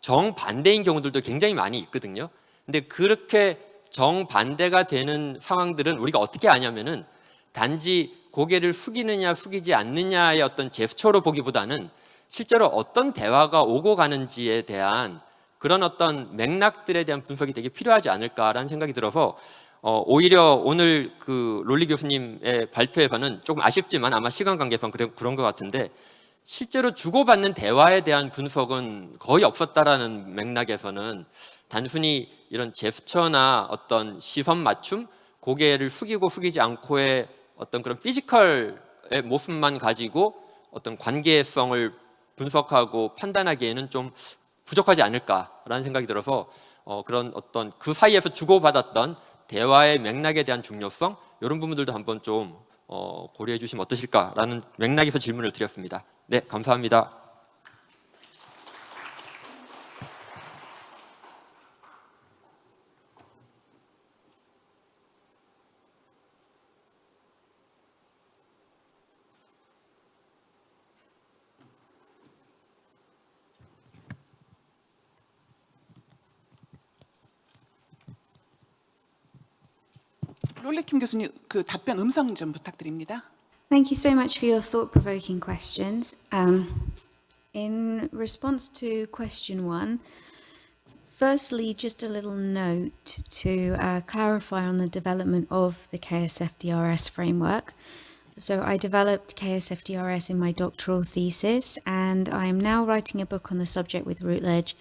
정반대인 경우들도 굉장히 많이 있거든요. 근데 그렇게 정반대가 되는 상황들은 우리가 어떻게 아냐면은 단지 고개를 숙이느냐 숙이지 않느냐의 어떤 제스처로 보기보다는 실제로 어떤 대화가 오고 가는지에 대한 그런 어떤 맥락들에 대한 분석이 되게 필요하지 않을까라는 생각이 들어서 오히려 오늘 그 롤리 교수님의 발표에서는 조금 아쉽지만 아마 시간 관계상 그런 것 같은데 실제로 주고받는 대화에 대한 분석은 거의 없었다라는 맥락에서는 단순히 이런 제스처나 어떤 시선 맞춤, 고개를 숙이고 숙이지 않고의 어떤 그런 피지컬의 모습만 가지고 어떤 관계성을 분석하고 판단하기에는 좀 부족하지 않을까라는 생각이 들어서 그런 어떤 그 사이에서 주고받았던 대화의 맥락에 대한 중요성 이런 부분들도 한번 좀 고려해 주시면 어떠실까라는 맥락에서 질문을 드렸습니다. 네, 감사합니다. 롤리킴 교수님 그 답변 음성 좀 부탁드립니다. Thank you so much for your thought-provoking questions. In response to question one, firstly, just a little note to clarify on the development of the KSFDRS framework. So I developed KSFDRS in my doctoral thesis, and I am now writing a book on the subject with Routledge.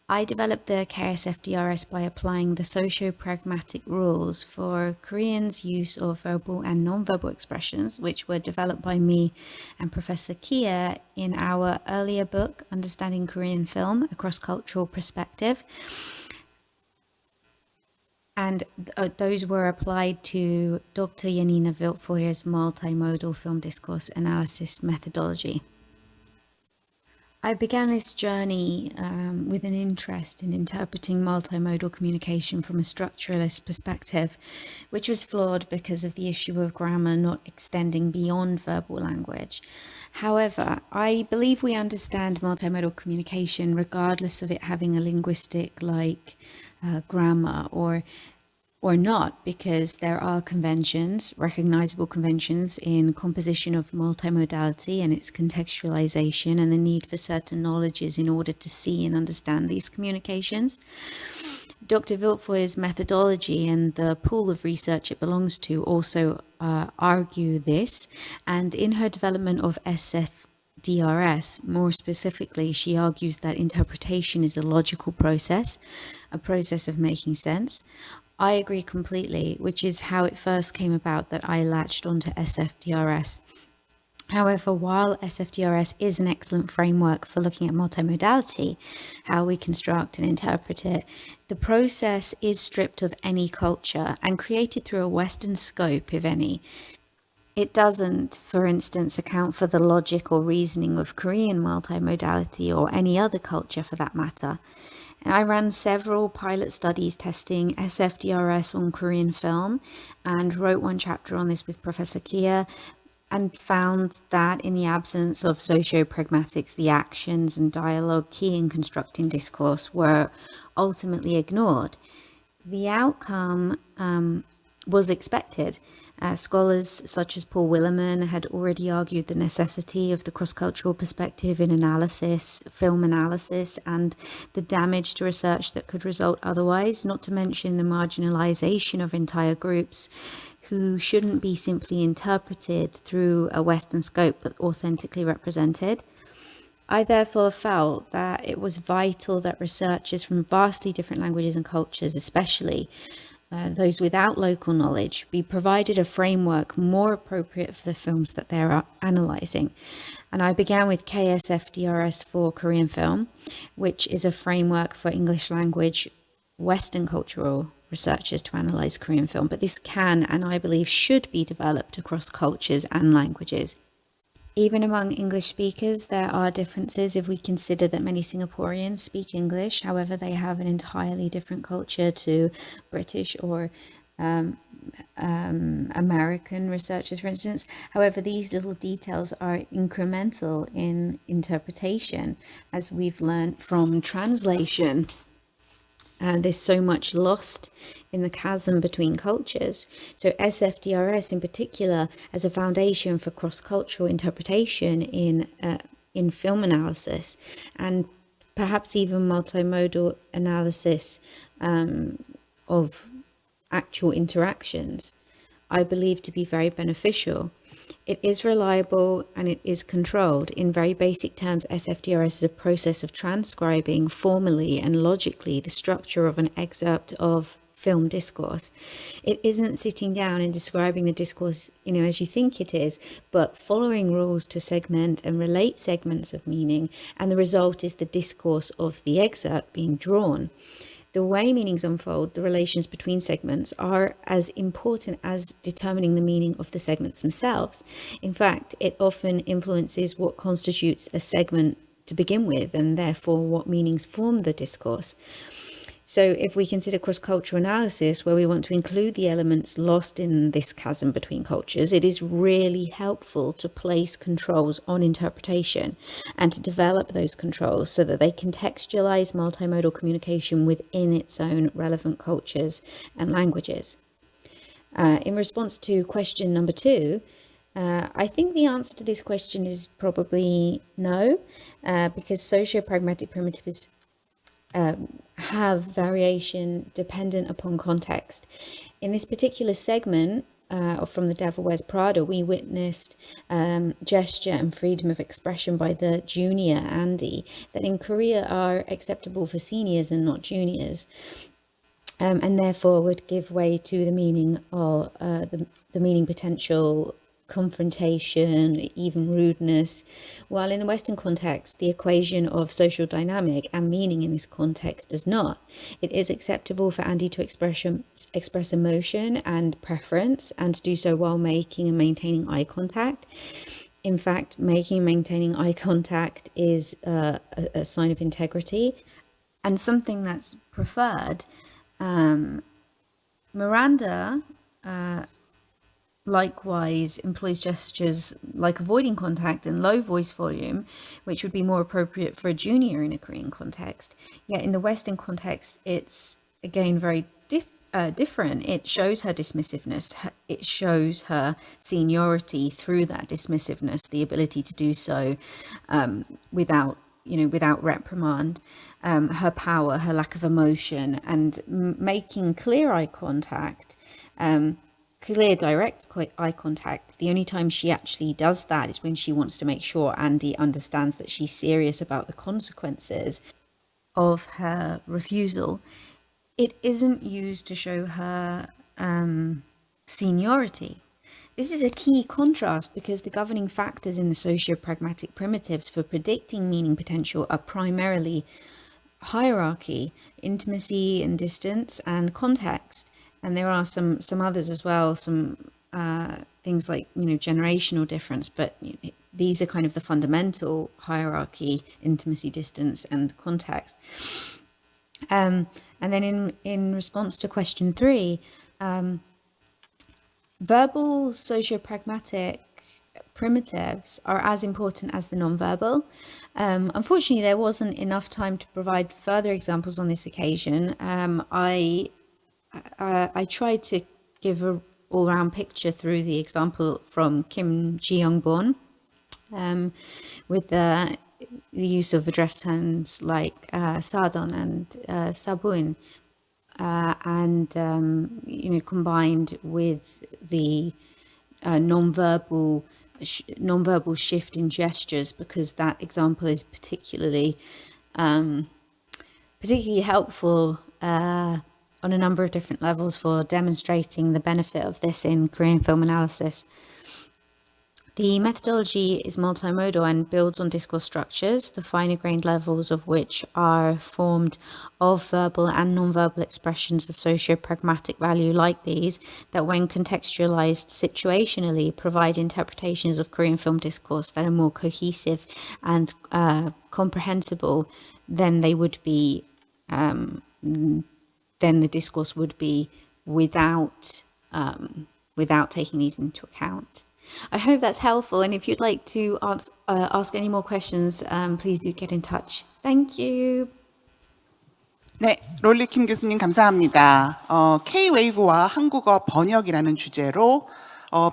I developed the KSFDRS by applying the socio-pragmatic rules for Koreans' use of verbal and non-verbal expressions, which were developed by me and Professor Kia in our earlier book, Understanding Korean Film, A Cross-Cultural Perspective. And those were applied to Dr. Janina Wildfeuer's multimodal film discourse analysis methodology. I began this journey with an interest in interpreting multimodal communication from a structuralist perspective, which was flawed because of the issue of grammar not extending beyond verbal language. However, I believe we understand multimodal communication regardless of it having a linguistic like grammar or not, because there are conventions, recognizable conventions in composition of multimodality and its contextualization and the need for certain knowledges in order to see and understand these communications. Dr. Wildfeuer's methodology and the pool of research it belongs to also argue this, and in her development of SFDRS, more specifically, she argues that interpretation is a logical process, a process of making sense. I agree completely, which is how it first came about that I latched onto SFDRS. However, while SFDRS is an excellent framework for looking at multimodality, how we construct and interpret it, the process is stripped of any culture and created through a Western scope, if any. It doesn't, for instance, account for the logic or reasoning of Korean multimodality or any other culture for that matter. And I ran several pilot studies testing SFDRS on Korean film and wrote one chapter on this with Professor Kia. and found that in the absence of socio-pragmatics, the actions and dialogue key in constructing discourse were ultimately ignored. The outcome was expected. Scholars such as Paul Willerman had already argued the necessity of the cross-cultural perspective in analysis, film analysis, and the damage to research that could result otherwise, not to mention the marginalization of entire groups who shouldn't be simply interpreted through a Western scope but authentically represented. I therefore felt that it was vital that researchers from vastly different languages and cultures, especially those without local knowledge, be provided a framework more appropriate for the films that they're analysing. And I began with KSFDRS for Korean film, which is a framework for English language Western cultural researchers to analyse Korean film. But this can, and I believe should, be developed across cultures and languages. Even among English speakers, there are differences if we consider that many Singaporeans speak English. However, they have an entirely different culture to British or American researchers, for instance. However, these little details are incremental in interpretation, as we've learned from translation. There's so much lost in the chasm between cultures. So SFDRS in particular as a foundation for cross-cultural interpretation in film analysis, and perhaps even multimodal analysis of actual interactions, I believe to be very beneficial. It is reliable and it is controlled. In very basic terms, SFDRS is a process of transcribing formally and logically the structure of an excerpt of film discourse. It isn't sitting down and describing the discourse, as you think it is, but following rules to segment and relate segments of meaning, and the result is the discourse of the excerpt being drawn. The way meanings unfold, the relations between segments, are as important as determining the meaning of the segments themselves. In fact, it often influences what constitutes a segment to begin with, and therefore what meanings form the discourse. So if we consider cross-cultural analysis, where we want to include the elements lost in this chasm between cultures, it is really helpful to place controls on interpretation and to develop those controls so that they contextualize multimodal communication within its own relevant cultures and languages. In response to question number 2, I think the answer to this question is probably no, because socio-pragmatic primitives have variation dependent upon context. In this particular segment from The Devil Wears Prada, we witnessed gesture and freedom of expression by the junior Andy that in Korea are acceptable for seniors and not juniors, and therefore would give way to the meaning of the meaning potential confrontation, even rudeness, while in the Western context, the equation of social dynamic and meaning in this context does not. It is acceptable for Andy to express emotion and preference, and to do so while making and maintaining eye contact. In fact, making and maintaining eye contact is a sign of integrity and something that's preferred. Miranda likewise employs gestures like avoiding contact and low voice volume, which would be more appropriate for a junior in a Korean context. Yet in the Western context, it's again very different. It shows her dismissiveness. It shows her seniority through that dismissiveness, the ability to do so without reprimand, her power, her lack of emotion, and making clear eye contact. Clear, direct eye contact. The only time she actually does that is when she wants to make sure Andy understands that she's serious about the consequences of her refusal. It isn't used to show her seniority. This is a key contrast because the governing factors in the socio-pragmatic primitives for predicting meaning potential are primarily hierarchy, intimacy and distance, and context. And there are some others as well, some things like, generational difference, but these are kind of the fundamental hierarchy: intimacy, distance, and context. And then in response to question 3, verbal socio-pragmatic primitives are as important as the nonverbal. Unfortunately, there wasn't enough time to provide further examples on this occasion. I tried to give a all-round picture through the example from Kim Ji-young-bon, with the use of address terms like sadon and sabuin, and combined with the non-verbal shift in gestures, because that example is particularly helpful on a number of different levels for demonstrating the benefit of this in Korean film analysis. The methodology is multimodal and builds on discourse structures, the finer grained levels of which are formed of verbal and non-verbal expressions of socio-pragmatic value like these, that when contextualized situationally provide interpretations of Korean film discourse that are more cohesive and comprehensible than they would be, then the discourse would be without taking these into account. I hope that's helpful, and if you'd like to ask any more questions, please do get in touch. Thank you. 네, 롤리킴 교수님 감사합니다. K-웨이브와 한국어 번역이라는 주제로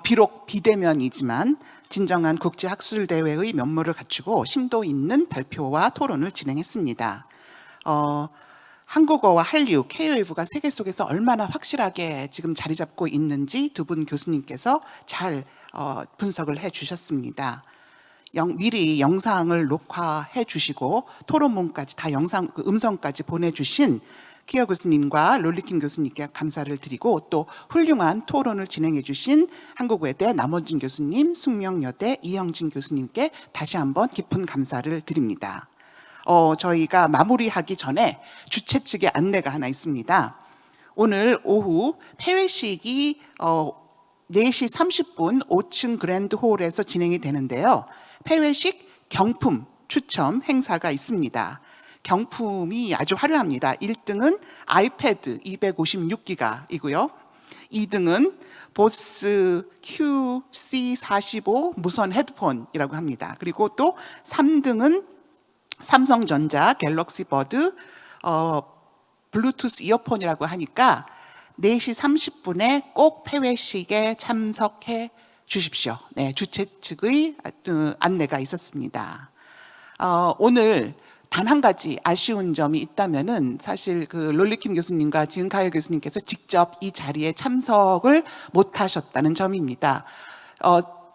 비록 비대면이지만 진정한 국제학술대회의 면모를 갖추고 심도 있는 발표와 토론을 진행했습니다. 한국어와 한류, K-웨이브가 세계 속에서 얼마나 확실하게 지금 자리 잡고 있는지 두 분 교수님께서 잘 분석을 해 주셨습니다. 미리 영상을 녹화해 주시고 토론문까지 다 음성까지 보내주신 키어 교수님과 롤리킴 교수님께 감사를 드리고, 또 훌륭한 토론을 진행해 주신 한국외대 남원준 교수님, 숙명여대 이영진 교수님께 다시 한번 깊은 감사를 드립니다. 저희가 마무리하기 전에 주최 측의 안내가 하나 있습니다. 오늘 오후 폐회식이 4시 30분 5층 그랜드홀에서 진행이 되는데요. 폐회식 경품 추첨 행사가 있습니다. 경품이 아주 화려합니다. 1등은 아이패드 256기가이고요. 2등은 보스 QC45 무선 헤드폰이라고 합니다. 그리고 또 3등은 삼성전자 갤럭시 버드 블루투스 이어폰이라고 하니까 4시 30분에 꼭 폐회식에 참석해 주십시오. 네, 주최 측의 안내가 있었습니다. 오늘 단 한 가지 아쉬운 점이 있다면은 사실 그 롤리킴 교수님과 지은카이어 교수님께서 직접 이 자리에 참석을 못하셨다는 점입니다.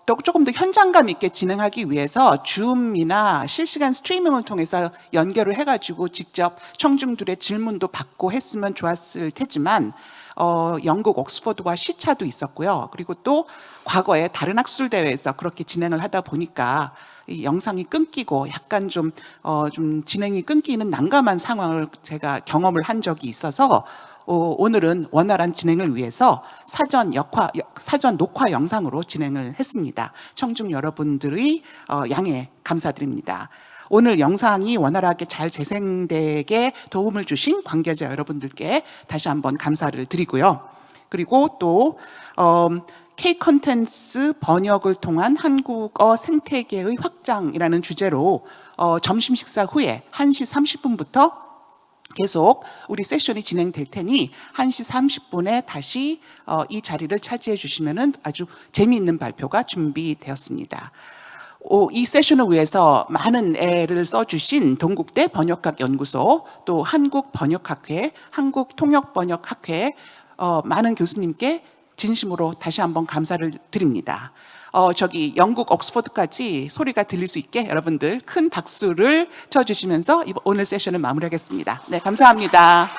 또 조금 더 현장감 있게 진행하기 위해서 줌이나 실시간 스트리밍을 통해서 연결을 해가지고 직접 청중들의 질문도 받고 했으면 좋았을 테지만 영국 옥스퍼드와 시차도 있었고요. 그리고 또 과거에 다른 학술 대회에서 그렇게 진행을 하다 보니까 이 영상이 끊기고 약간 좀 진행이 끊기는 난감한 상황을 제가 경험을 한 적이 있어서 오늘은 원활한 진행을 위해서 사전 녹화 영상으로 진행을 했습니다. 청중 여러분들의 양해 감사드립니다. 오늘 영상이 원활하게 잘 재생되게 도움을 주신 관계자 여러분들께 다시 한번 감사를 드리고요. 그리고 또 K 컨텐츠 번역을 통한 한국어 생태계의 확장이라는 주제로 점심 식사 후에 1시 30분부터 계속 우리 세션이 진행될 테니 1시 30분에 다시 이 자리를 차지해 주시면은 아주 재미있는 발표가 준비되었습니다. 이 세션을 위해서 많은 애를 써주신 동국대 번역학 연구소, 또 한국번역학회, 한국통역번역학회 많은 교수님께 진심으로 다시 한번 감사를 드립니다. 저기 영국 옥스퍼드까지 소리가 들릴 수 있게 여러분들 큰 박수를 쳐주시면서 오늘 세션을 마무리하겠습니다. 네, 감사합니다.